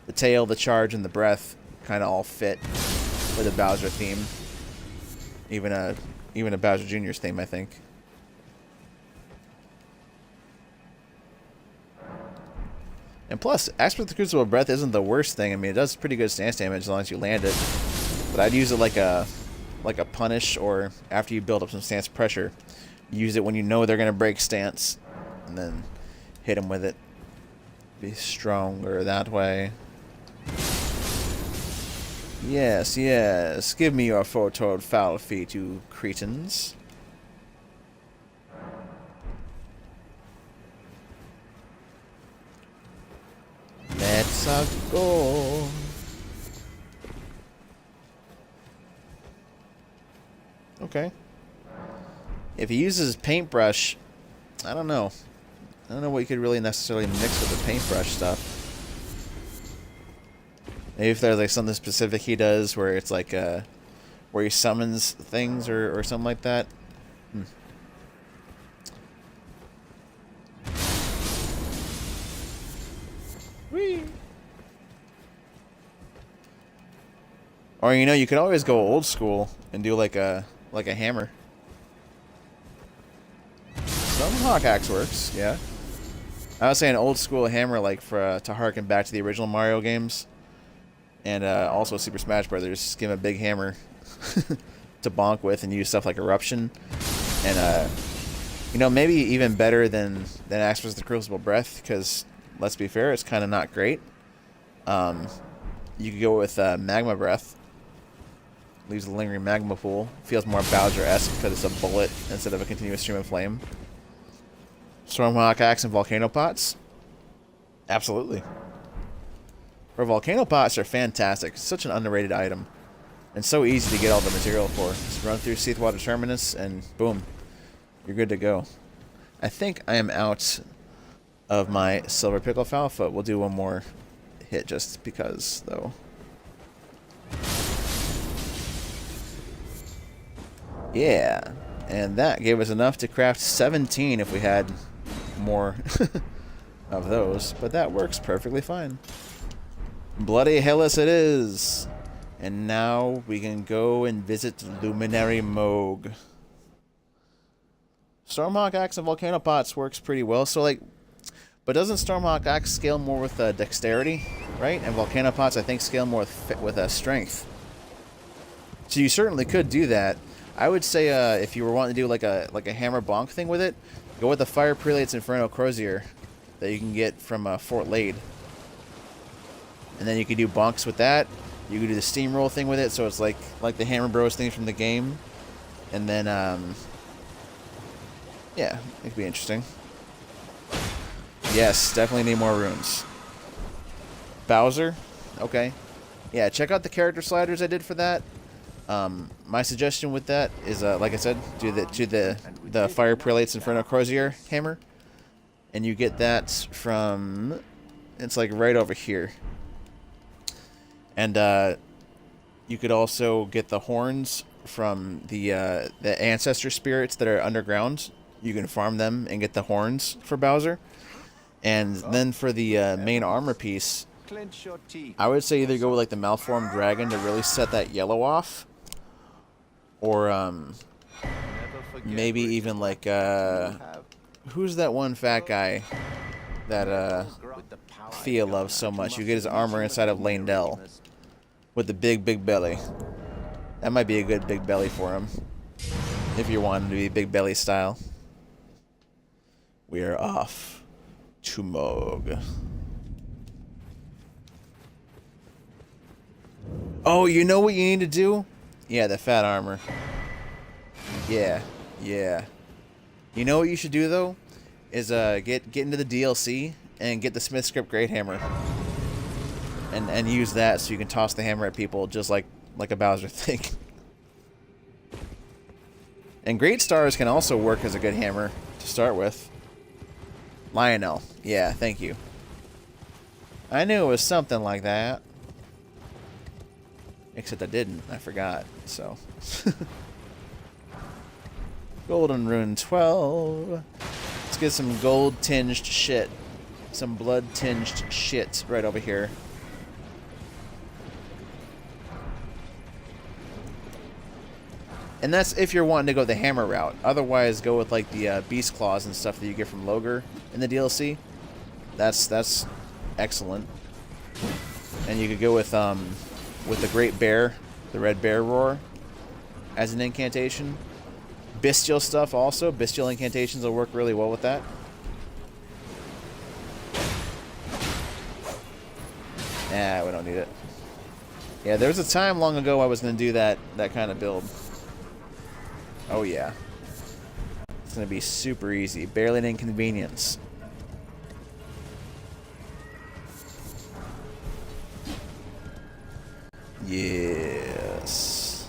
The tail, the charge, and the breath kind of all fit with a Bowser theme. Even a Bowser Jr.'s theme, I think. And plus, aspect of the Crucible breath isn't the worst thing. I mean, it does pretty good stance damage as long as you land it. But I'd use it like a punish, or after you build up some stance pressure. Use it when you know they're going to break stance, and then hit them with it. Be stronger that way. Yes, yes. Give me your 4-toed foul feet, you cretins. Let's go. Okay. If he uses paintbrush, I don't know. I don't know what you could really necessarily mix with the paintbrush stuff. Maybe if there's like something specific he does where it's like where he summons things or something like that. Whee! Or you know, you could always go old school and do like a hammer. Some Hawk Axe works, yeah. I was saying old school hammer, like to harken back to the original Mario games, and also Super Smash Brothers. Just give him a big hammer to bonk with, and use stuff like Eruption, and you know, maybe even better than Axe vs. the Crucible Breath, because let's be fair, it's kind of not great. You could go with Magma Breath. Leaves the lingering magma pool. Feels more Bowser-esque because it's a bullet instead of a continuous stream of flame. Stormhawk Axe and Volcano Pots? Absolutely. Or Volcano Pots are fantastic. Such an underrated item. And so easy to get all the material for. Just run through Seathwater Terminus and boom. You're good to go. I think I am out of my Silver Pickle Foul Foot. We'll do one more hit just because, though. Yeah, and that gave us enough to craft 17 if we had more of those, but that works perfectly fine. Bloody Helice it is! And now we can go and visit Luminary Mohg. Stormhawk Axe and Volcano Pots works pretty well, so like, but doesn't Stormhawk Axe scale more with dexterity, right? And Volcano Pots I think scale more with strength. So you certainly could do that. I would say if you were wanting to do like a hammer bonk thing with it, go with the Fire Prelate's Inferno Crozier that you can get from Fort Lade. And then you can do bonks with that. You can do the steamroll thing with it, so it's like the Hammer Bros things from the game. And then yeah, it could be interesting. Yes, definitely need more runes. Bowser, okay. Yeah, check out the character sliders I did for that. My suggestion with that is, like I said, do the the Fire Prelate's Inferno Crozier hammer. And you get that from... It's like right over here. And you could also get the horns from the ancestor spirits that are underground. You can farm them and get the horns for Bowser. And then for the main armor piece, I would say either go with like the malformed dragon to really set that yellow off, or maybe even like who's that one fat guy that Thea loves so much? You get his armor inside of Lane-Dell with the big belly. That might be a good big belly for him if you want him to be big belly style. We are off to Mohg. Oh, you know what you need to do? Yeah, the fat armor. Yeah. You know what you should do though? Is get into the DLC and get the Smith Script Great Hammer. And use that so you can toss the hammer at people just like a Bowser thing. And Great Stars can also work as a good hammer to start with. Lionel. Yeah, thank you. I knew it was something like that. Except I didn't. I forgot. So. Golden Rune 12. Let's get some gold-tinged shit. Some blood-tinged shit right over here. And that's if you're wanting to go the hammer route. Otherwise, go with like the beast claws and stuff that you get from Logger in the DLC. That's excellent. And you could go with the Great Bear, the Red Bear Roar, as an incantation. Bestial stuff also. Bestial incantations will work really well with that. Nah, we don't need it. Yeah, there was a time long ago I was going to do that kind of build. Oh yeah. It's going to be super easy. Barely an inconvenience. Yes.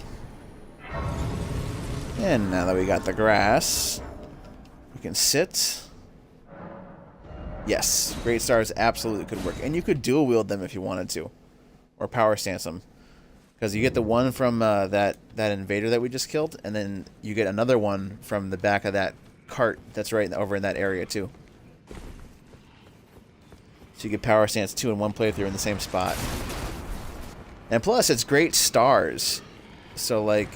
And now that we got the grass, we can sit. Yes, Great Stars absolutely could work. And you could dual wield them if you wanted to. Or power stance them. Because you get the one from that invader that we just killed, and then you get another one from the back of that cart that's right over in that area too. So you get power stance 2 in one playthrough in the same spot. And plus, it's Great Stars. So, like,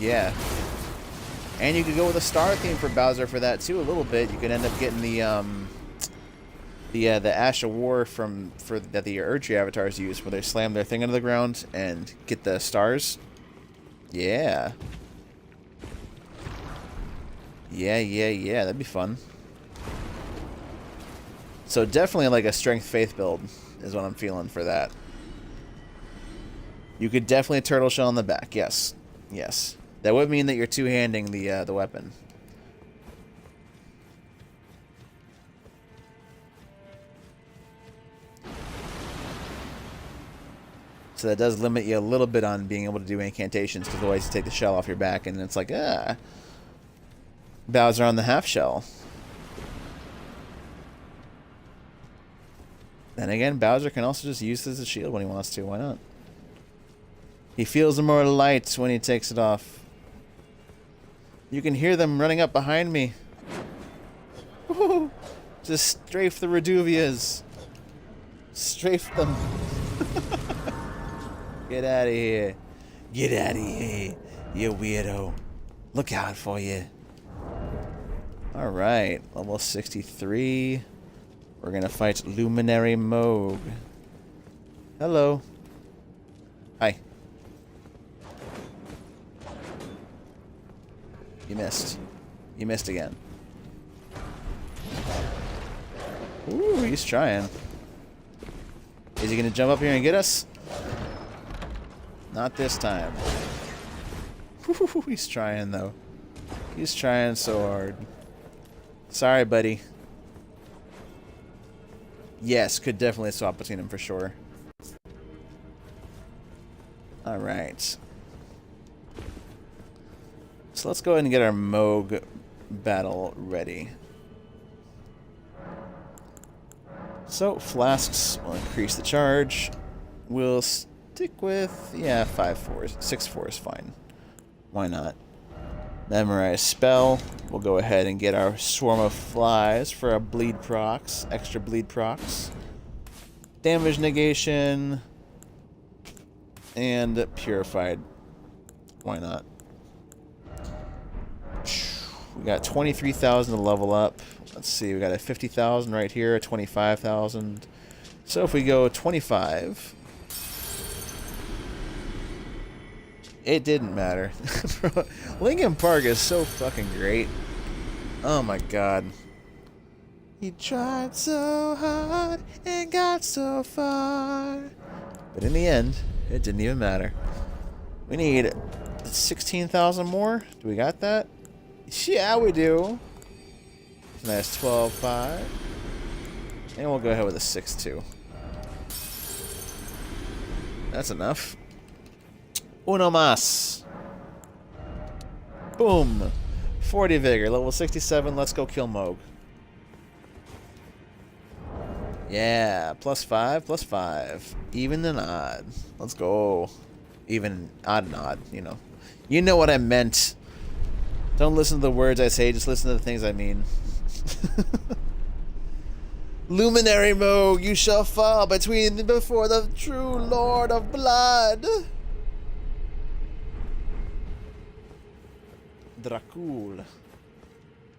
yeah. And you could go with a star theme for Bowser for that too a little bit. You could end up getting the Ash of War that the Erdtree avatars use, where they slam their thing into the ground and get the stars. Yeah. Yeah. That'd be fun. So definitely like a strength faith build is what I'm feeling for that. You could definitely turtle shell on the back. Yes. That would mean that you're two-handing the weapon. So that does limit you a little bit on being able to do incantations, because otherwise you take the shell off your back and it's like, Bowser on the half shell. Then again, Bowser can also just use this as a shield when he wants to. Why not? He feels more light when he takes it off. You can hear them running up behind me. Woo-hoo. Just strafe the Reduvias. Strafe them. Get out of here. Get out of here, you weirdo. Look out for you. Alright, level 63. We're gonna fight Luminary Mohg. Hello. Hi. You missed. You missed again. Ooh, he's trying. Is he gonna jump up here and get us? Not this time. Ooh, he's trying though. He's trying so hard. Sorry, buddy. Yes, could definitely swap between them for sure. Alright. So let's go ahead and get our Mohg battle ready. So, flasks will increase the charge. We'll stick with, yeah, 5 4s. 6 4 is fine. Why not? Memorize spell. We'll go ahead and get our swarm of flies for our bleed procs. Extra bleed procs. Damage negation. And purified. Why not? We got 23,000 to level up. Let's see, we got a 50,000 right here, a 25,000. So if we go 25, it didn't matter. Linkin Park is so fucking great. Oh my god. He tried so hard and got so far. But in the end, it didn't even matter. We need 16,000 more. Do we got that? Yeah, we do. Nice 12.5. And we'll go ahead with a 6.2. That's enough. Uno mas. Boom. 40 vigor. Level 67. Let's go kill Mohg. Yeah. +5, +5. Even and odd. Let's go. Even odd and odd, you know. You know what I meant. Don't listen to the words I say. Just listen to the things I mean. Luminary Mohg, you shall fall before the true Lord of Blood. Dracula.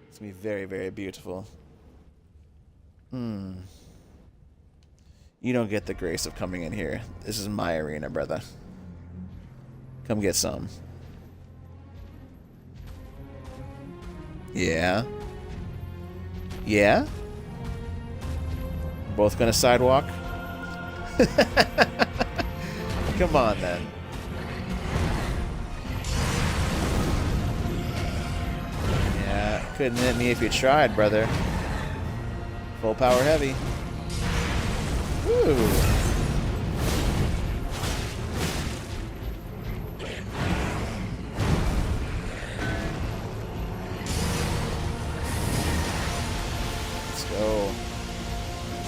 It's gonna be very, very beautiful. You don't get the grace of coming in here. This is my arena, brother. Come get some. Yeah. Yeah? Both gonna sidewalk? Come on, then. Yeah, couldn't hit me if you tried, brother. Full power heavy. Woo!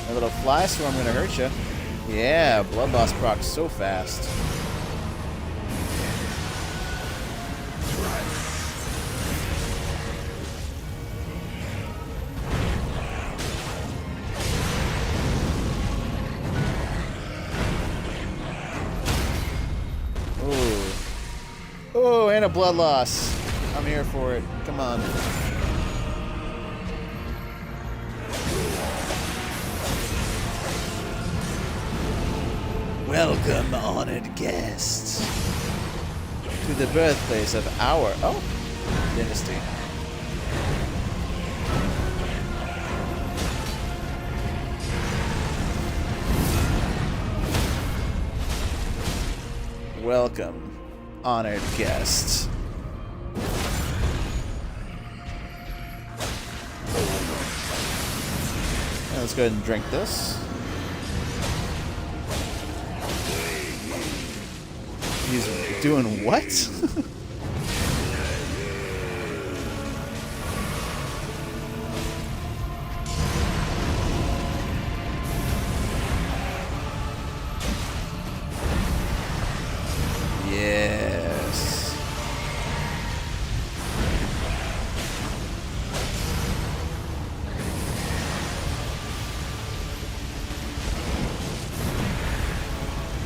A little fly swarm gonna hurt you. Yeah, blood loss proc so fast. Ooh. Oh, and a blood loss. I'm here for it. Come on. Welcome, honored guests, to the birthplace of our dynasty. Welcome, honored guests. Let's go ahead and drink this. He's doing what? Yes.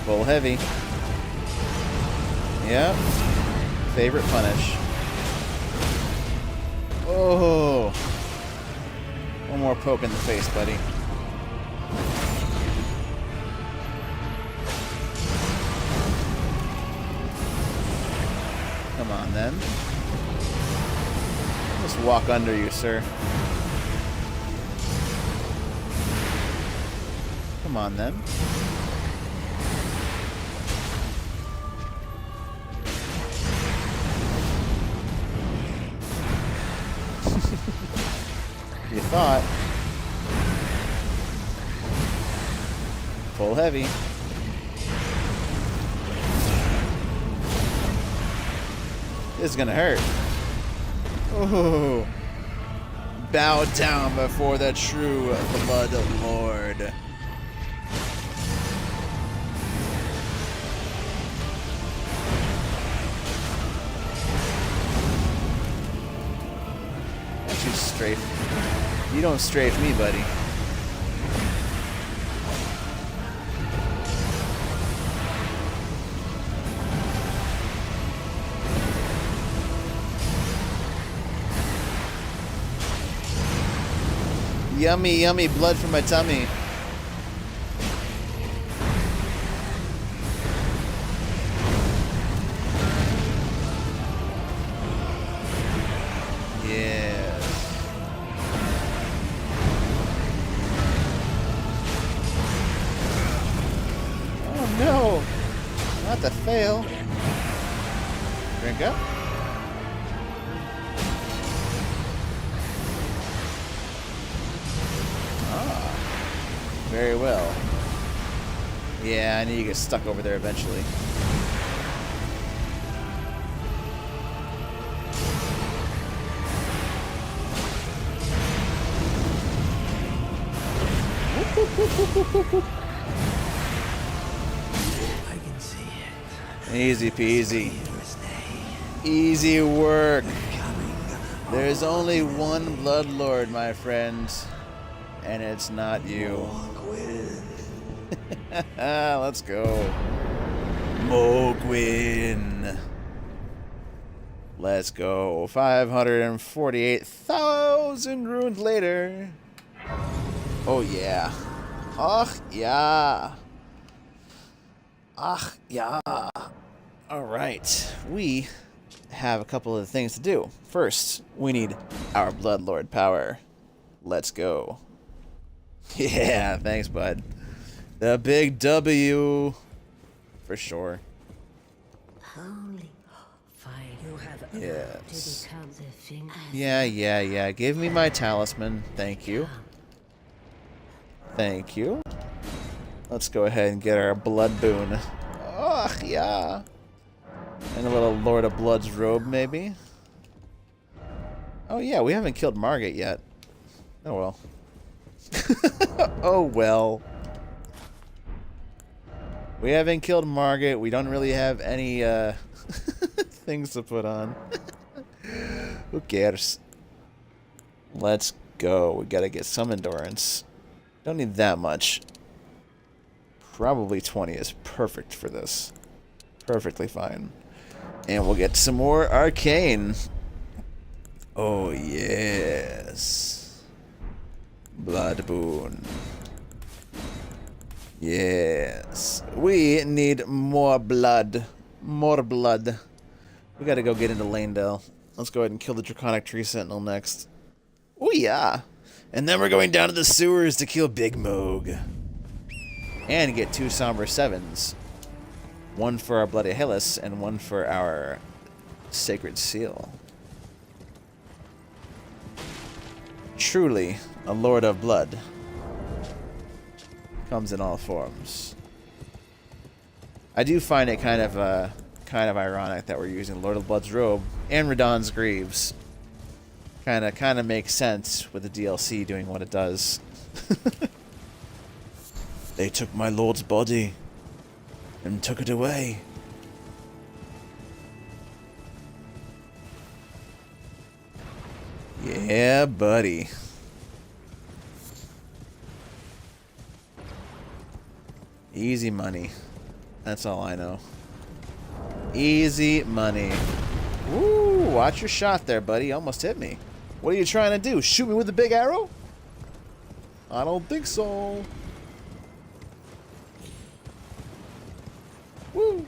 Full heavy. Yep. Favorite punish. Oh. One more poke in the face, buddy. Come on, then. Just walk under you, sir. Come on, then. You thought. Full heavy. This is gonna hurt. Oh. bow down before the true Blood Lord. Don't you strafe. You don't strafe me, buddy. Yummy, yummy blood from my tummy. Yes. Oh no! Not to fail. Drink up. Very well. Yeah, I need to get stuck over there eventually. I can see it. Easy peasy. Easy work. There's only one Bloodlord, my friends. And it's not you. Let's go. Mohg. Let's go. 548,000 runes later. Oh yeah. Ach yeah. Ach yeah. Alright. We have a couple of things to do. First, we need our Bloodlord power. Let's go. Yeah, thanks, bud. The big W. For sure. Holy fire. You have Yes. to become the thing. Yeah. Give me my talisman. Thank you. Thank you. Let's go ahead and get our blood boon. Oh, yeah. And a little Lord of Blood's robe, maybe. Oh, yeah, we haven't killed Margit yet. Oh, well. Oh, well. We haven't killed Margit. We don't really have any things to put on. Who cares? Let's go. We gotta get some endurance. Don't need that much. Probably 20 is perfect for this. Perfectly fine. And we'll get some more arcane. Oh, yes. Blood boon. Yes. We need more blood. More blood. We gotta go get into Lanedale. Let's go ahead and kill the Draconic Tree Sentinel next. Oh yeah. And then we're going down to the sewers to kill Big Mohg. And get 2 Somber 7s. One for our Bloody Helice and one for our Sacred Seal. Truly, a Lord of Blood. Comes in all forms. I do find it kind of ironic that we're using Lord of Blood's robe and Radahn's greaves. Kind of makes sense with the DLC doing what it does. They took my lord's body and took it away. Yeah, buddy. Easy money. That's all I know. Easy money. Woo, watch your shot there, buddy. Almost hit me. What are you trying to do? Shoot me with a big arrow? I don't think so. Woo.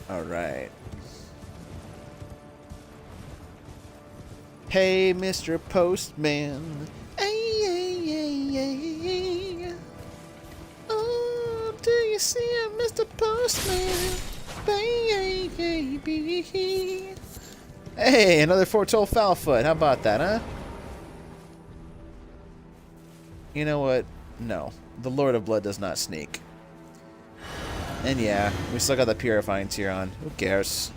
All right. Hey, Mr. Postman. Hey. Oh, do you see him, Mr. Postman? Baby. Hey, another foretold foul foot. How about that, huh? You know what? No. The Lord of Blood does not sneak. And yeah, we still got the purifying tier on. Who cares?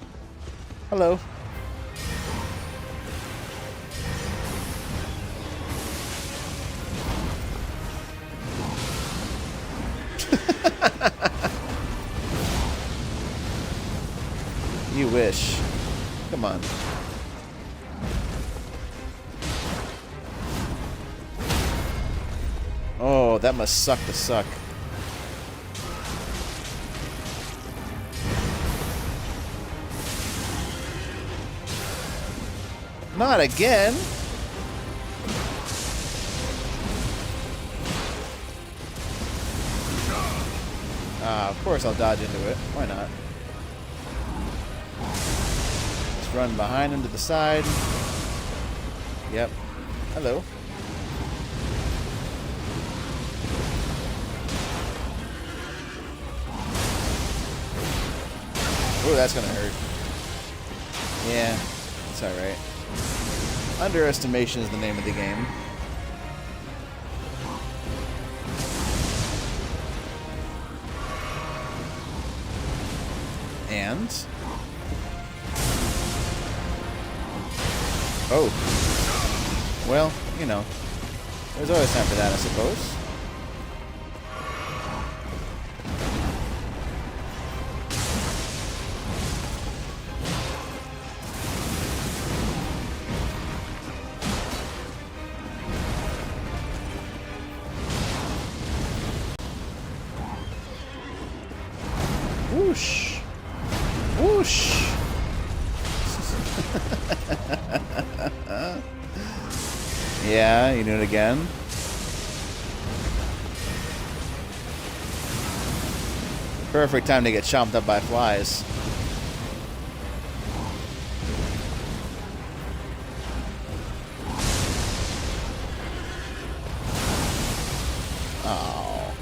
Hello. You wish. Come on. Oh, that must suck to suck. Not again. Of course I'll dodge into it. Why not? Just run behind him to the side. Yep. Hello. Oh, that's gonna hurt. Yeah, it's alright. Underestimation is the name of the game. And... oh. Well, you know. There's always time for that, I suppose. Whoosh. Whoosh. Yeah, you do it again. Perfect time to get chomped up by flies. Oh.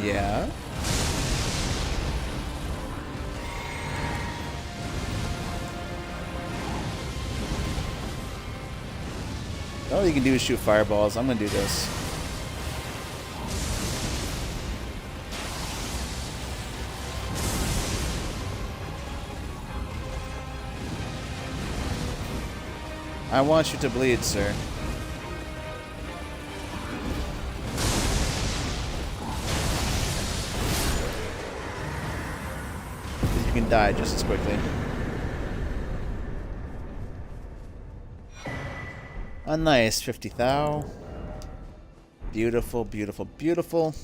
Yeah. All you can do is shoot fireballs. I'm gonna do this. I want you to bleed, sir. You can die just as quickly. A nice 50 thou. Beautiful, beautiful, beautiful.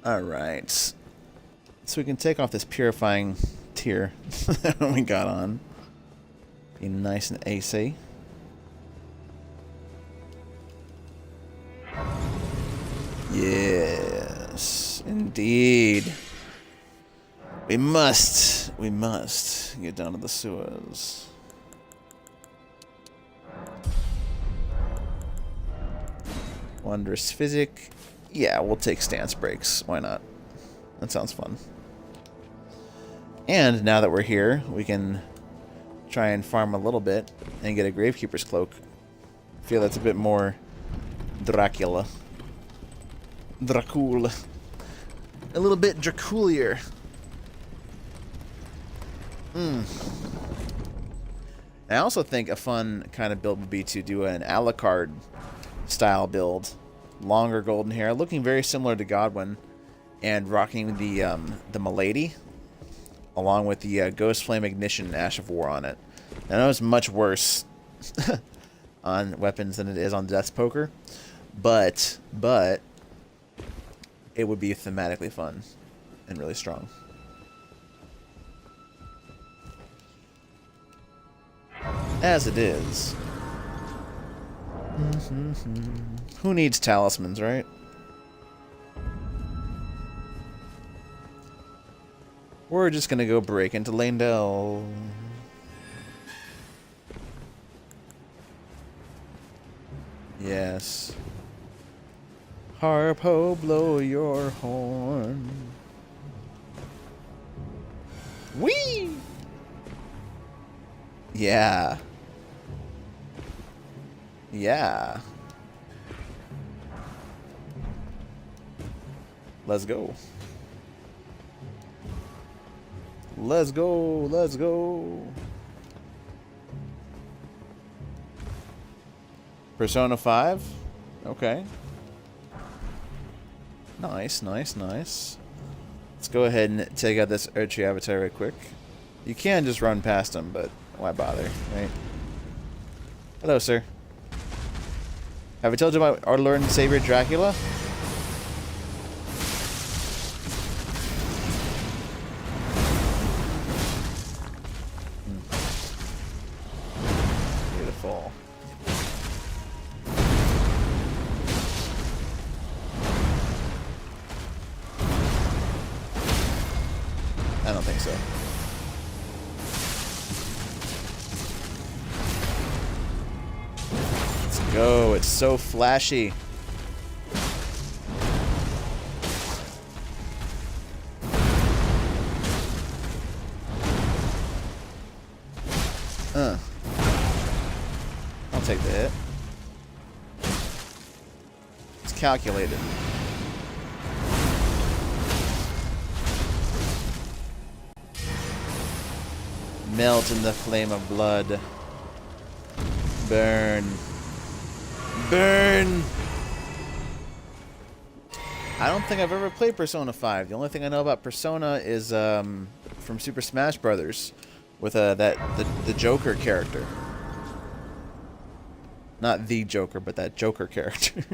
Alright. So we can take off this purifying tier that we got on. Be nice and AC. Yes, indeed. We must get down to the sewers. Wondrous physic. Yeah, we'll take stance breaks. Why not? That sounds fun. And now that we're here, we can try and farm a little bit and get a Gravekeeper's Cloak. I feel that's a bit more Dracula. Dracul. A little bit Draculier. I also think a fun kind of build would be to do an Alucard style build. Longer golden hair, looking very similar to Godwin, and rocking the Milady, along with the Ghost Flame Ignition Ash of War on it. I know it's much worse on weapons than it is on Death's Poker, but it would be thematically fun and really strong. As it is. Who needs talismans, right? We're just gonna go break into Landell. Yes. Harpo, blow your horn. Whee! Yeah. Yeah. Let's go. Let's go. Let's go. Persona 5? Okay. Nice, nice, nice. Let's go ahead and take out this Archie avatar right quick. You can just run past him, but why bother, right? Hello, sir. Have I told you about our Lord and Savior Dracula? Beautiful. I don't think so. Let's go. It's so flashy. I'll take the hit. It's calculated. Melt in the flame of blood. Burn. Burn! I don't think I've ever played Persona 5. The only thing I know about Persona is from Super Smash Brothers with the Joker character. Not the Joker, but that Joker character.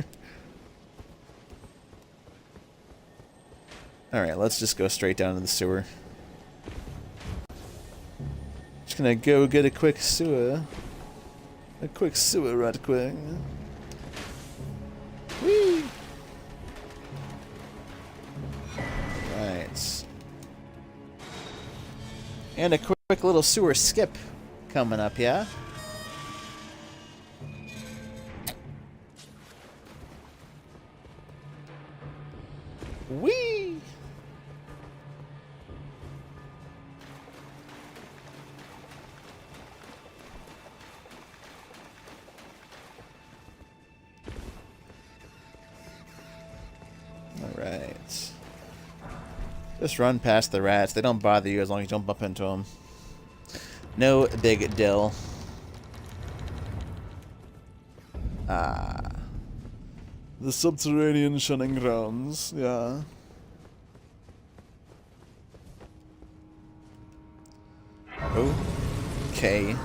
Alright, let's just go straight down to the sewer. Just gonna go get a quick sewer. A quick sewer right quick. Whee! Right. And a quick little sewer skip coming up, yeah? Whee! Alright. Just run past the rats. They don't bother you as long as you don't bump into them. No big deal. Ah. The subterranean shunning grounds, yeah. Okay.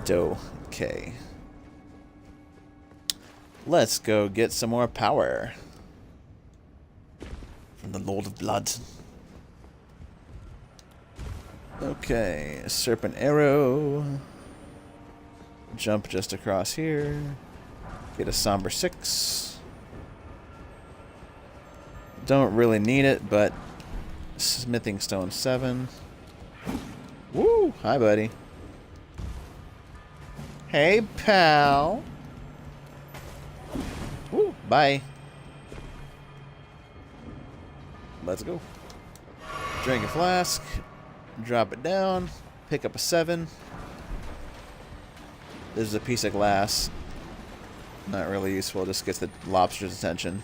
Okay. Let's go get some more power. From the Lord of Blood. Okay, Serpent Arrow. Jump just across here. Get a Somber 6. Don't really need it, but Smithing Stone 7. Woo! Hi, buddy. Hey, pal. Woo! Bye. Let's go. Drink a flask. Drop it down. Pick up a 7. This is a piece of glass. Not really useful. Just gets the lobster's attention.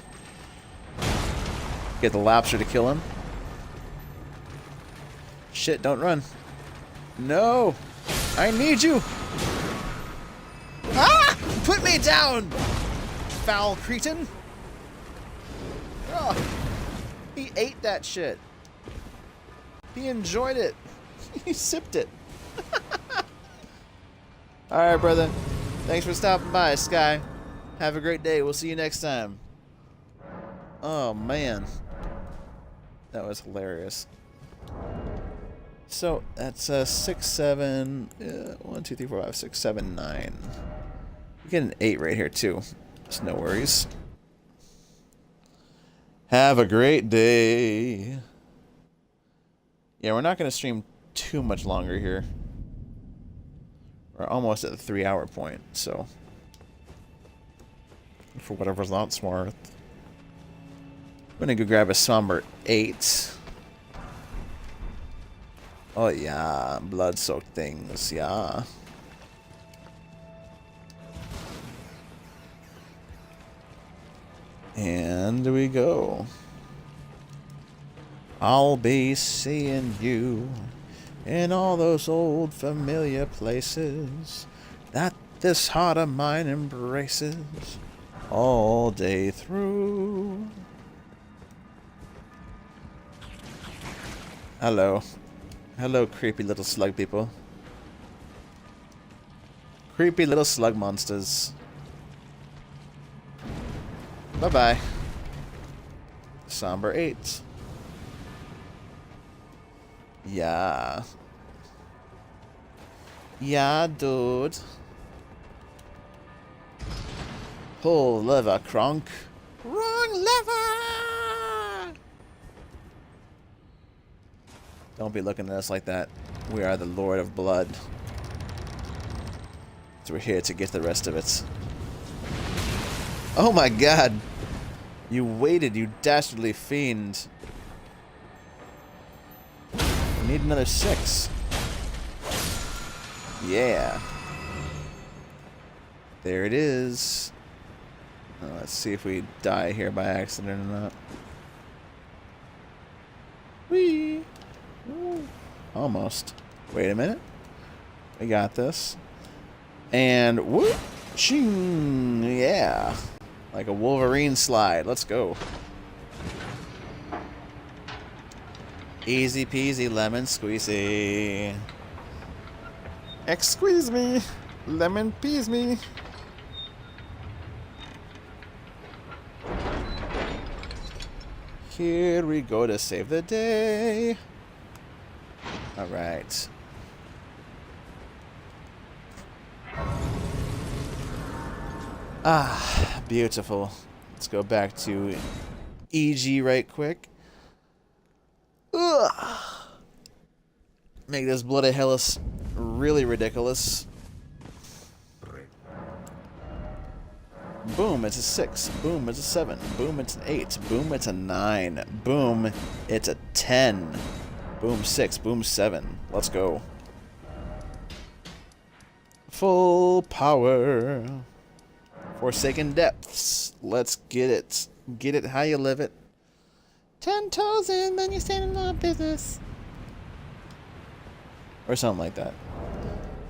Get the lobster to kill him. Shit, don't run. No! I need you! Ah! Put me down! Foul cretin! Oh, he ate that shit. He enjoyed it. He sipped it. Alright, brother. Thanks for stopping by, Sky. Have a great day. We'll see you next time. Oh, man. That was hilarious. So, that's 6, 7... 1, 2, 3, 4, 5, 6, 7, 9. We get an 8 right here, too. Just no worries. Have a great day. Yeah, we're not going to stream too much longer here. We're almost at the 3-hour point, so... For whatever's not smart. I'm going to go grab a Somber 8. Oh, yeah. Blood-soaked things, yeah. And we go. I'll be seeing you in all those old familiar places that this heart of mine embraces all day through. Hello. Hello, creepy little slug people. Creepy little slug monsters. Bye-bye. Somber 8. Yeah. Yeah, dude. Pull lever, Kronk. Wrong lever! Don't be looking at us like that. We are the Lord of Blood. So we're here to get the rest of it. Oh my god! You waited, you dastardly fiend. We need another 6. Yeah. There it is. Let's see if we die here by accident or not. Whee! Ooh. Almost. Wait a minute. We got this. And whoop! Ching! Yeah. Like a Wolverine slide. Let's go. Easy peasy lemon squeezy. Excuse me. Lemon peas me. Here we go to save the day. Alright. Ah, beautiful. Let's go back to EG right quick. Ugh. Make this Bloody Helice really ridiculous. Boom, it's a 6. Boom, it's a 7. Boom, it's an 8. Boom, it's a 9. Boom, it's a 10. Boom, 6. Boom, 7. Let's go. Full power. Forsaken Depths. Let's get it. Get it how you live it. 10 toes in, then you stand in my business. Or something like that.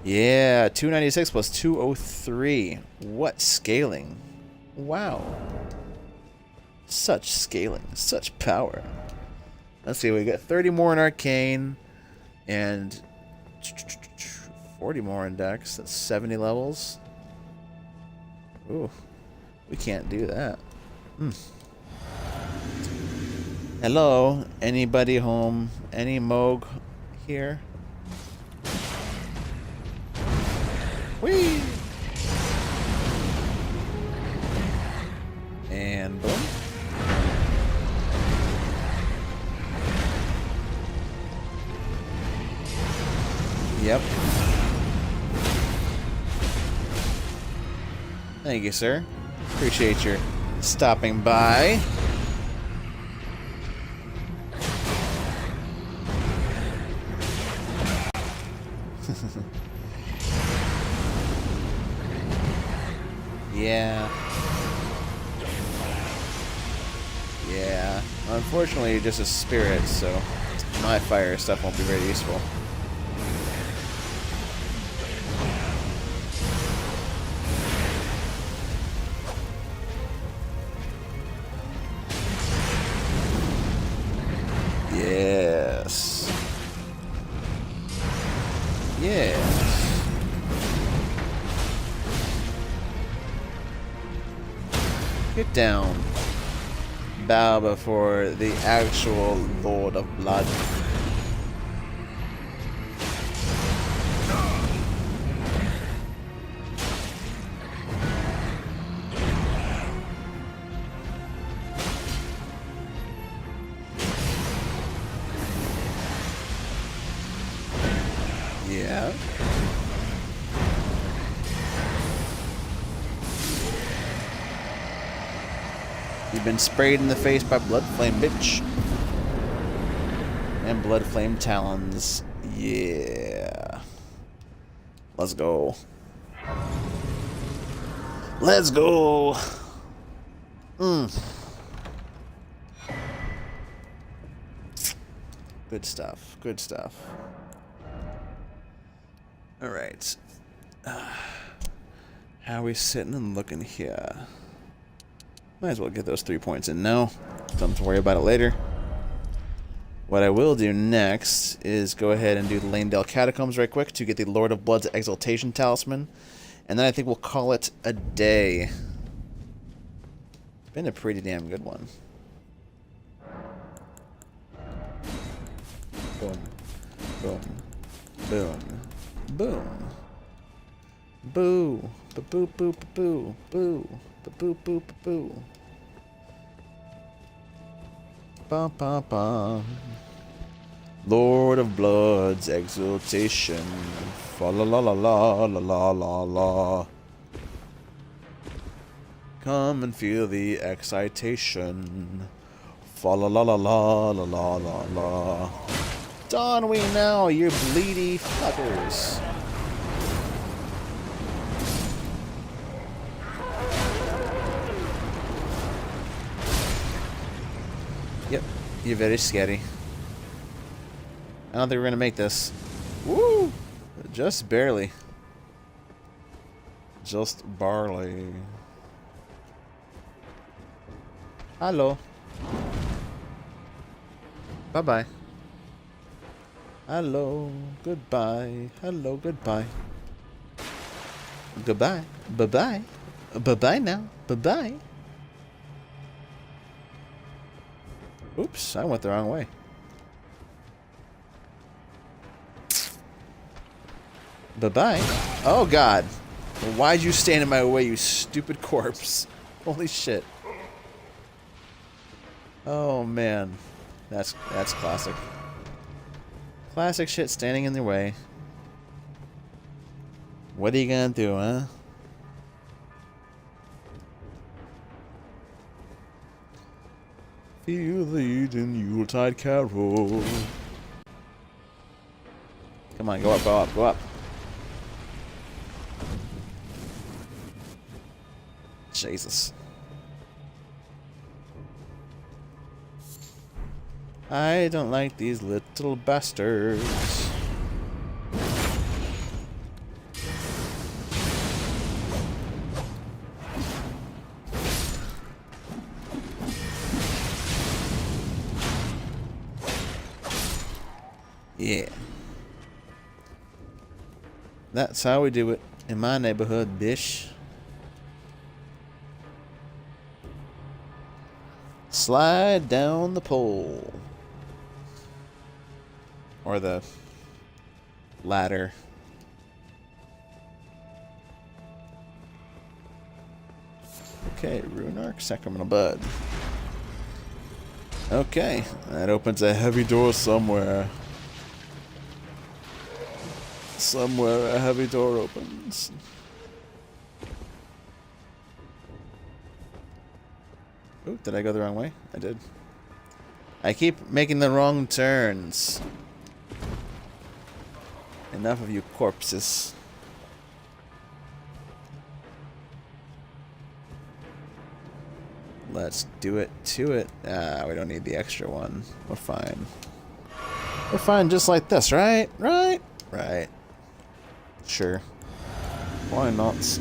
Yeah, 296 plus 203. What scaling. Wow. Such scaling. Such power. Let's see, we got 30 more in Arcane. And 40 more in Dex. That's 70 levels. Ooh. We can't do that. Hello? Anybody home? Any Mohg here? Whee! And boom. Yep. Thank you, sir. Appreciate your stopping by. Yeah. Yeah. Unfortunately, you're just a spirit, so my fire stuff won't be very useful. Yes. Yes. Get down. Bow before the actual Lord of Blood. Yeah. You've been sprayed in the face by Blood Flame, bitch. And Blood Flame Talons. Yeah. Let's go. Let's go. Good stuff. Good stuff. Alright. How are we sitting and looking here? Might as well get those 3 points in now. Don't have to worry about it later. What I will do next is go ahead and do the Lanedale Catacombs right quick to get the Lord of Blood's Exaltation Talisman. And then I think we'll call it a day. It's been a pretty damn good one. Boom. Boom. Boom. Boom. Boo. Ba-boo, boo, ba-boo. Boo. Ba-boo, boo, ba-boo. Ba, ba, ba. Lord of Blood's Exaltation. Fa la la la la la la la la. Come and feel the excitation. Fa la la la la la la la la. Don we now, you bleedy fuckers. Yep, you're very scary. I don't think we're gonna make this. Woo! Just barely. Just barely. Hello. Bye-bye. Hello. Goodbye. Hello. Goodbye. Goodbye. Bye-bye. Bye-bye now. Bye-bye. Oops, I went the wrong way. Bye-bye. Oh, God. Why'd you stand in my way, you stupid corpse? Holy shit. Oh, man. That's classic. Classic shit standing in their way. What are you gonna do, huh? Feel the Eden Yuletide carol. Come on, go up, go up, go up. Jesus. I don't like these little bastards. Yeah. That's how we do it in my neighborhood, bish. Slide down the pole. Or the ladder. Okay, Rune Arc, Sacramental Bud. Okay, that opens a heavy door somewhere. Somewhere a heavy door opens. Ooh, did I go the wrong way? I did. I keep making the wrong turns. Enough of you corpses. Let's do it to it. Ah, we don't need the extra one. We're fine. We're fine just like this, right? Right? Right. Sure. Why not?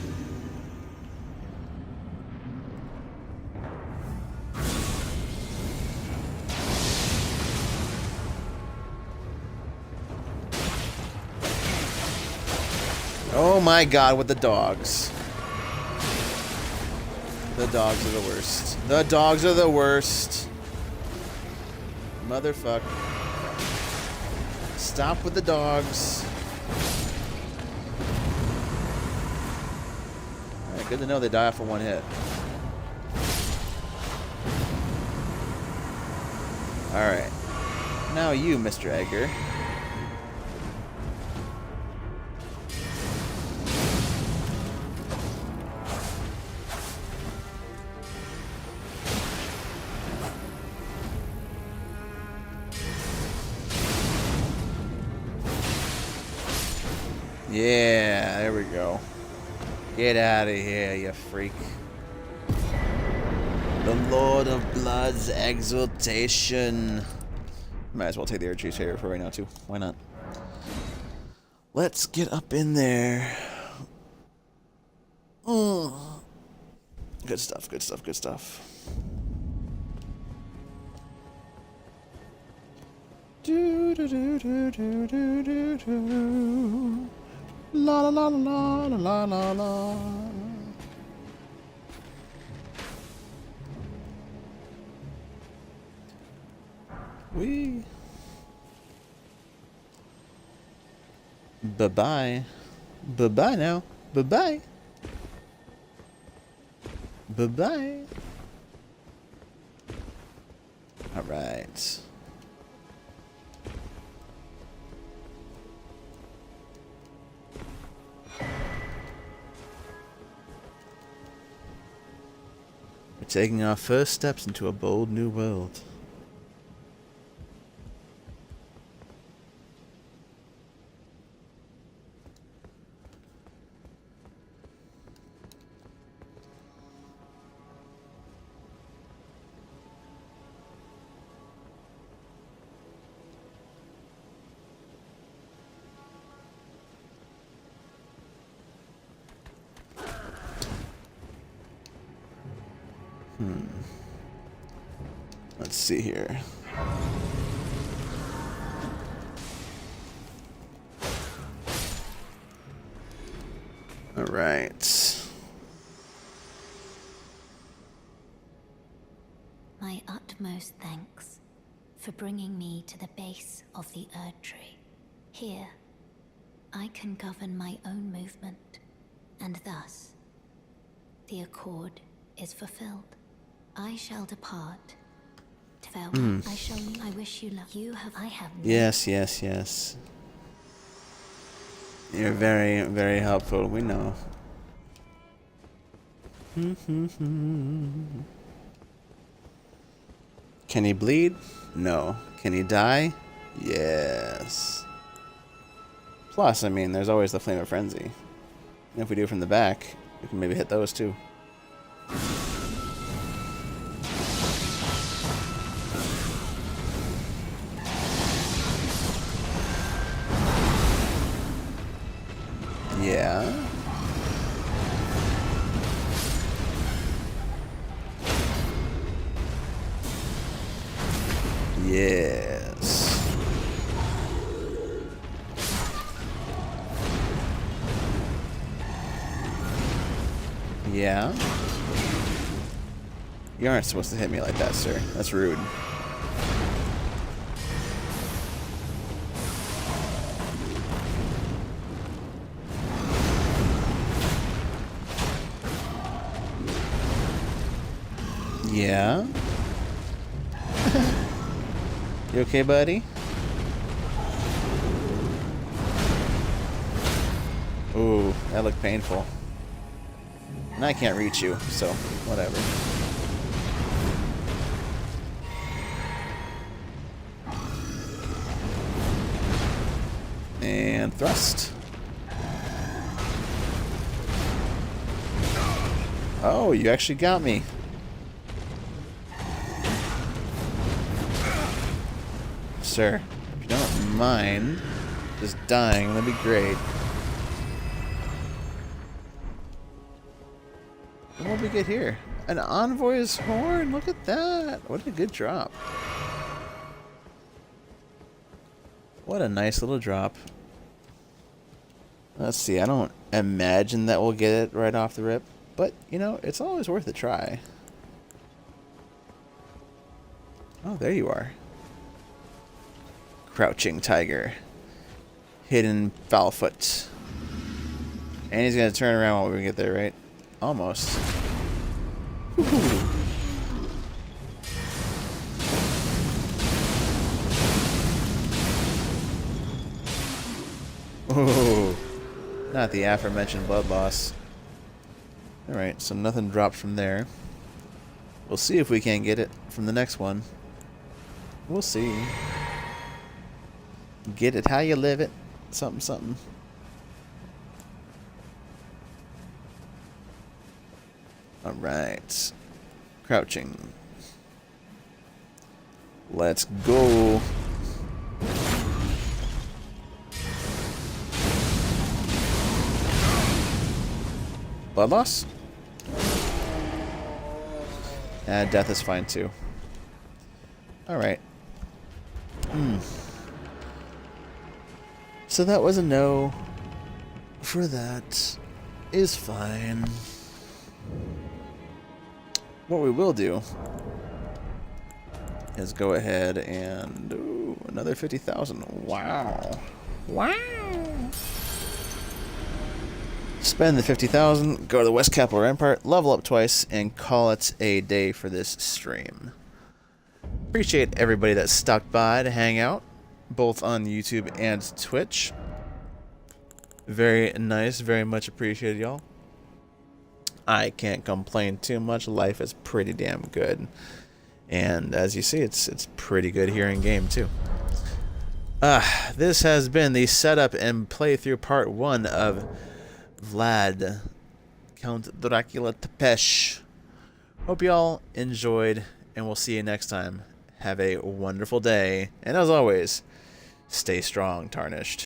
Oh my god, with the dogs. The dogs are the worst. The dogs are the worst. Motherfuck. Stop with the dogs. Alright, good to know they die off of one hit. Alright. Now you, Mr. Edgar. Yeah, there we go. Get out of here, you freak. The Lord of Blood's Exaltation. Might as well take the Earth Tree's here for right now too. Why not? Let's get up in there. Good stuff, good stuff, good stuff. Do do do do do do do do. La la la la la la la. Wee. Bye bye. Bye bye now. Bye bye. Bye bye. All right. We're taking our first steps into a bold new world. Let's see here. All right. My utmost thanks for bringing me to the base of the Erd Tree. Here, I can govern my own movement, and thus, the accord is fulfilled. I shall depart. Farewell. I wish you luck. I have no. Yes, yes, yes. You're very, very helpful. We know. Can he bleed? No. Can he die? Yes. Plus, I mean, there's always the Flame of Frenzy. And if we do it from the back, we can maybe hit those too. Yeah. Yes. Yeah. You aren't supposed to hit me like that, sir. That's rude. Yeah. You okay, buddy? Ooh, that looked painful. And I can't reach you, so whatever. And thrust. Oh, you actually got me. Sir, if you don't mind just dying, that'd be great. And what did we get here? An envoy's horn? Look at that. What a good drop. What a nice little drop. Let's see, I don't imagine that we'll get it right off the rip, but, you know, it's always worth a try. Oh, there you are. Crouching tiger. Hidden foulfoot. And he's gonna turn around while we get there, right? Almost. Woohoo. Oh, not the aforementioned blood loss. Alright, so nothing dropped from there. We'll see if we can get it from the next one. We'll see. Get it how you live it. Something, something. Alright. Crouching. Let's go. Blood loss? Death is fine too. Alright. So that was a no. For that is fine. What we will do is go ahead and... Ooh, another 50,000. Wow. Wow. Spend the 50,000, go to the West Capital Rampart, level up twice, and call it a day for this stream. Appreciate everybody that stopped by to hang out, both on YouTube and Twitch. Very nice, very much appreciated, y'all. I can't complain too much. Life is pretty damn good. And as you see, it's pretty good here in game too. This has been the setup and playthrough part 1 of Vlad, Count Dracula Tepesh. Hope y'all enjoyed, and we'll see you next time. Have a wonderful day, and as always, stay strong, Tarnished.